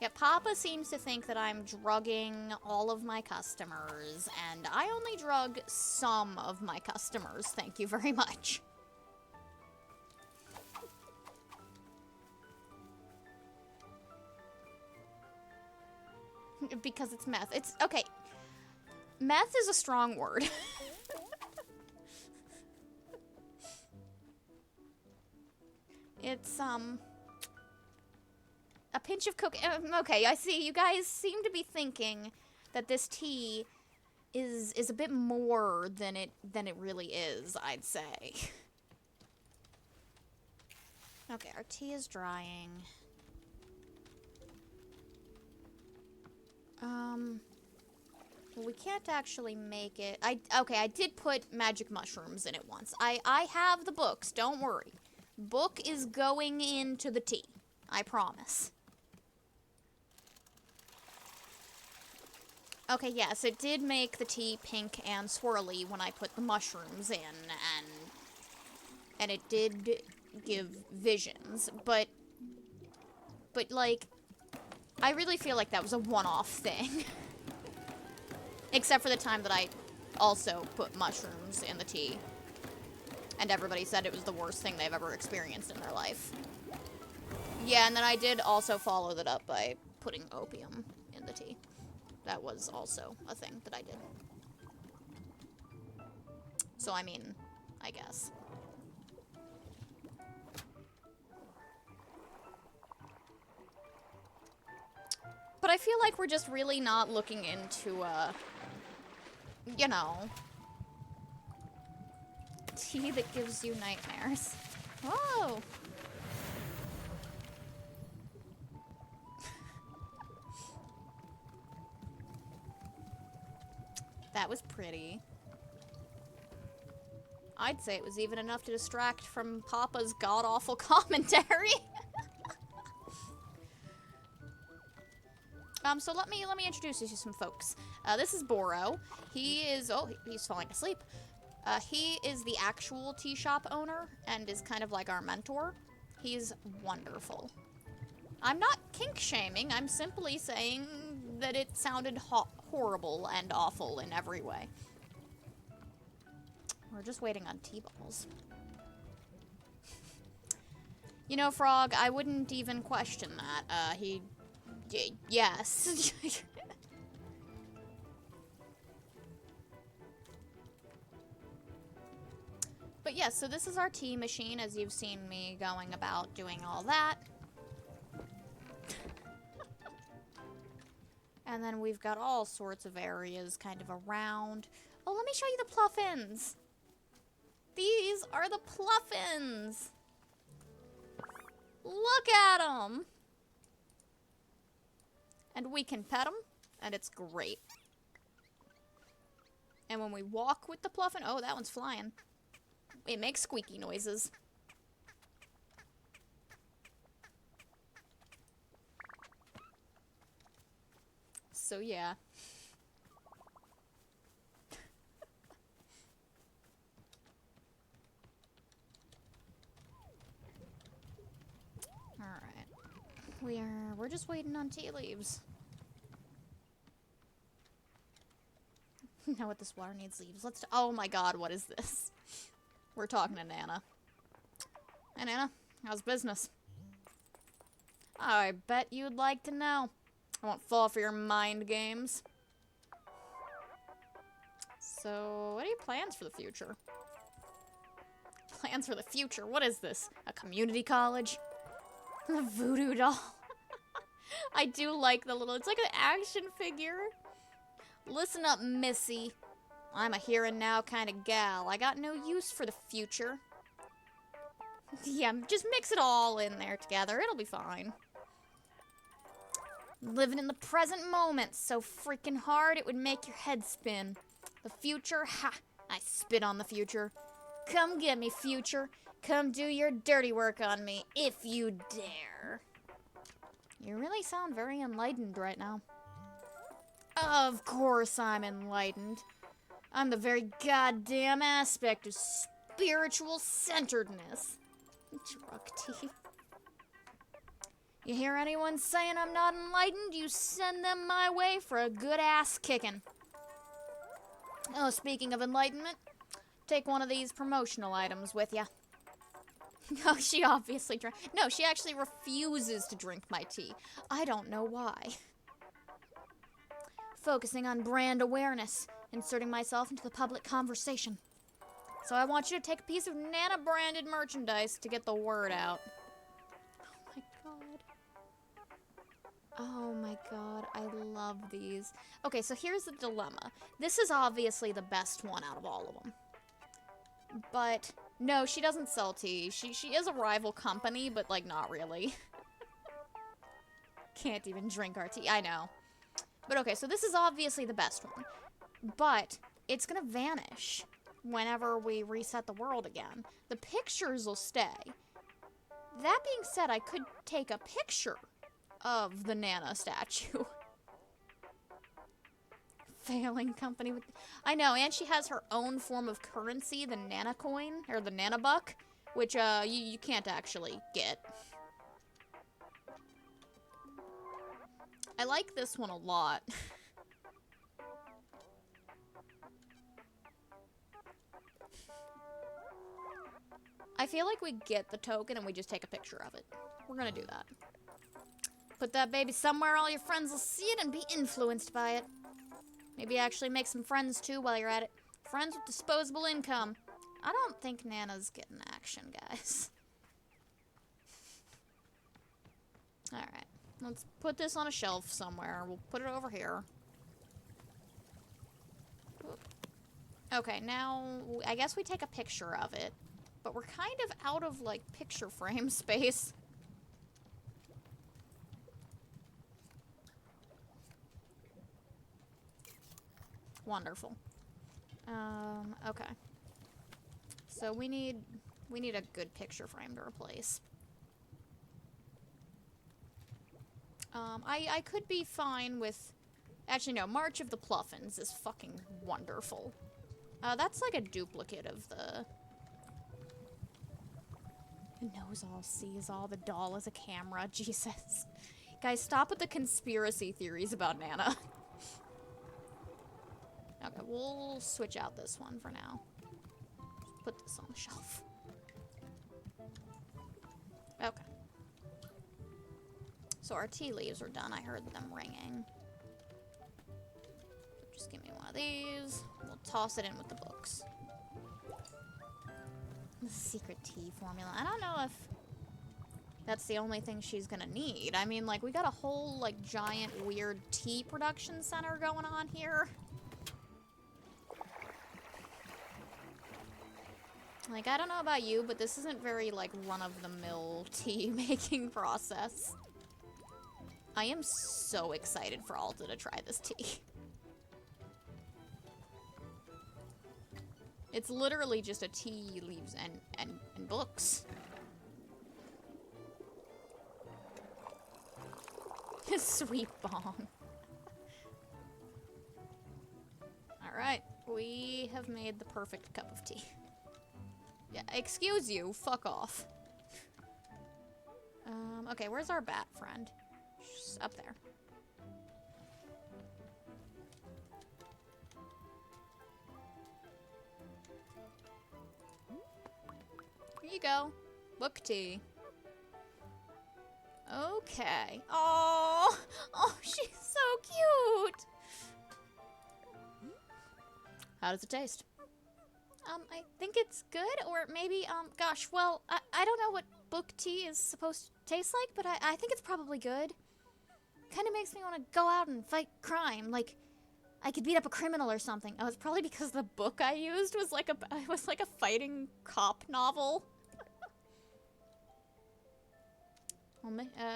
Yeah, Papa seems to think that I'm drugging all of my customers, and I only drug some of my customers, thank you very much. Because it's meth. It's, okay. Meth is a strong word. It's, a pinch of cocaine. Okay, I see. You guys seem to be thinking that this tea is a bit more than it really is, I'd say. Okay, our tea is drying. Well, we can't actually make it. Okay, I did put magic mushrooms in it once. I have the books, don't worry. Book is going into the tea. I promise. Okay, yes, it did make the tea pink and swirly when I put the mushrooms in, and it did give visions, but like, I really feel like that was a one-off thing. Except for the time that I also put mushrooms in the tea, and everybody said it was the worst thing they've ever experienced in their life. Yeah, and then I did also follow that up by putting opium in the tea. That was also a thing that I did. So, I mean, I guess. But I feel like we're just really not looking into, you know, tea that gives you nightmares. Whoa! That was pretty. I'd say it was even enough to distract from Papa's god-awful commentary. So let me introduce you to some folks. This is Boro. He is, oh, he's falling asleep. He is the actual tea shop owner and is kind of like our mentor. He's wonderful. I'm not kink-shaming, I'm simply saying that it sounded horrible and awful in every way. We're just waiting on T-balls. You know, Frog, I wouldn't even question that. Yes. But yes, so this is our tea machine, as you've seen me going about doing all that. And then we've got all sorts of areas kind of around. Oh, let me show you the pluffins. These are the pluffins. Look at them. And we can pet them, and it's great. And when we walk with the pluffin, oh, that one's flying. It makes squeaky noises. So yeah. Alright. We're just waiting on tea leaves. Know what this water needs leaves. Oh my god, what is this? We're talking to Nana. Hey Nana, how's business? I bet you'd like to know. I won't fall for your mind games. So, what are your plans for the future? Plans for the future? What is this? A community college? A voodoo doll? I do like the little, it's like an action figure. Listen up, Missy. I'm a here and now kind of gal. I got no use for the future. Yeah, just mix it all in there together. It'll be fine. Living in the present moment so freaking hard it would make your head spin. The future? Ha! I spit on the future. Come get me, future. Come do your dirty work on me, if you dare. You really sound very enlightened right now. Of course I'm enlightened. I'm the very goddamn aspect of spiritual centeredness. Drug tea. You hear anyone saying I'm not enlightened, you send them my way for a good ass kicking. Oh, speaking of enlightenment, take one of these promotional items with ya. No, she obviously drank. No, she actually refuses to drink my tea. I don't know why. Focusing on brand awareness, inserting myself into the public conversation. So I want you to take a piece of Nana branded merchandise to get the word out. Oh my god. Oh my god, I love these. Okay, so here's the dilemma. This is obviously the best one out of all of them. But, no, she doesn't sell tea. She is a rival company, but, like, not really. Can't even drink our tea. I know. But okay, so this is obviously the best one. But it's gonna vanish whenever we reset the world again. The pictures will stay. That being said, I could take a picture of the Nana statue. Failing company with... I know, and she has her own form of currency, the Nana coin, or the Nana buck, which you can't actually get. I like this one a lot. I feel like we get the token and we just take a picture of it. We're gonna do that. Put that baby somewhere all your friends will see it and be influenced by it. Maybe actually make some friends too while you're at it. Friends with disposable income. I don't think Nana's getting action, guys. Alright. Let's put this on a shelf somewhere. We'll put it over here. Okay, now I guess we take a picture of it. But we're kind of out of, like, picture frame space. Wonderful. Okay. So we need a good picture frame to replace. I could be fine with... Actually, no, March of the Pluffins is fucking wonderful. That's like a duplicate of the... Knows all, sees all, the doll is a camera, Jesus. Guys, stop with the conspiracy theories about Nana. Okay, we'll switch out this one for now. Put this on the shelf. Okay. So our tea leaves are done. I heard them ringing. Just give me one of these. We'll toss it in with the books. The secret tea formula. I don't know if that's the only thing she's gonna need. I mean, like, we got a whole, like, giant, weird tea production center going on here. Like, I don't know about you, but this isn't very, like, run-of-the-mill tea-making process. I am so excited for Alta to try this tea. It's literally just a tea leaves and books. Sweet bong. Alright, we have made the perfect cup of tea. Yeah, excuse you, fuck off. Okay, where's our bat friend? She's up there. Here you go. Book tea. Okay. Oh, she's so cute. How does it taste? I think it's good, or maybe, gosh, well, I don't know what book tea is supposed to taste like, but I think it's probably good. Kind of makes me want to go out and fight crime, like, I could beat up a criminal or something. Oh, it's probably because the book I used was like a fighting cop novel.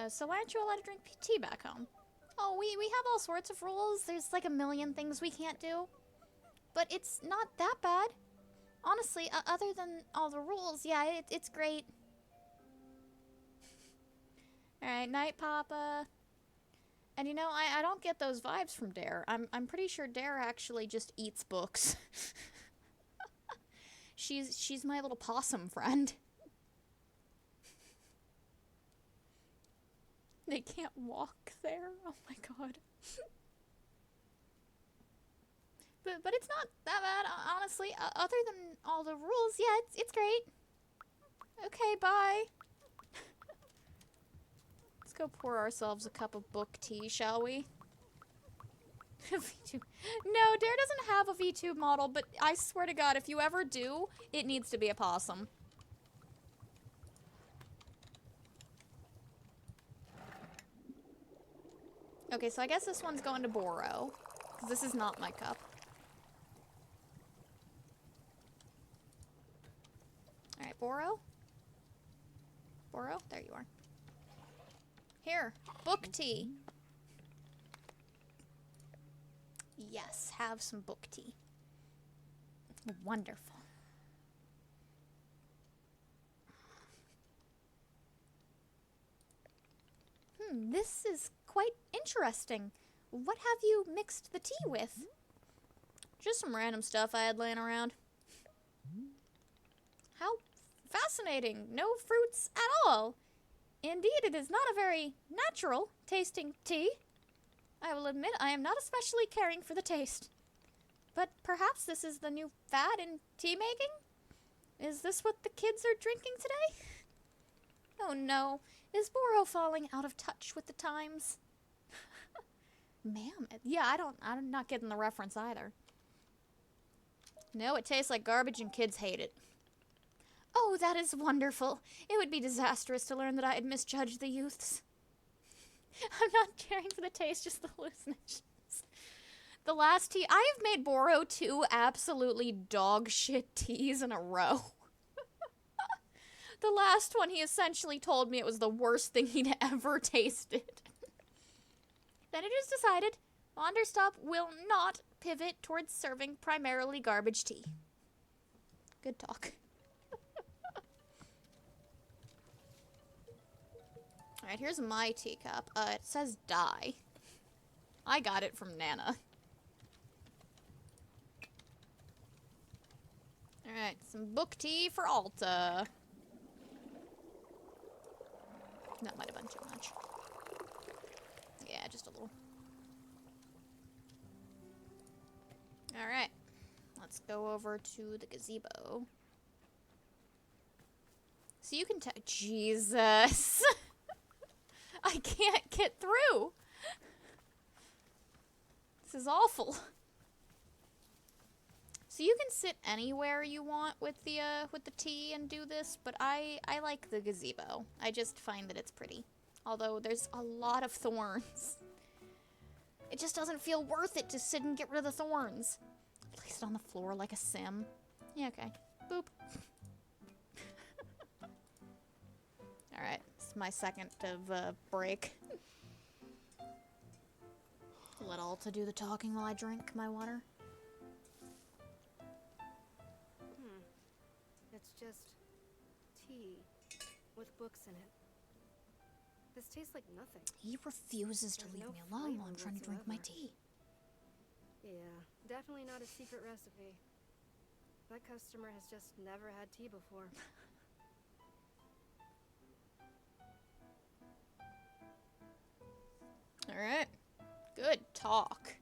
So why aren't you allowed to drink tea back home? Oh, we have all sorts of rules. There's like a million things we can't do. But it's not that bad. Honestly, other than all the rules, yeah, it's great. Alright, night, Papa. And you know, I don't get those vibes from Dare. I'm pretty sure Dare actually just eats books. She's my little possum friend. They can't walk there. Oh my god. But it's not that bad, honestly. Other than all the rules, yeah, it's great. Okay, bye. Let's go pour ourselves a cup of book tea, shall we? V2. No, Dare doesn't have a V2 model, but I swear to God, if you ever do, it needs to be a possum. Okay, so I guess this one's going to Boro, because this is not my cup. Alright, Boro? Boro? There you are. Here, book tea. Yes, have some book tea. Wonderful. This is quite interesting. What have you mixed the tea with? Just some random stuff I had laying around. How fascinating. No fruits at all. Indeed, it is not a very natural tasting tea. I will admit I am not especially caring for the taste. But perhaps this is the new fad in tea making? Is this what the kids are drinking today? Oh no. Is Boro falling out of touch with the times? Ma'am, yeah, I'm not getting the reference either. No, it tastes like garbage and kids hate it. Oh, that is wonderful. It would be disastrous to learn that I had misjudged the youths. I'm not caring for the taste, just the hallucinations. The last tea, I have made Boro 2 absolutely dog shit teas in a row. The last one, he essentially told me it was the worst thing he'd ever tasted. Then it is decided, Wanderstop will not pivot towards serving primarily garbage tea. Good talk. Alright, here's my teacup. It says dye. I got it from Nana. Alright, some book tea for Alta. That might have been too much. Yeah, just a little. Alright. Let's go over to the gazebo. So you can tell. Jesus! I can't get through! This is awful. So you can sit anywhere you want with the tea and do this, but I like the gazebo. I just find that it's pretty. Although there's a lot of thorns. It just doesn't feel worth it to sit and get rid of the thorns. Place it on the floor like a sim. Yeah, okay. Boop. Alright, this is my second of break. Let Alta do the talking while I drink my water. It's just tea with books in it. This tastes like nothing. He refuses to leave me alone while I'm trying to drink my tea. Yeah, definitely not a secret recipe. That customer has just never had tea before. Alright. Good talk.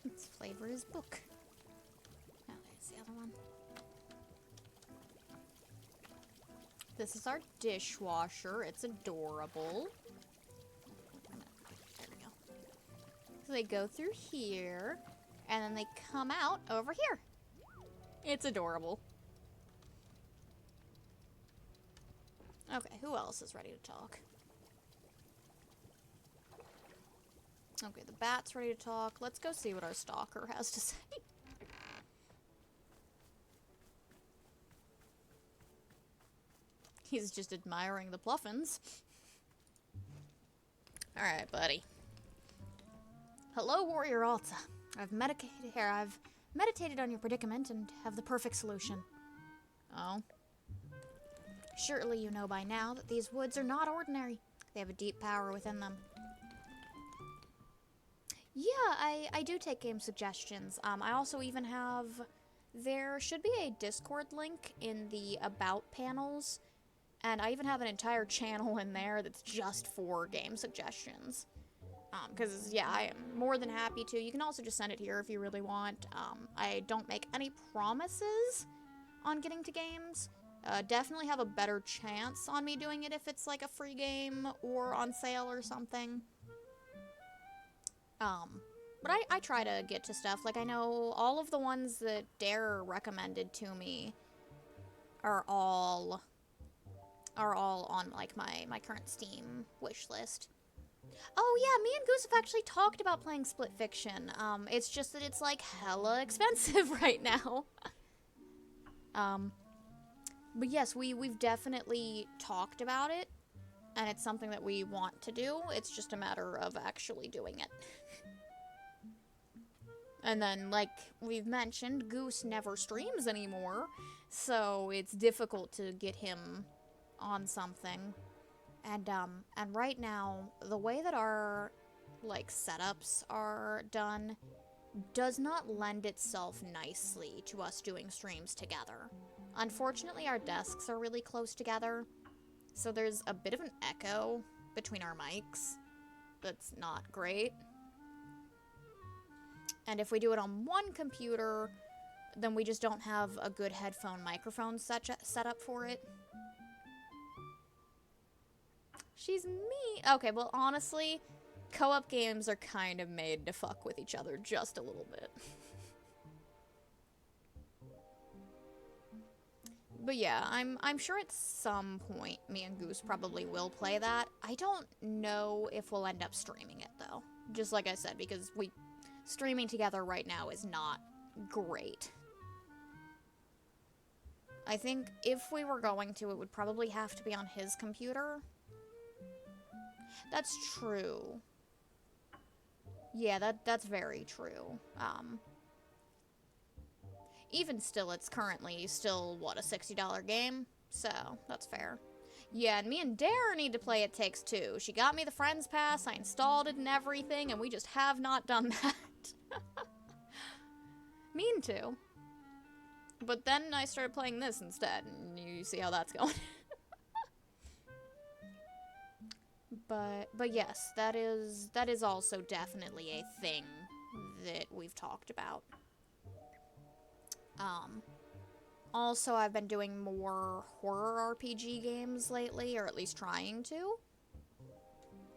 Let's flavor his book. Oh, there's the other one. This is our dishwasher. It's adorable. There we go. So they go through here, and then they come out over here. It's adorable. Okay, who else is ready to talk? Okay, the bat's ready to talk. Let's go see what our stalker has to say. He's just admiring the pluffins. Alright, buddy. Hello, Warrior Alta. I've meditated on your predicament and have the perfect solution. Oh? Surely you know by now that these woods are not ordinary. They have a deep power within them. Yeah, I do take game suggestions. I also even have... There should be a Discord link in the About panels. And I even have an entire channel in there that's just for game suggestions. Because, yeah, I am more than happy to. You can also just send it here if you really want. I don't make any promises on getting to games. Definitely have a better chance on me doing it if it's like a free game or on sale or something. But I try to get to stuff. Like, I know all of the ones that Dare recommended to me are all on, like, my current Steam wish list. Oh, yeah, me and Goose have actually talked about playing Split Fiction. It's just that it's, like, hella expensive right now. But yes, we've definitely talked about it, and it's something that we want to do. It's just a matter of actually doing it. And then, like we've mentioned, Goose never streams anymore, so it's difficult to get him on something. And right now, the way that our, like, setups are done does not lend itself nicely to us doing streams together. Unfortunately, our desks are really close together, so there's a bit of an echo between our mics that's not great. And if we do it on one computer, then we just don't have a good headphone microphone set up for it. She's me. Okay, well, honestly, co-op games are kind of made to fuck with each other just a little bit. But yeah, I'm sure at some point me and Goose probably will play that. I don't know if we'll end up streaming it, though. Just like I said, because streaming together right now is not great. I think if we were going to, it would probably have to be on his computer. That's true. Yeah, that's very true. Even still, it's currently still, what, a $60 game? So, that's fair. Yeah, and me and Dare need to play It Takes Two. She got me the Friends Pass, I installed it and everything, and we just have not done that. Mean to. But then I started playing this instead, and you see how that's going. But yes, that is also definitely a thing that we've talked about. Also, I've been doing more horror RPG games lately, or at least trying to.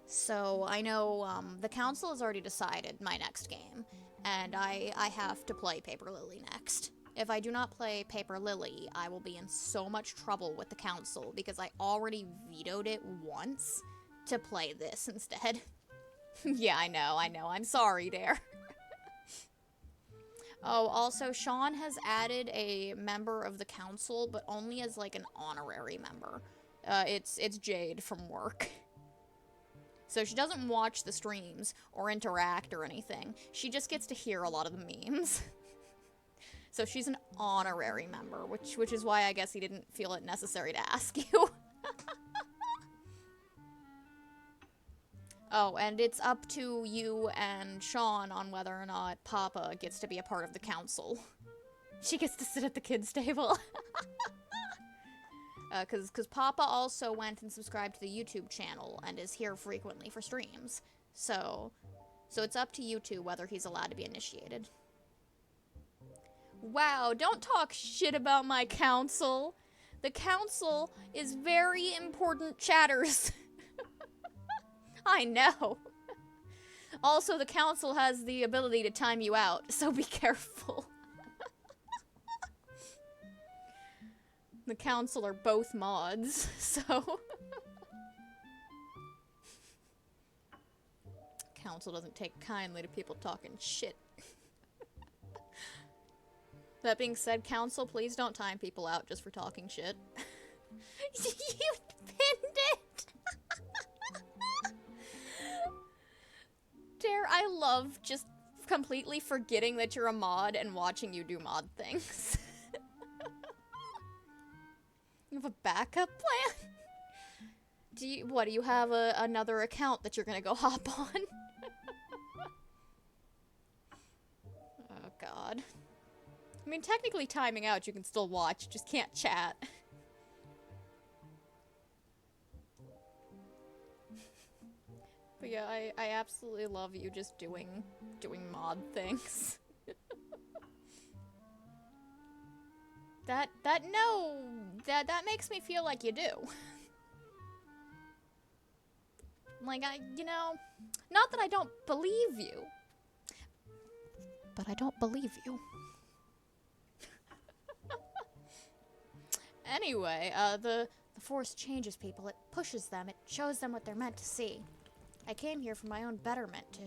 So I know the council has already decided my next game, and I have to play Paper Lily next. If I do not play Paper Lily, I will be in so much trouble with the council because I already vetoed it once to play this instead. Yeah, I know. I'm sorry, there. Oh, also, Sean has added a member of the council, but only as, like, an honorary member. It's Jade from work. So she doesn't watch the streams or interact or anything. She just gets to hear a lot of the memes. So she's an honorary member, which is why I guess he didn't feel it necessary to ask you. Oh, and it's up to you and Sean on whether or not Papa gets to be a part of the council. She gets to sit at the kids' table. Cause Papa also went and subscribed to the YouTube channel and is here frequently for streams. So it's up to you two whether he's allowed to be initiated. Wow, don't talk shit about my council. The council is very important chatters. I know. Also, the council has the ability to time you out, so be careful. The council are both mods, so... Council doesn't take kindly to people talking shit. That being said, council, please don't time people out just for talking shit. You pinned it! Dare, I love just completely forgetting that you're a mod and watching you do mod things. You have a backup plan? Do you have another account that you're gonna go hop on? Oh god. I mean, technically timing out, you can still watch, just can't chat. But yeah, I absolutely love you just doing mod things. That makes me feel like you do. Like, not that I don't believe you, but I don't believe you. Anyway, the Force changes people, it pushes them, it shows them what they're meant to see. I came here for my own betterment, to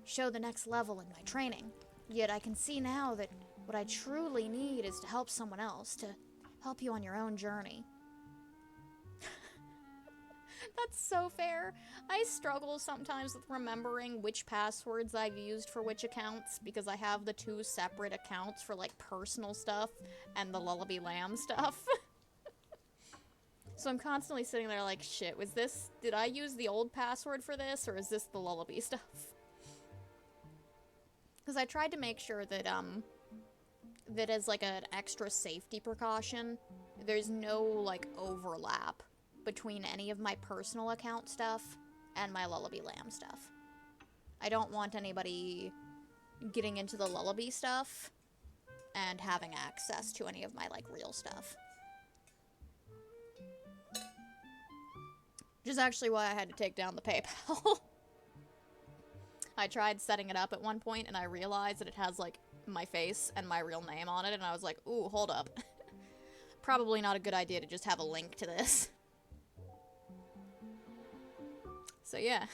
show the next level in my training. Yet I can see now that what I truly need is to help someone else, to help you on your own journey. That's so fair. I struggle sometimes with remembering which passwords I've used for which accounts, because I have the two separate accounts for, like, personal stuff and the Lullaby Lamb stuff. So I'm constantly sitting there like, shit, did I use the old password for this, or is this the Lullaby stuff? Because I tried to make sure that, that as, like, an extra safety precaution, there's no, like, overlap between any of my personal account stuff and my Lullaby Lamb stuff. I don't want anybody getting into the Lullaby stuff and having access to any of my, like, real stuff. Which is actually why I had to take down the PayPal. I tried setting it up at one point, and I realized that it has, like, my face and my real name on it, and I was like, ooh, hold up. Probably not a good idea to just have a link to this. So, yeah.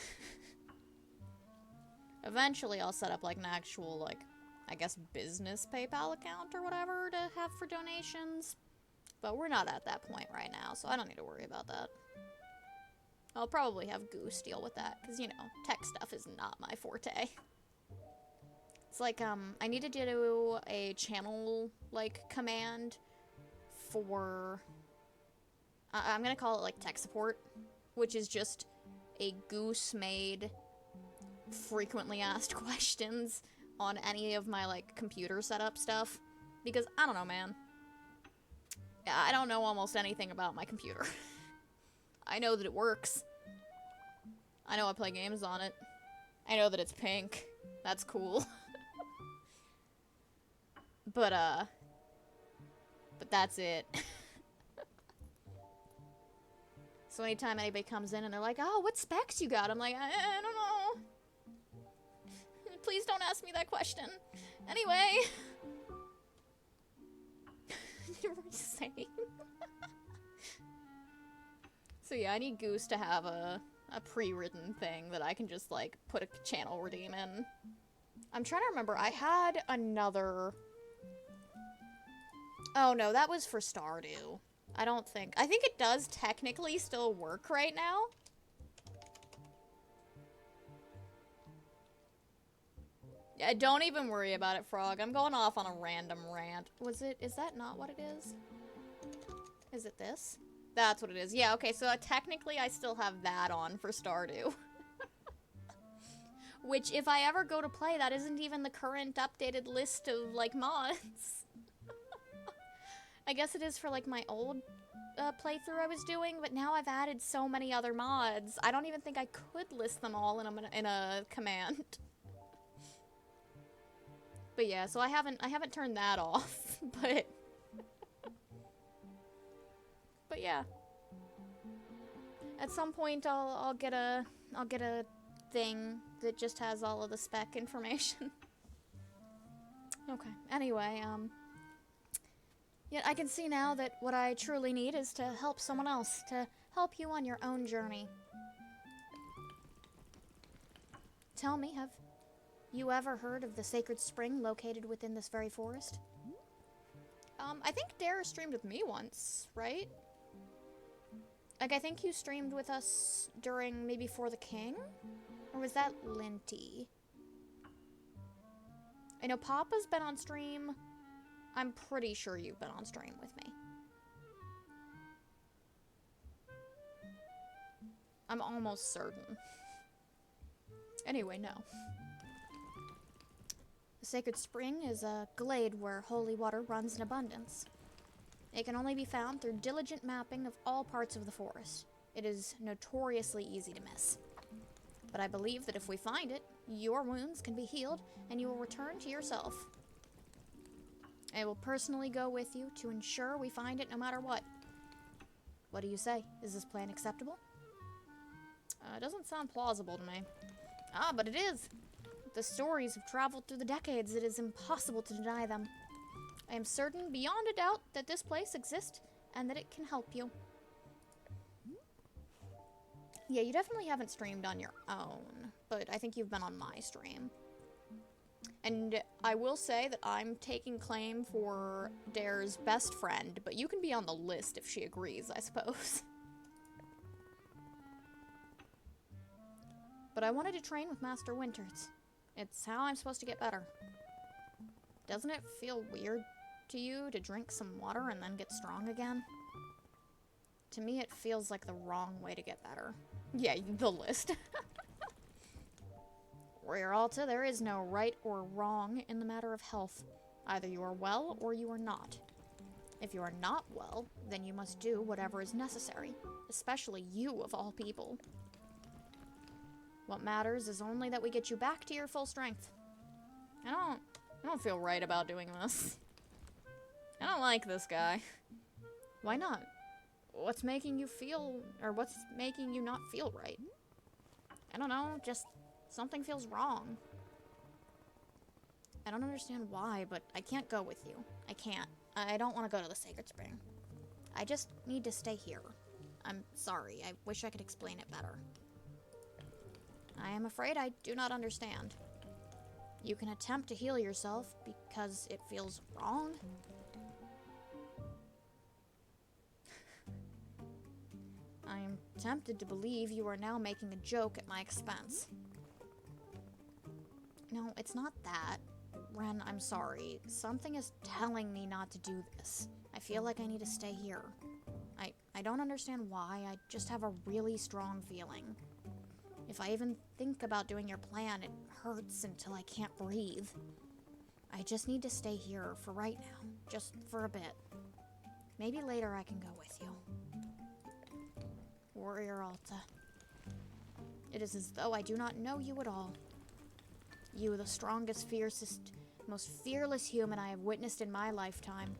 Eventually, I'll set up, like, an actual, like, I guess business PayPal account or whatever to have for donations. But we're not at that point right now, so I don't need to worry about that. I'll probably have Goose deal with that, because, tech stuff is not my forte. It's like, I need to do a channel, like, command for... I'm gonna call it, like, tech support, which is just a Goose-made frequently asked questions on any of my, like, computer setup stuff. Because, I don't know, man. I don't know almost anything about my computer. I know that it works. I know I play games on it. I know that it's pink. That's cool. But that's it. So anytime anybody comes in and they're like, oh, what specs you got? I'm like, I don't know. Please don't ask me that question. Anyway. What were you saying? So yeah, I need Goose to have a pre-written thing that I can just, like, put a channel redeem in. I'm trying to remember. I had another... Oh, no, that was for Stardew. I don't think... I think it does technically still work right now. Yeah, don't even worry about it, Frog. I'm going off on a random rant. Is that not what it is? Is it this? That's what it is. Yeah, okay, so technically I still have that on for Stardew. Which, if I ever go to play, that isn't even the current updated list of, like, mods. I guess it is for, like, my old playthrough I was doing, but now I've added so many other mods. I don't even think I could list them all in a command. But yeah, so I haven't turned that off, but yeah. At some point I'll get a thing that just has all of the spec information. Okay. Anyway, yeah, I can see now that what I truly need is to help someone else, to help you on your own journey. Tell me, have you ever heard of the sacred spring located within this very forest? I think Dare streamed with me once, right? Like, I think you streamed with us during maybe For the King? Or was that Linty? I know Papa's been on stream. I'm pretty sure you've been on stream with me. I'm almost certain. Anyway, no. The sacred spring is a glade where holy water runs in abundance. It can only be found through diligent mapping of all parts of the forest. It is notoriously easy to miss. But I believe that if we find it, your wounds can be healed and you will return to yourself. I will personally go with you to ensure we find it no matter what. What do you say? Is this plan acceptable? It doesn't sound plausible to me. Ah, but it is. The stories have traveled through the decades. It is impossible to deny them. I am certain beyond a doubt that this place exists and that it can help you. Yeah, you definitely haven't streamed on your own, but I think you've been on my stream. And I will say that I'm taking claim for Dare's best friend, but you can be on the list if she agrees, I suppose. But I wanted to train with Master Winters. It's how I'm supposed to get better. Doesn't it feel weird to you to drink some water and then get strong again? To me, it feels like the wrong way to get better. Yeah, the list. Warrior Alta, there is no right or wrong in the matter of health. Either you are well or you are not. If you are not well, then you must do whatever is necessary, especially you of all people. What matters is only that we get you back to your full strength. I don't feel right about doing this. I don't like this guy. Why not? What's making you feel, or what's making you not feel right? I don't know, just something feels wrong. I don't understand why, but I can't go with you. I can't. I don't want to go to the Sacred Spring. I just need to stay here. I'm sorry, I wish I could explain it better. I am afraid I do not understand. You can attempt to heal yourself because it feels wrong. I am tempted to believe you are now making a joke at my expense. No, it's not that. Ren, I'm sorry. Something is telling me not to do this. I feel like I need to stay here. I don't understand why, I just have a really strong feeling. If I even think about doing your plan, it hurts until I can't breathe. I just need to stay here for right now, just for a bit. Maybe later I can go with you. Warrior Alta. It is as though I do not know you at all. You, the strongest, fiercest, most fearless human I have witnessed in my lifetime.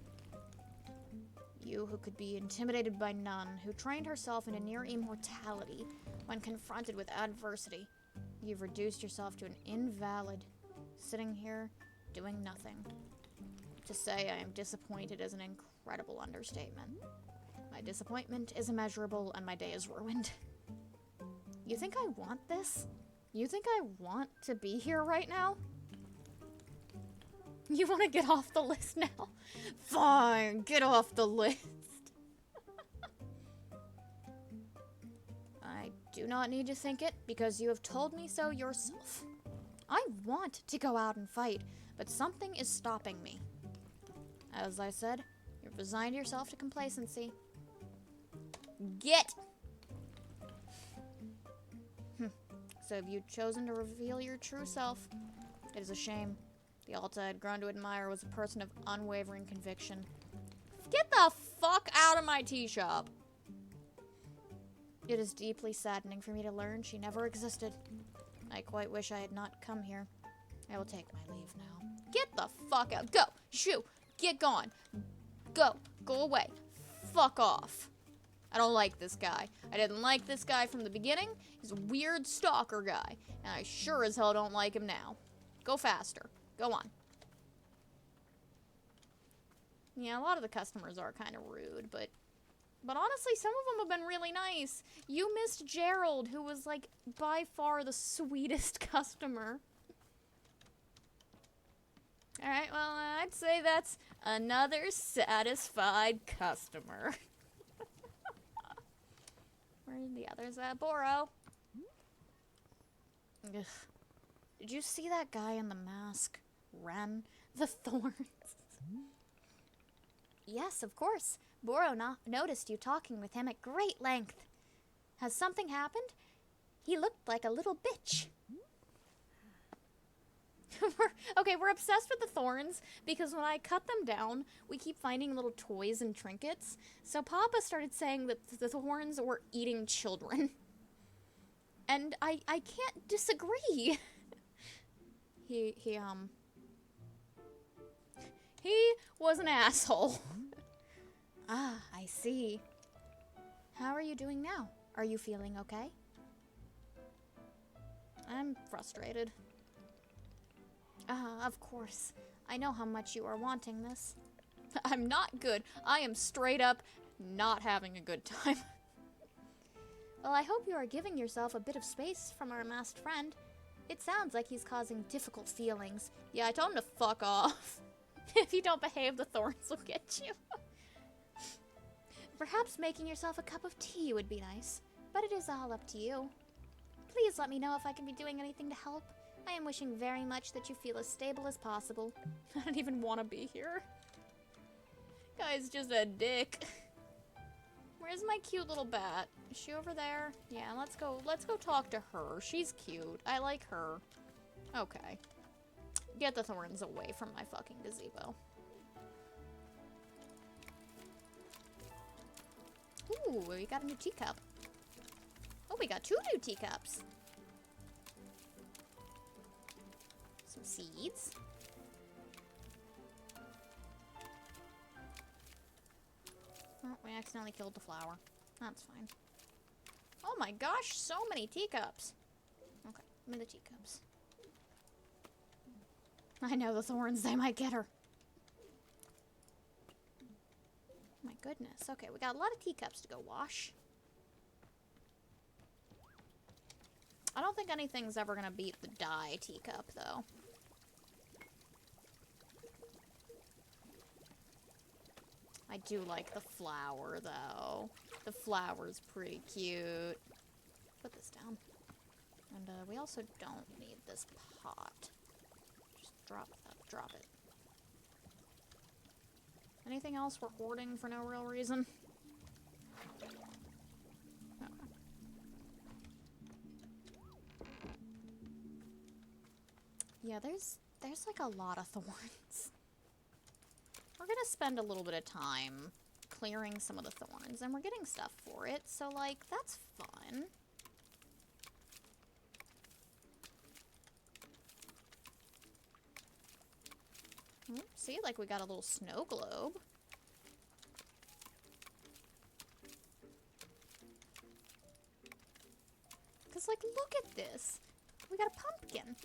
You who could be intimidated by none, who trained herself into near immortality when confronted with adversity. You've reduced yourself to an invalid, sitting here doing nothing. To say I am disappointed is an incredible understatement. My disappointment is immeasurable and my day is ruined. You think I want this? You think I want to be here right now? You want to get off the list now? Fine, get off the list. I do not need to think it, because you have told me so yourself. I want to go out and fight, but something is stopping me. As I said, you've resigned yourself to complacency. Get! So have you chosen to reveal your true self? It is a shame. The Alta I had grown to admire was a person of unwavering conviction. Get the fuck out of my tea shop! It is deeply saddening for me to learn she never existed. I quite wish I had not come here. I will take my leave now. Get the fuck out. Go! Shoo! Get gone! Go! Go away! Fuck off! I don't like this guy. I didn't like this guy from the beginning. He's a weird stalker guy. And I sure as hell don't like him now. Go faster. Go on. Yeah, a lot of the customers are kind of rude, but honestly, some of them have been really nice. You missed Gerald, who was, like, by far the sweetest customer. Alright, well, I'd say that's another satisfied customer. Where are the others at? Boro. Ugh. Did you see that guy in the mask? Ren? The Thorns? Yes, of course. Boro noticed you talking with him at great length. Has something happened? He looked like a little bitch. We're obsessed with the Thorns because when I cut them down, we keep finding little toys and trinkets. So Papa started saying that the Thorns were eating children. And I can't disagree. He was an asshole. Ah, I see. How are you doing now? Are you feeling okay? I'm frustrated. Of course. I know how much you are wanting this. I'm not good. I am straight up not having a good time. Well, I hope you are giving yourself a bit of space from our masked friend. It sounds like he's causing difficult feelings. Yeah, I told him to fuck off. If you don't behave, the Thorns will get you. Perhaps making yourself a cup of tea would be nice, but it is all up to you. Please let me know if I can be doing anything to help. I am wishing very much that you feel as stable as possible. I don't even want to be here. Guy's just a dick. Where's my cute little bat? Is she over there? Yeah, let's go talk to her. She's cute. I like her. Okay. Get the Thorns away from my fucking gazebo. Ooh, we got a new teacup. Oh, we got 2 new teacups. Some seeds. Oh, we accidentally killed the flower. That's fine. Oh my gosh, so many teacups. Okay, give me the teacups. I know the Thorns, they might get her. My goodness. Okay, we got a lot of teacups to go wash. I don't think anything's ever gonna beat the dye teacup, though. I do like the flower, though. The flower's pretty cute. Put this down. And we also don't need this pot. Just drop it. Anything else we're hoarding for no real reason? Okay. Yeah, there's like a lot of Thorns. We're gonna spend a little bit of time clearing some of the Thorns, and we're getting stuff for it, so, like, that's fun. See, like, we got a little snow globe. Because, like, look at this. We got a pumpkin.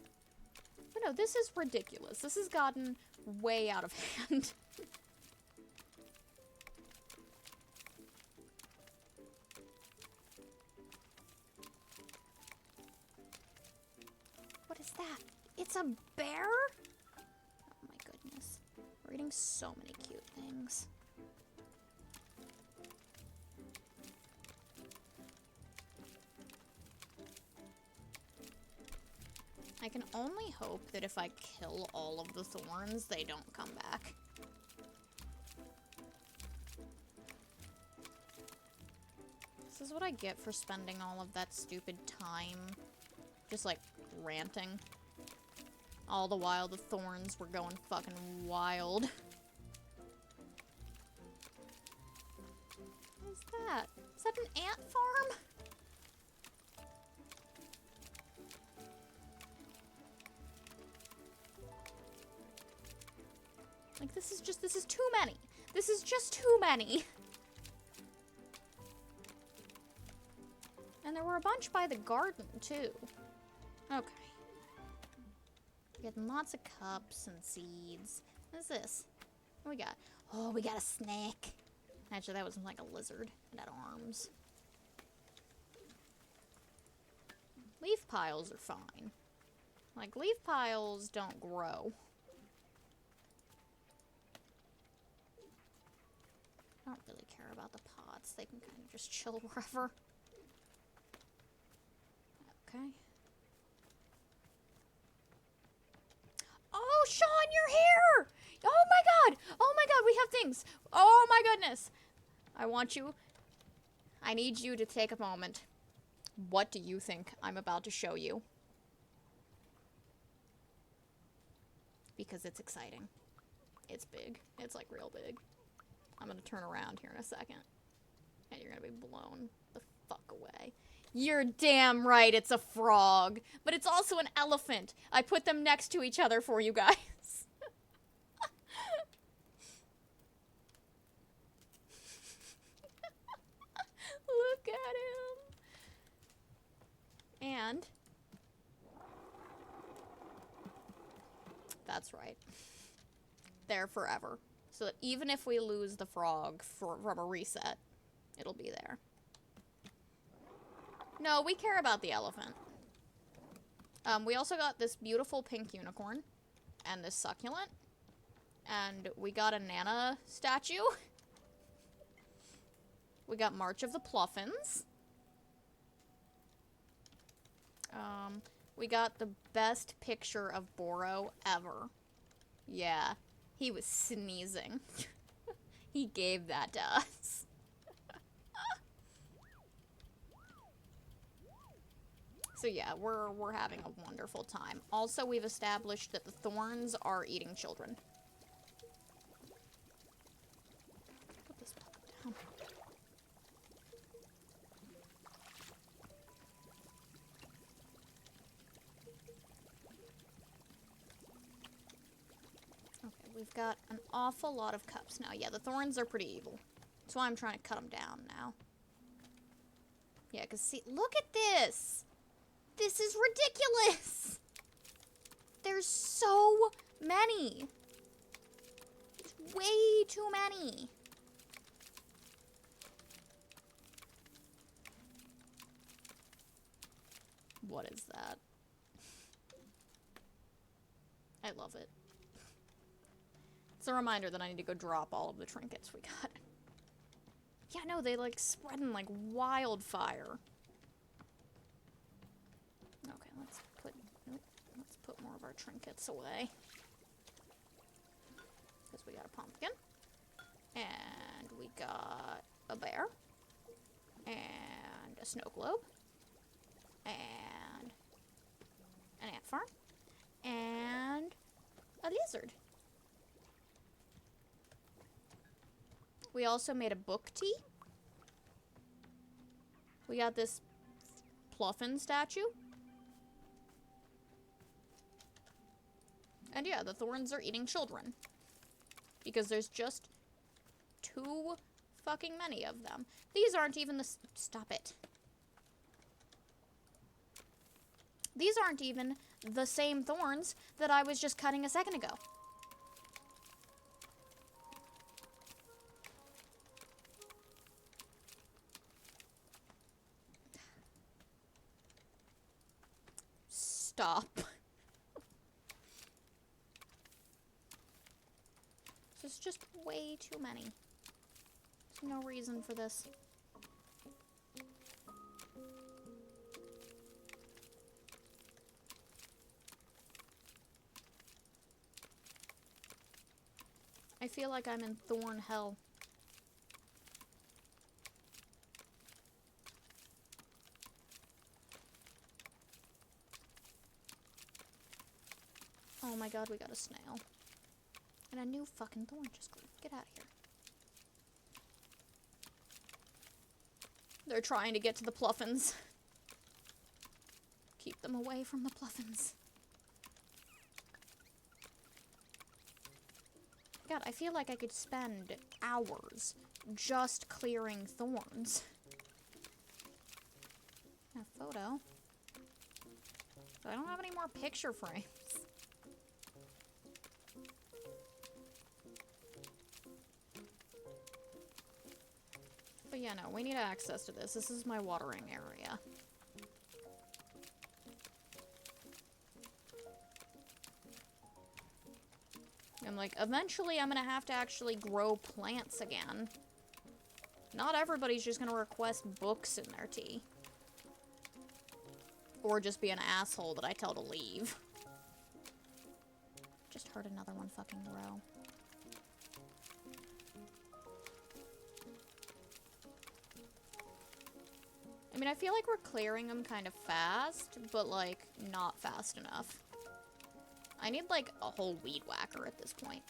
But no, this is ridiculous. This has gotten way out of hand. What is that? It's a bear? Oh my goodness. We're eating so many cute things. I can only hope that if I kill all of the thorns, they don't come back. This is what I get for spending all of that stupid time just, like, ranting. All the while the thorns were going fucking wild. What is that? Is that an ant farm? Like, this is too many. This is just too many. And there were a bunch by the garden, too. Okay. Getting lots of cups and seeds. What is this? What we got? Oh, we got a snake. Actually, that was like a lizard. It had arms. Leaf piles are fine. Like, leaf piles don't grow. I don't really care about the pots. They can kind of just chill wherever. Okay. Oh, Sean, you're here! Oh my god! Oh my god, we have things! Oh my goodness! I need you to take a moment. What do you think I'm about to show you? Because it's exciting. It's big. It's like real big. I'm gonna turn around here in a second. And you're gonna be blown the fuck away. You're damn right, it's a frog. But it's also an elephant. I put them next to each other for you guys. Look at him. And that's right. They're forever. So that even if we lose the frog from a reset, it'll be there. No, we care about the elephant. We also got this beautiful pink unicorn and this succulent. And we got a Nana statue. We got March of the Pluffins. We got the best picture of Boro ever. Yeah, he was sneezing. He gave that to us. So yeah, we're having a wonderful time. Also, we've established that the thorns are eating children. Put this down. Okay, we've got an awful lot of cups now. Yeah, the thorns are pretty evil. That's why I'm trying to cut them down now. Yeah, because see, look at this! This is ridiculous! There's so many! There's way too many! What is that? I love it. It's a reminder that I need to go drop all of the trinkets we got. Yeah, no, they like spreading like wildfire. Okay, let's put more of our trinkets away. Because we got a pumpkin. And we got a bear. And a snow globe. And an ant farm. And a lizard. We also made a book tea. We got this Pluffin statue. And yeah, the thorns are eating children. Because there's just too fucking many of them. These aren't even the... Stop it. These aren't even the same thorns that I was just cutting a second ago. Stop. This is just way too many. There's no reason for this. I feel like I'm in thorn hell. Oh my god, we got a snail. And a new fucking thorn just grew. Get out of here. They're trying to get to the pluffins. Keep them away from the pluffins. God, I feel like I could spend hours just clearing thorns. A photo. But I don't have any more picture frames. But yeah, no, we need access to this. This is my watering area. And like, eventually I'm gonna have to actually grow plants again. Not everybody's just gonna request books in their tea. Or just be an asshole that I tell to leave. Just heard another one fucking grow. I mean, I feel like we're clearing them kind of fast, but like, not fast enough. I need like a whole weed whacker at this point.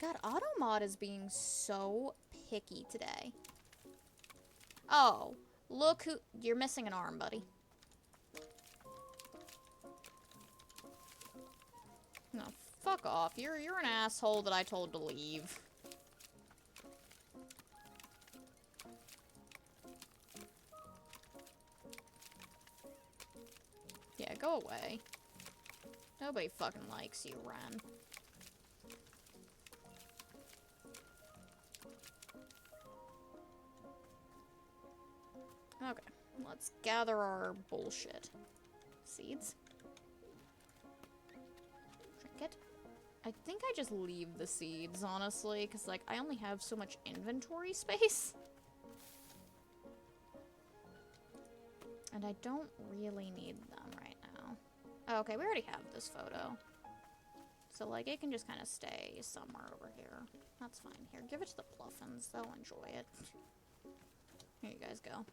God, Automod is being so picky today. Oh, look who— you're missing an arm, buddy. No, fuck off. You're an asshole that I told to leave. Yeah, go away. Nobody fucking likes you, Ren. Okay, let's gather our bullshit. Seeds. Trinket. I think I just leave the seeds, honestly, because, like, I only have so much inventory space. And I don't really need them right now. Oh, okay, we already have this photo. So, like, it can just kind of stay somewhere over here. That's fine. Here, give it to the Pluffins. They'll enjoy it. Here you guys go.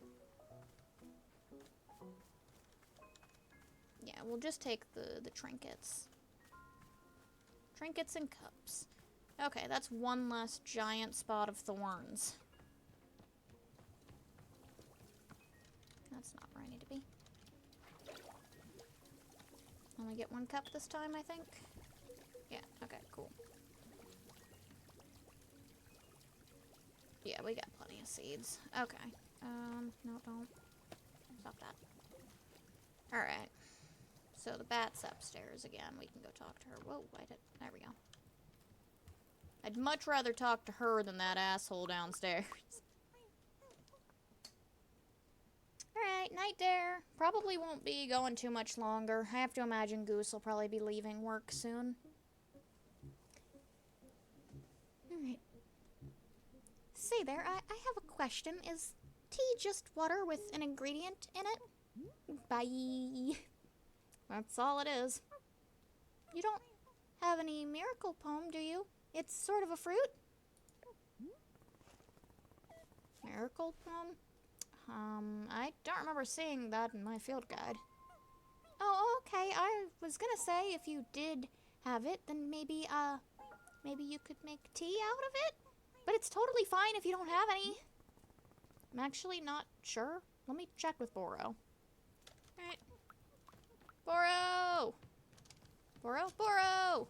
Yeah, we'll just take the trinkets. Trinkets and cups. Okay, that's one less giant spot of thorns. That's not where I need to be. Only get one cup this time, I think. Yeah, okay, cool. Yeah, we got plenty of seeds. Okay. No, don't. Stop that. Alright. So the bat's upstairs again. We can go talk to her. Whoa, there we go. I'd much rather talk to her than that asshole downstairs. Alright, night dare. Probably won't be going too much longer. I have to imagine Goose will probably be leaving work soon. Alright. Say there, I have a question. Is tea just water with an ingredient in it? Bye. That's all it is. You don't have any miracle poem, do you? It's sort of a fruit? Miracle poem? I don't remember seeing that in my field guide. Oh, okay. I was gonna say if you did have it, then maybe you could make tea out of it? But it's totally fine if you don't have any. I'm actually not sure. Let me check with Boro. Alright. Boro! Boro!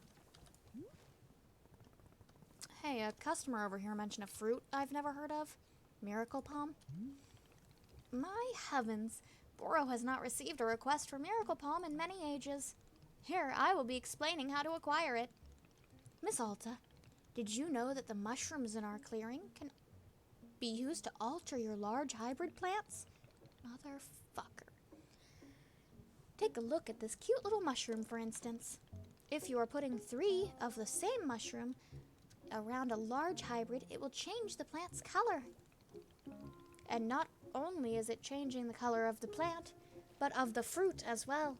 Hey, a customer over here mentioned a fruit I've never heard of. Miracle Palm. My heavens, Boro has not received a request for Miracle Palm in many ages. Here, I will be explaining how to acquire it. Miss Alta, did you know that the mushrooms in our clearing can be used to alter your large hybrid plants? Motherfucker. Take a look at this cute little mushroom, for instance. If you are putting 3 of the same mushroom around a large hybrid, it will change the plant's color. And not only is it changing the color of the plant, but of the fruit as well.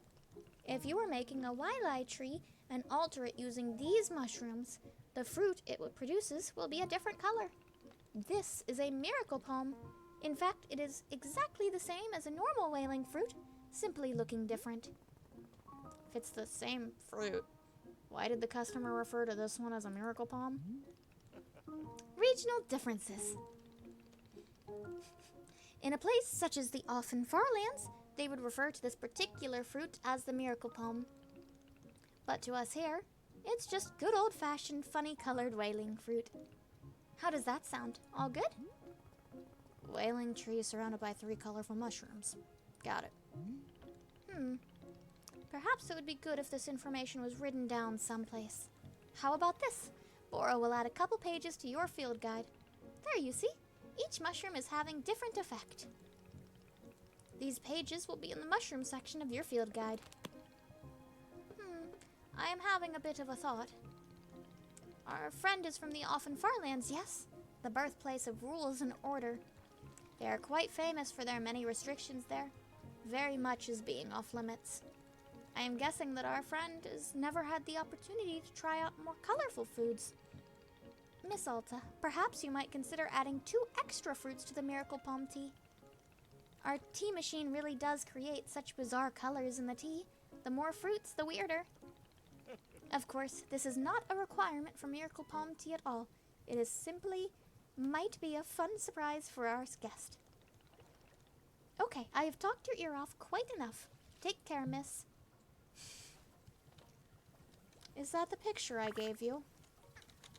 If you are making a Wailai tree and alter it using these mushrooms, the fruit it produces will be a different color. This is a miracle palm. In fact, it is exactly the same as a normal wailing fruit, simply looking different. If it's the same fruit, why did the customer refer to this one as a miracle palm? Regional differences. In a place such as the Offen Farlands, they would refer to this particular fruit as the miracle palm. But to us here, it's just good old-fashioned, funny-colored wailing fruit. How does that sound? All good? Wailing tree surrounded by 3 colorful mushrooms. Got it. Perhaps it would be good if this information was written down someplace. How about this? Boro will add a couple pages to your field guide. There, you see? Each mushroom is having different effect. These pages will be in the mushroom section of your field guide. I am having a bit of a thought. Our friend is from the Offen Farlands, yes? The birthplace of rules and order. They are quite famous for their many restrictions there. Very much is being off limits. I am guessing that our friend has never had the opportunity to try out more colorful foods. Miss Alta, perhaps you might consider adding 2 extra fruits to the Miracle Palm tea. Our tea machine really does create such bizarre colors in the tea. The more fruits, the weirder. Of course, this is not a requirement for Miracle Palm tea at all. It is simply might be a fun surprise for our guest. Okay, I have talked your ear off quite enough. Take care, miss. Is that the picture I gave you?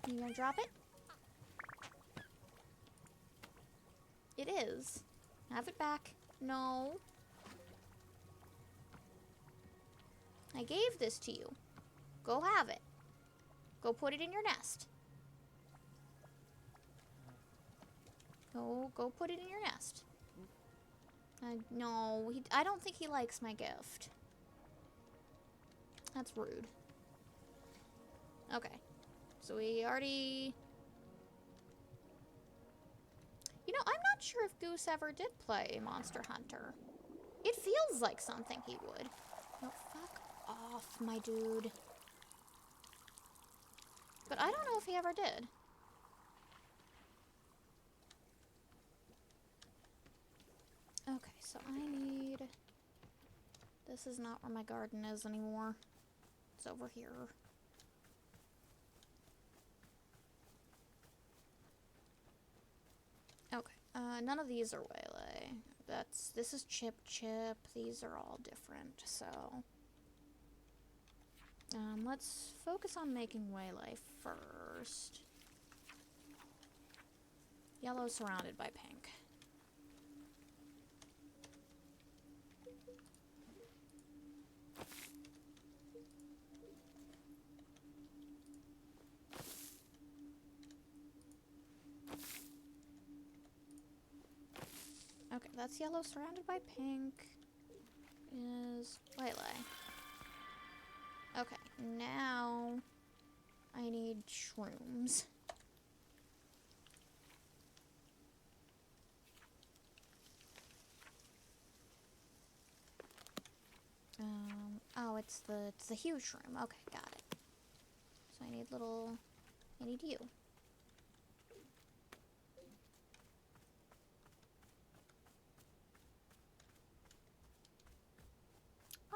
You gonna drop it? It is. Have it back. No. I gave this to you. Go have it. Go put it in your nest. Go put it in your nest. No, I don't think he likes my gift. That's rude. Okay. So we already... You know, I'm not sure if Goose ever did play Monster Hunter. It feels like something he would. No, fuck off, my dude. But I don't know if he ever did. Okay, so I need... This is not where my garden is anymore. It's over here. Okay, none of these are Waylay. This is Chip Chip. These are all different, so... let's focus on making Waylay first. Yellow surrounded by pink. Okay, that's yellow surrounded by pink. Is Waylay. Okay, now I need shrooms. Oh, it's the huge shroom. Okay, got it. So I need you.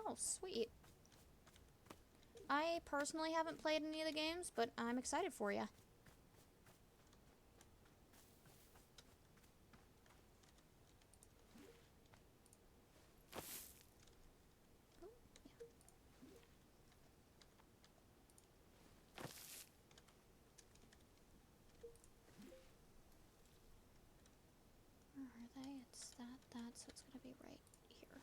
Oh, sweet. I personally haven't played any of the games, but I'm excited for you. Where are they? It's that, so it's gonna be right here.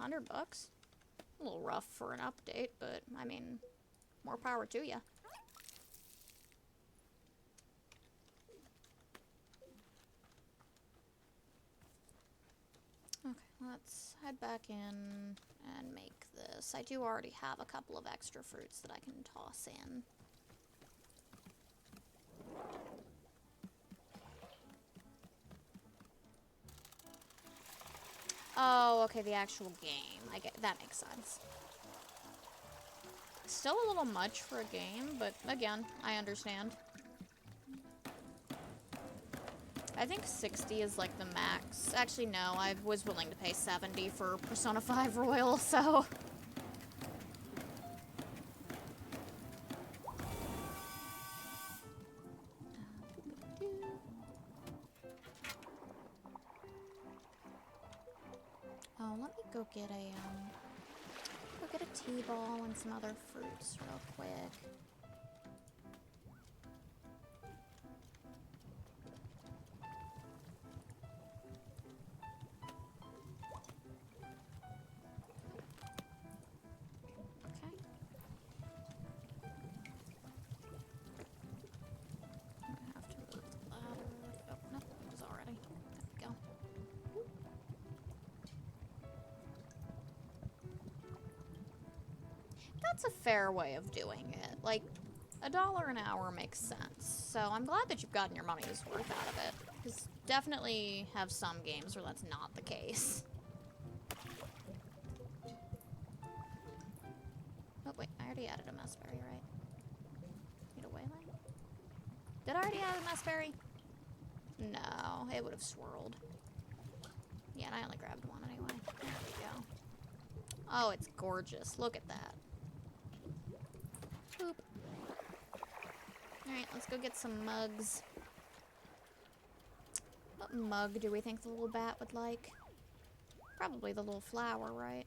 $100. A little rough for an update, but I mean, more power to ya. Okay, let's head back in and make this. I do already have a couple of extra fruits that I can toss in. Oh, okay, the actual game. I get that makes sense. Still a little much for a game, but again, I understand. I think 60 is like the max. Actually, no, I was willing to pay 70 for Persona 5 Royal, so... Oh, let me go get a T-ball and some other fruits real quick. Okay. I have to move the ladder. Oh, nope, it was already. There we go. That's a fair way of doing it. Like, $1 an hour makes sense. So I'm glad that you've gotten your money's worth out of it. Because definitely have some games where that's not the case. Oh, wait, I already added a messberry, right? Need a wayline? Did I already add a messberry? No, it would have swirled. Yeah, and I only grabbed one anyway. There we go. Oh, it's gorgeous. Look at that. Boop. Alright, let's go get some mugs. What mug do we think the little bat would like? Probably the little flower, right?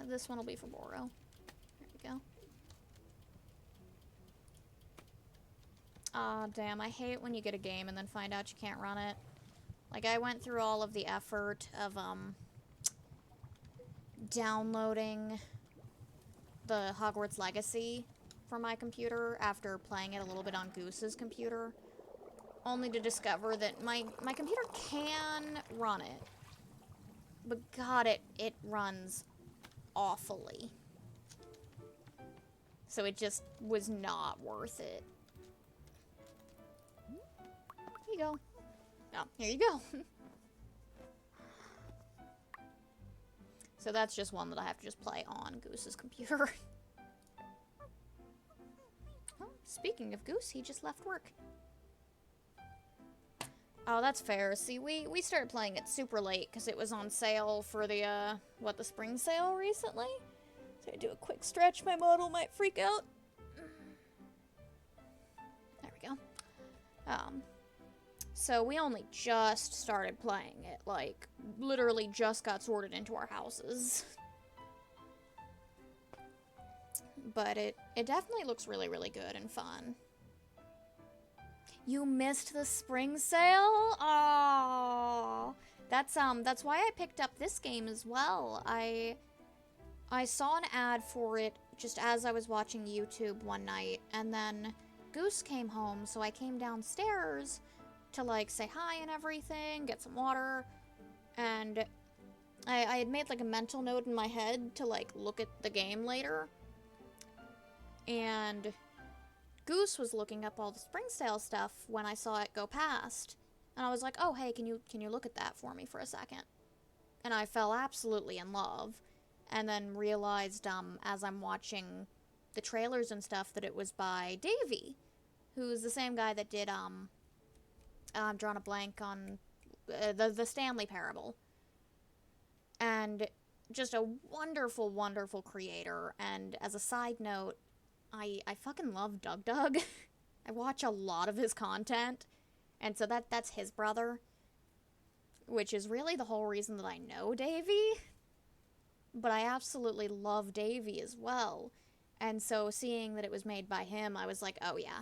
This one will be for Boro. There we go. Aw, damn, I hate when you get a game and then find out you can't run it. Like, I went through all of the effort of, downloading the Hogwarts Legacy for my computer after playing it a little bit on Goose's computer, only to discover that my computer can run it, but god, it runs awfully. So it just was not worth it. Here you go. Oh, here you go. So that's just one that I have to just play on Goose's computer. Oh, speaking of Goose, he just left work. Oh, that's fair. See, we started playing it super late because it was on sale for the, the spring sale recently. So I do a quick stretch, my model might freak out. There we go. So we only just started playing it, like, literally just got sorted into our houses. But it definitely looks really, really good and fun. You missed the spring sale? Aww. That's why I picked up this game as well. I saw an ad for it just as I was watching YouTube one night, and then Goose came home, so I came downstairs to, like, say hi and everything, get some water, and I had made, like, a mental note in my head to, like, look at the game later, and Goose was looking up all the spring sale stuff when I saw it go past, and I was like, oh, hey, can you look at that for me for a second? And I fell absolutely in love, and then realized, as I'm watching the trailers and stuff, that it was by Davey, who's the same guy that did, I'm drawing a blank on the Stanley Parable. And just a wonderful, wonderful creator. And as a side note, I fucking love Doug Doug. I watch a lot of his content. And so that's his brother. Which is really the whole reason that I know Davey. But I absolutely love Davey as well. And so seeing that it was made by him, I was like, oh yeah,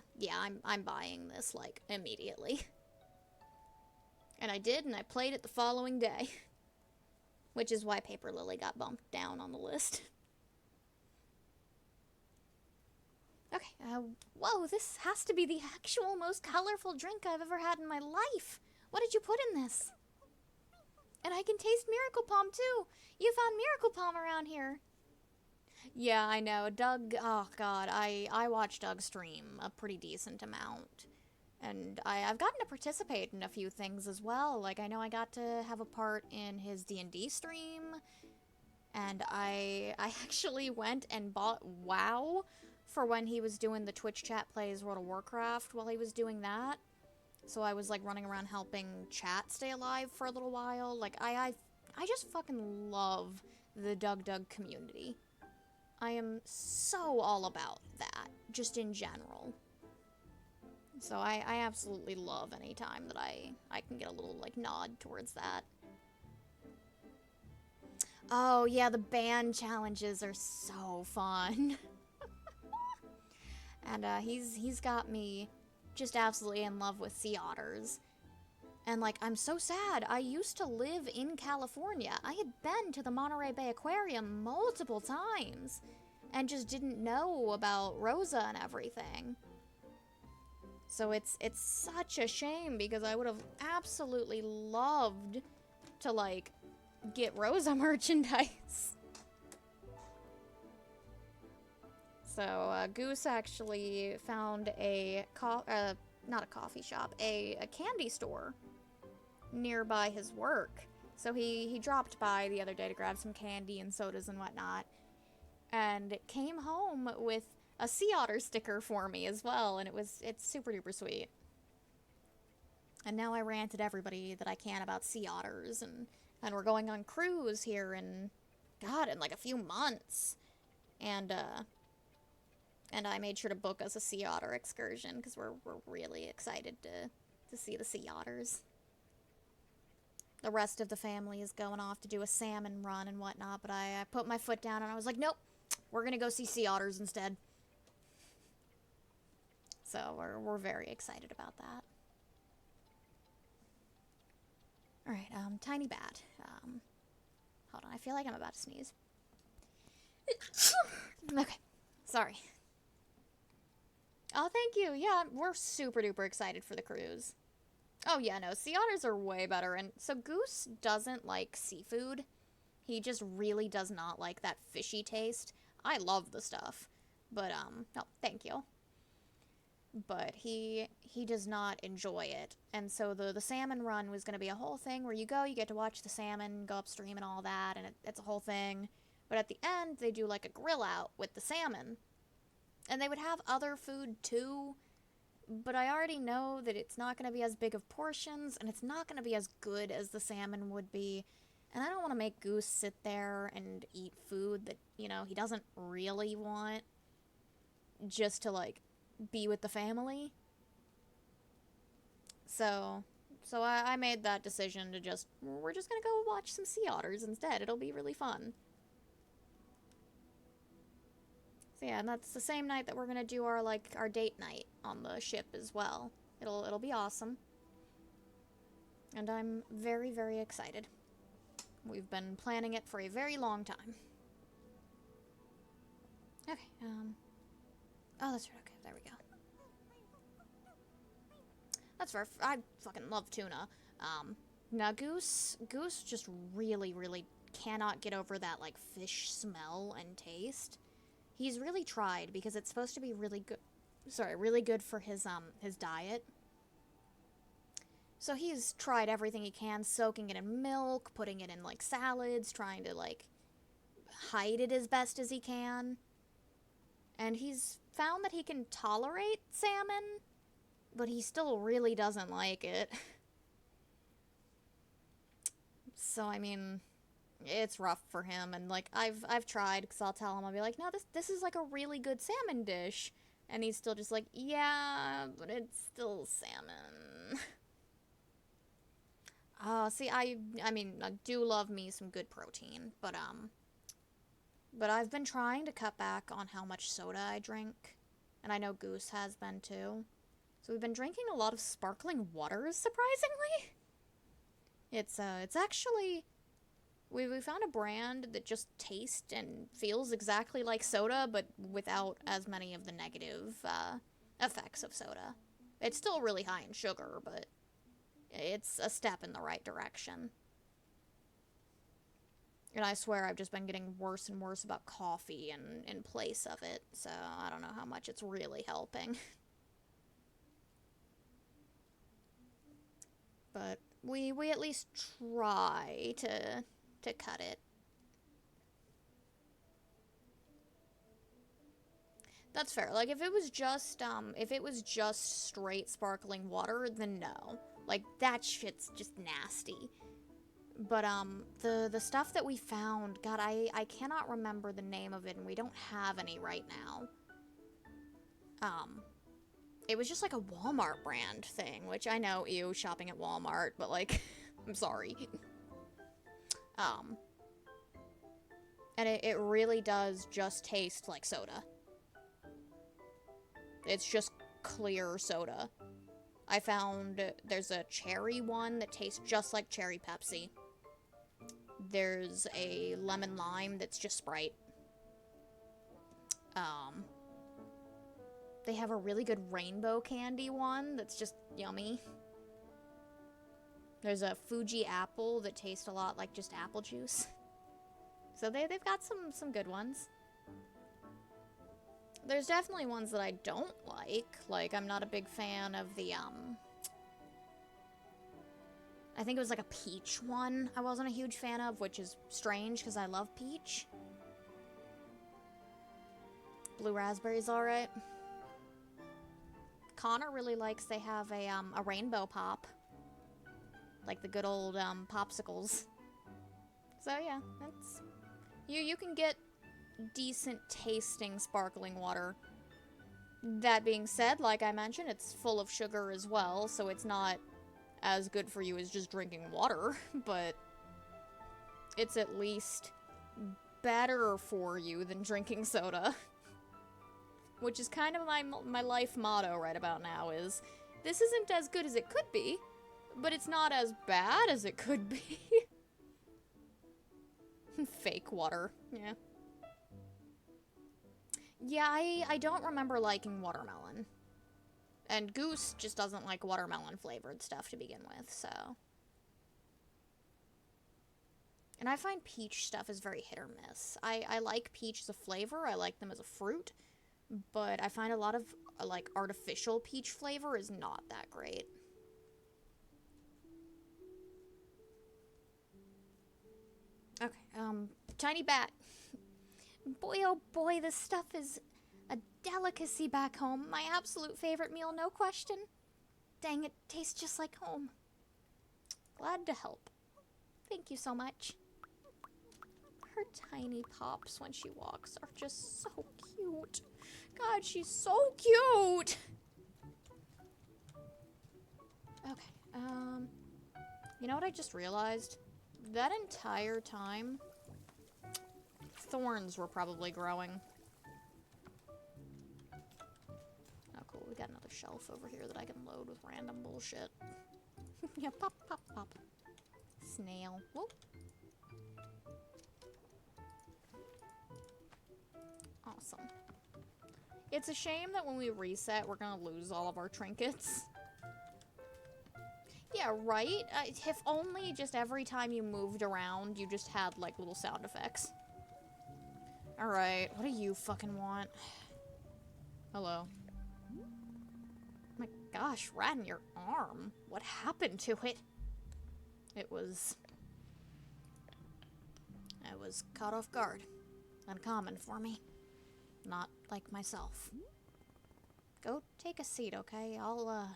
I'm buying this, like, immediately. And I did, and I played it the following day. which is why Paper Lily got bumped down on the list. Okay, whoa, this has to be the actual most colorful drink I've ever had in my life. What did you put in this? And I can taste Miracle Palm, too. You found Miracle Palm around here. Yeah, I know. Doug, oh god, I watch Doug stream a pretty decent amount. And I've gotten to participate in a few things as well. Like, I know I got to have a part in his D&D stream. And I actually went and bought WoW for when he was doing the Twitch chat plays World of Warcraft while he was doing that. So I was, like, running around helping chat stay alive for a little while. Like, I just fucking love the Doug community. I am so all about that, just in general. So I absolutely love any time that I can get a little, like, nod towards that. Oh, yeah, the band challenges are so fun. And he's got me just absolutely in love with sea otters. And, like, I'm so sad. I used to live in California. I had been to the Monterey Bay Aquarium multiple times and just didn't know about Rosa and everything. So it's such a shame because I would have absolutely loved to, like, get Rosa merchandise. So, Goose actually found not a coffee shop, a candy store nearby his work. So he dropped by the other day to grab some candy and sodas and whatnot, and came home with a sea otter sticker for me as well, and it's super duper sweet. And now I ranted everybody that I can about sea otters, and we're going on cruise here in like a few months, and I made sure to book us a sea otter excursion because we're really excited to see the sea otters. The rest of the family is going off to do a salmon run and whatnot, but I put my foot down and I was like, nope, we're gonna go see sea otters instead. So we're very excited about that. Alright, Tiny Bat. Hold on, I feel like I'm about to sneeze. Okay, sorry. Oh, thank you. Yeah, we're super duper excited for the cruise. Oh yeah, no, sea otters are way better, and so Goose doesn't like seafood. He just really does not like that fishy taste. I love the stuff, but, no, thank you. But he does not enjoy it, and so the salmon run was going to be a whole thing where you get to watch the salmon go upstream and all that, and it's a whole thing. But at the end, they do like a grill out with the salmon. And they would have other food too, but I already know that it's not going to be as big of portions, and it's not going to be as good as the salmon would be. And I don't want to make Goose sit there and eat food that, you know, he doesn't really want just to, like, be with the family. So I made that decision to we're just going to go watch some sea otters instead. It'll be really fun. So yeah, and that's the same night that we're gonna do our date night on the ship as well. It'll be awesome. And I'm very, very excited. We've been planning it for a very long time. Okay, oh, that's right, okay, there we go. That's fair. I fucking love tuna. Now Goose just really, really cannot get over that, like, fish smell and taste. He's really tried, because it's supposed to be really good for his diet. So he's tried everything he can, soaking it in milk, putting it in, like, salads, trying to, like, hide it as best as he can. And he's found that he can tolerate salmon, but he still really doesn't like it. So, I mean, it's rough for him, and, like, I've tried, because I'll tell him, I'll be like, no, this is, like, a really good salmon dish. And he's still just like, yeah, but it's still salmon. See, I mean, I do love me some good protein, but I've been trying to cut back on how much soda I drink, and I know Goose has been too. So we've been drinking a lot of sparkling waters, surprisingly. It's actually We found a brand that just tastes and feels exactly like soda, but without as many of the negative effects of soda. It's still really high in sugar, but it's a step in the right direction. And I swear I've just been getting worse and worse about coffee in place of it, so I don't know how much it's really helping. But we at least try to cut it. That's fair. Like, if it was just straight sparkling water, then no. Like, that shit's just nasty. But, the stuff that we found, God, I cannot remember the name of it, and we don't have any right now. It was just like a Walmart brand thing, which I know, ew, shopping at Walmart, but, like, I'm sorry. And it really does just taste like soda. It's just clear soda. I found there's a cherry one that tastes just like cherry Pepsi. There's a lemon lime that's just Sprite. They have a really good rainbow candy one that's just yummy. There's a Fuji apple that tastes a lot like just apple juice. So they've got some good ones. There's definitely ones that I don't like. Like, I'm not a big fan of the, I think it was like a peach one I wasn't a huge fan of, which is strange because I love peach. Blue raspberry's alright. Connor really likes, they have a rainbow pop. Like the good old, popsicles. So yeah, that's... You can get decent tasting sparkling water. That being said, like I mentioned, it's full of sugar as well, so it's not as good for you as just drinking water, but it's at least better for you than drinking soda. Which is kind of my life motto right about now is, this isn't as good as it could be, but it's not as bad as it could be. Fake water, yeah. Yeah, I don't remember liking watermelon. And Goose just doesn't like watermelon flavored stuff to begin with, so. And I find peach stuff is very hit or miss. I like peach as a flavor, I like them as a fruit, but I find a lot of, like, artificial peach flavor is not that great. Okay, tiny bat. Boy, oh boy, this stuff is a delicacy back home. My absolute favorite meal, no question. Dang, it tastes just like home. Glad to help. Thank you so much. Her tiny pops when she walks are just so cute. God, she's so cute! Okay, you know what I just realized? That entire time, thorns were probably growing. Oh, cool. We got another shelf over here that I can load with random bullshit. Yeah, pop, pop, pop. Snail. Whoop. Awesome. It's a shame that when we reset, we're gonna lose all of our trinkets. Yeah, right? If only just every time you moved around, you just had, like, little sound effects. Alright, what do you fucking want? Hello. My gosh, rat in your arm. What happened to it? It was caught off guard. Uncommon for me. Not like myself. Go take a seat, okay? I'll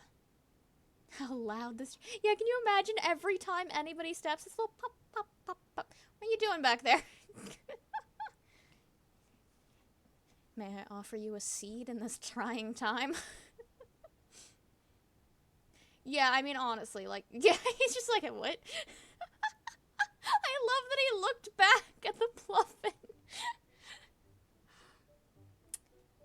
how loud this... Yeah, can you imagine every time anybody steps, this little pop, pop, pop, pop. What are you doing back there? May I offer you a seed in this trying time? Yeah, I mean, honestly, like, yeah, he's just like, what? I love that he looked back at the pluffin.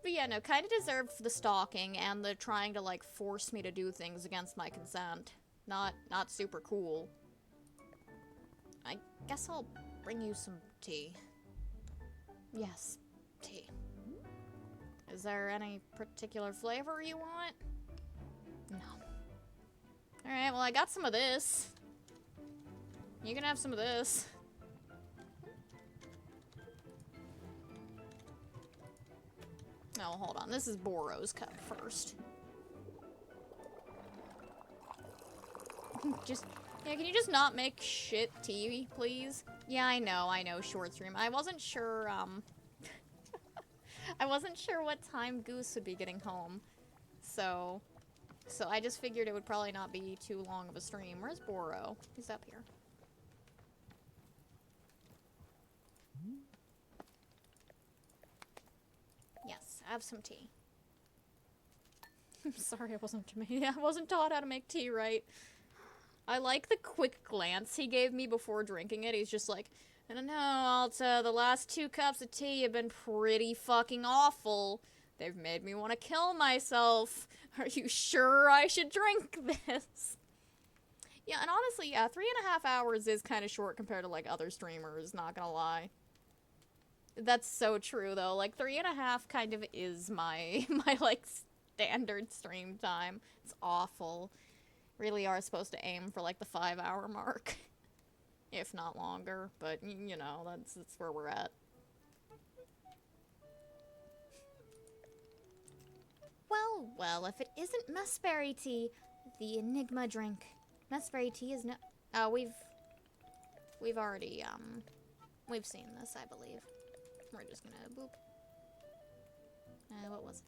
But yeah, no, kind of deserved the stalking and the trying to, like, force me to do things against my consent. Not super cool. I guess I'll bring you some tea. Yes, tea. Is there any particular flavor you want? No. Alright, well I got some of this. You can have some of this. Oh, hold on. This is Boro's cup first. Yeah, can you just not make shit tea, please? Yeah, I know, short stream. I wasn't sure, I wasn't sure what time Goose would be getting home. So I just figured it would probably not be too long of a stream. Where's Boro? He's up here. Yes, have some tea. I'm sorry I wasn't taught how to make tea right. I like the quick glance he gave me before drinking it. He's just like, I don't know, Alta, the last 2 cups of tea have been pretty fucking awful. They've made me want to kill myself. Are you sure I should drink this? Yeah, and honestly, yeah, 3.5 hours is kind of short compared to, like, other streamers, not gonna lie. That's so true, though. Like, 3.5 kind of is my, like, standard stream time. It's awful. Really are supposed to aim for, like, the 5-hour mark. If not longer, but, you know, that's where we're at. Well, if it isn't messberry tea, the Enigma drink. Messberry tea is no- Oh, we've already, we've seen this, I believe. We're just gonna boop. What was it?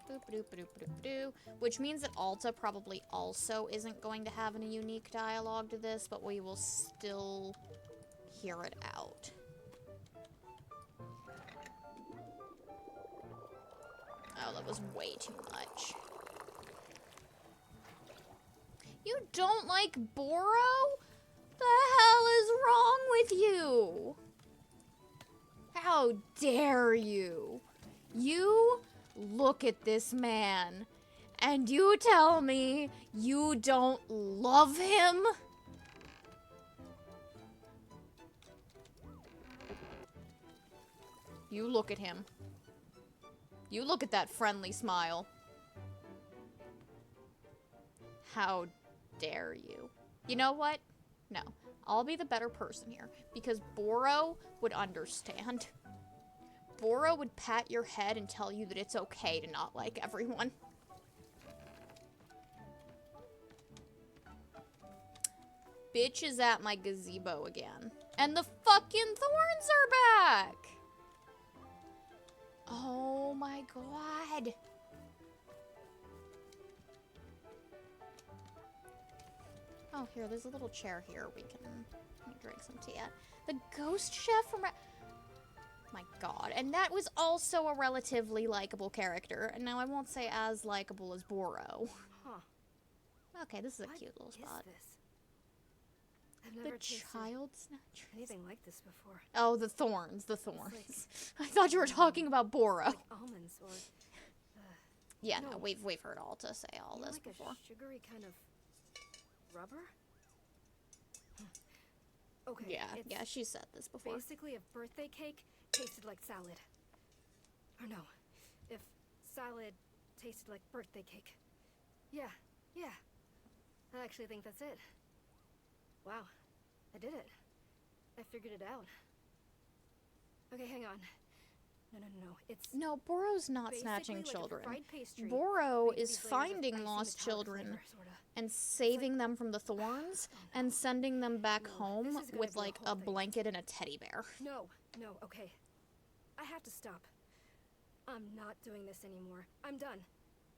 Boop-a-doop-a-doop-a-doop-a-doo. Which means that Alta probably also isn't going to have any unique dialogue to this, but we will still hear it out. Oh, that was way too much. You don't like Boro? The hell is wrong with you? How dare you? You look at this man, and you tell me you don't love him? You look at him. You look at that friendly smile. How dare you? You know what? No. I'll be the better person here, because Boro would understand. Boro would pat your head and tell you that it's okay to not like everyone. Bitch is at my gazebo again. And the fucking thorns are back! Oh my god. Oh, here, there's a little chair here we can drink some tea at. The ghost chef from... My god. And that was also a relatively likable character. And now I won't say as likable as Boro. Huh. Okay, this is a cute little spot. This? I've never The child snatcher. anything like this before. Oh, the thorns. The thorns. Like, I thought you were talking about Boro. like almonds or... Yeah, no, no, we've heard Alta say all this like before. A sugary kind of rubber? Okay. Yeah, she said this before. Basically, if birthday cake tasted like salad. Or no, if salad tasted like birthday cake. Yeah. I actually think that's it. Wow, I did it. I figured it out. Okay, hang on. No, it's... No, Boro's not snatching like children. Pastry, Boro with is these layers of finding icy lost metallic children flavor, sorta. and saving them from the thorns and sending them back No, home this is gonna with, be a like, whole a thing. blanket and a teddy bear. No, okay. I have to stop. I'm not doing this anymore. I'm done.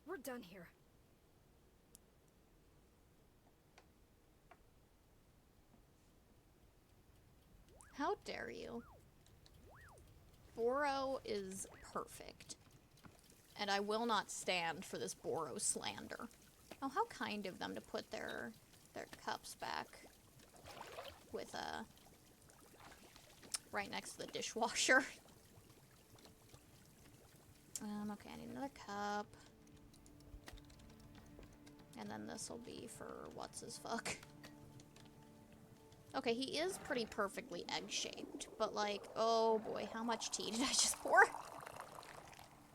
We're done here. How dare you? Boro is perfect. And I will not stand for this Boro slander. Oh, how kind of them to put their cups back with, right next to the dishwasher. Okay, I need another cup. And then this will be for what's-his-fuck. Okay, he is pretty perfectly egg-shaped, but like, oh boy, how much tea did I just pour?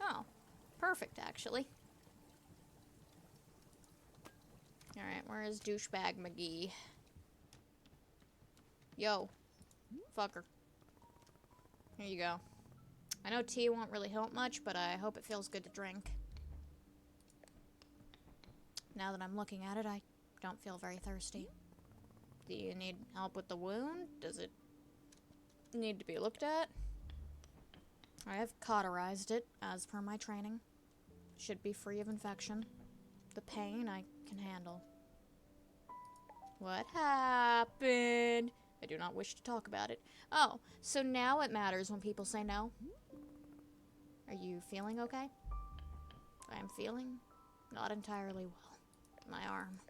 Oh, perfect, actually. Alright, where is douchebag McGee? Yo, fucker. Here you go. I know tea won't really help much, but I hope it feels good to drink. Now that I'm looking at it, I don't feel very thirsty. Do you need help with the wound? Does it need to be looked at? I have cauterized it, as per my training. Should be free of infection. The pain I can handle. What happened? I do not wish to talk about it. Oh, so now it matters when people say no? Are you feeling okay? I am feeling not entirely well. My arm.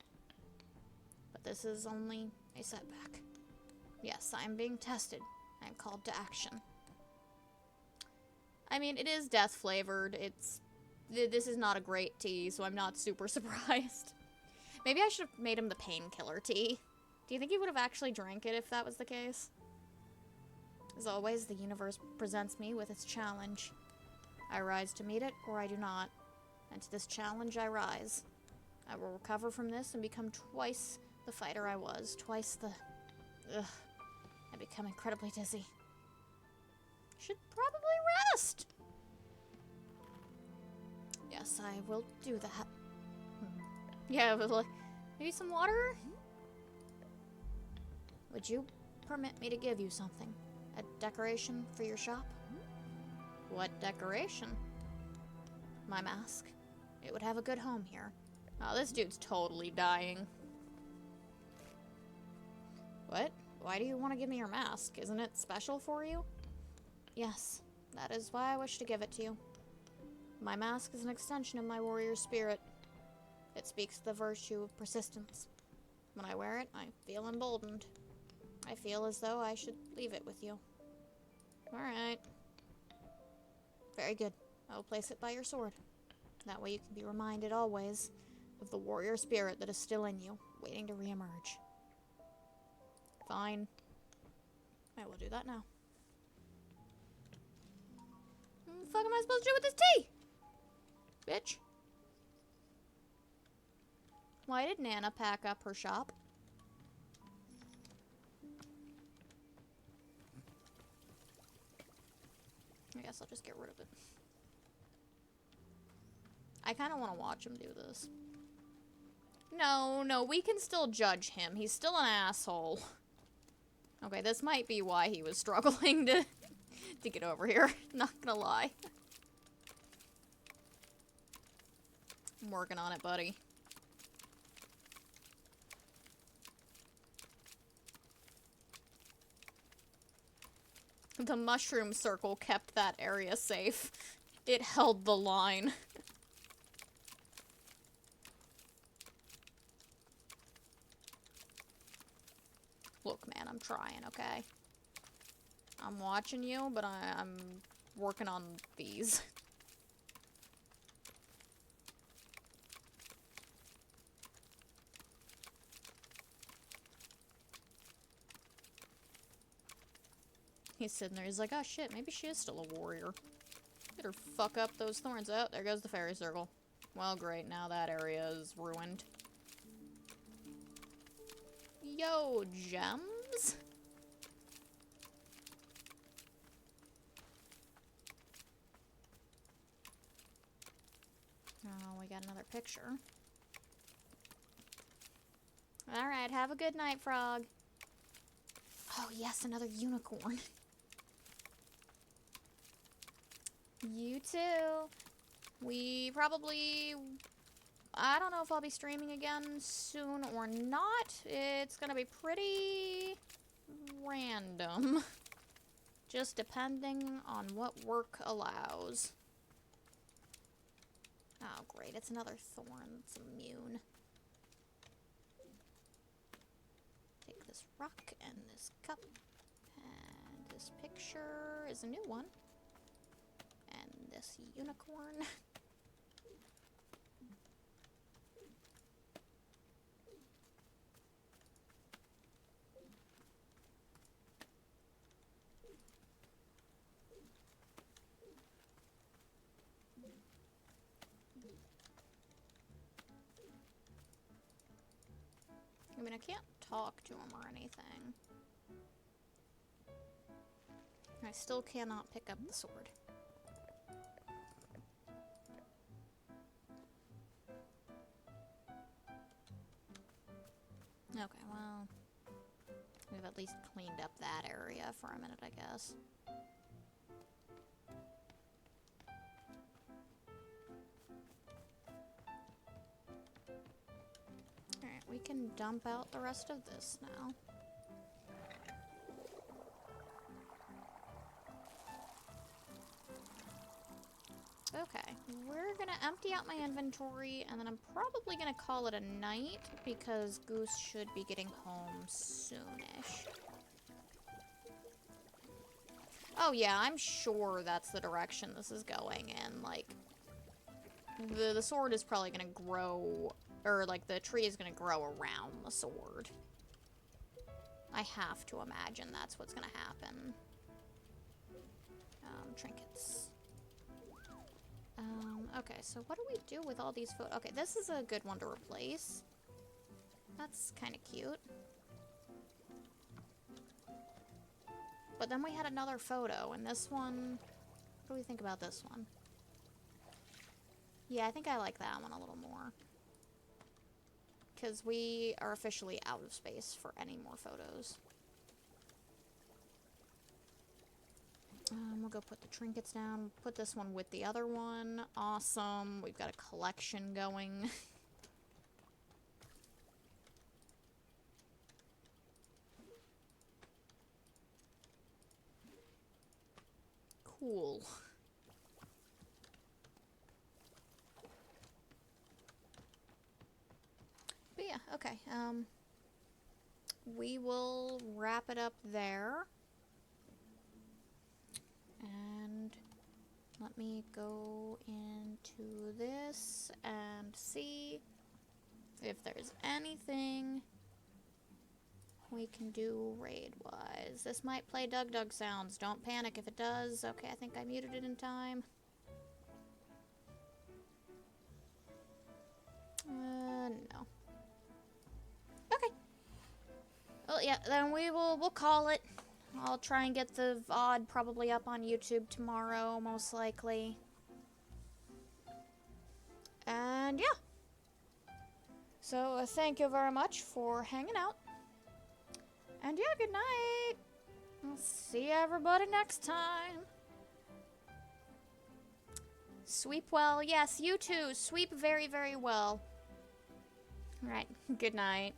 But this is only a setback. Yes, I am being tested. I am called to action. I mean, it is death flavored. This is not a great tea, so I'm not super surprised. Maybe I should have made him the painkiller tea. Do you think he would have actually drank it if that was the case? As always, the universe presents me with its challenge. I rise to meet it, or I do not. And to this challenge I rise. I will recover from this and become twice the fighter I was. Twice the... Ugh. I become incredibly dizzy. Should probably rest. Yes, I will do that. Yeah, but like, maybe some water? Would you permit me to give you something? A decoration for your shop? What decoration? My mask. It would have a good home here. Oh, this dude's totally dying. What? Why do you want to give me your mask? Isn't it special for you? Yes, that is why I wish to give it to you. My mask is an extension of my warrior spirit. It speaks the virtue of persistence. When I wear it, I feel emboldened. I feel as though I should leave it with you. Alright. Very good. I will place it by your sword. That way you can be reminded always of the warrior spirit that is still in you, waiting to reemerge. Fine. I will do that now. What the fuck am I supposed to do with this tea? Bitch. Why did Nana pack up her shop? I guess I'll just get rid of it. I kind of want to watch him do this. No, we can still judge him. He's still an asshole. Okay, this might be why he was struggling to get over here. Not gonna lie. I'm working on it, buddy. The mushroom circle kept that area safe. It held the line. Look, man, I'm trying, okay? I'm watching you, but I'm working on these. He's sitting there, he's like, oh shit, maybe she is still a warrior. Better fuck up those thorns. Oh, there goes the fairy circle. Well, great, now that area is ruined. Yo, gems? Oh, we got another picture. Alright, have a good night, frog. Oh, yes, another unicorn. You too. We probably... I don't know if I'll be streaming again soon or not. It's gonna be pretty random. Just depending on what work allows. Oh, great. It's another thorn that's immune. Take this rock and this cup. And this picture is a new one. And this unicorn. I can't talk to him or anything. I still cannot pick up the sword. Okay, well, we've at least cleaned up that area for a minute, I guess. Alright, we can dump out the rest of this now. Okay, we're gonna empty out my inventory, and then I'm probably gonna call it a night, because Goose should be getting home soonish. Oh yeah, I'm sure that's the direction this is going in, like, the sword is probably gonna grow, or, like, the tree is gonna grow around the sword. I have to imagine that's what's gonna happen. Trinkets. Okay, so what do we do with all these photos? Okay, this is a good one to replace. That's kind of cute. But then we had another photo, and this one... What do we think about this one? Yeah, I think I like that one a little more. Because we are officially out of space for any more photos. We'll go put the trinkets down. Put this one with the other one. Awesome. We've got a collection going. Cool. But yeah, okay. We will wrap it up there. And let me go into this and see if there's anything we can do raid-wise. This might play Doug Doug sounds. Don't panic if it does. Okay, I think I muted it in time. No. Okay. Well, yeah, then we'll call it. I'll try and get the VOD probably up on YouTube tomorrow, most likely. And yeah. So, thank you very much for hanging out. And yeah, good night. I'll see everybody next time. Sweep well. Yes, you too. Sweep very, very well. Alright, good night.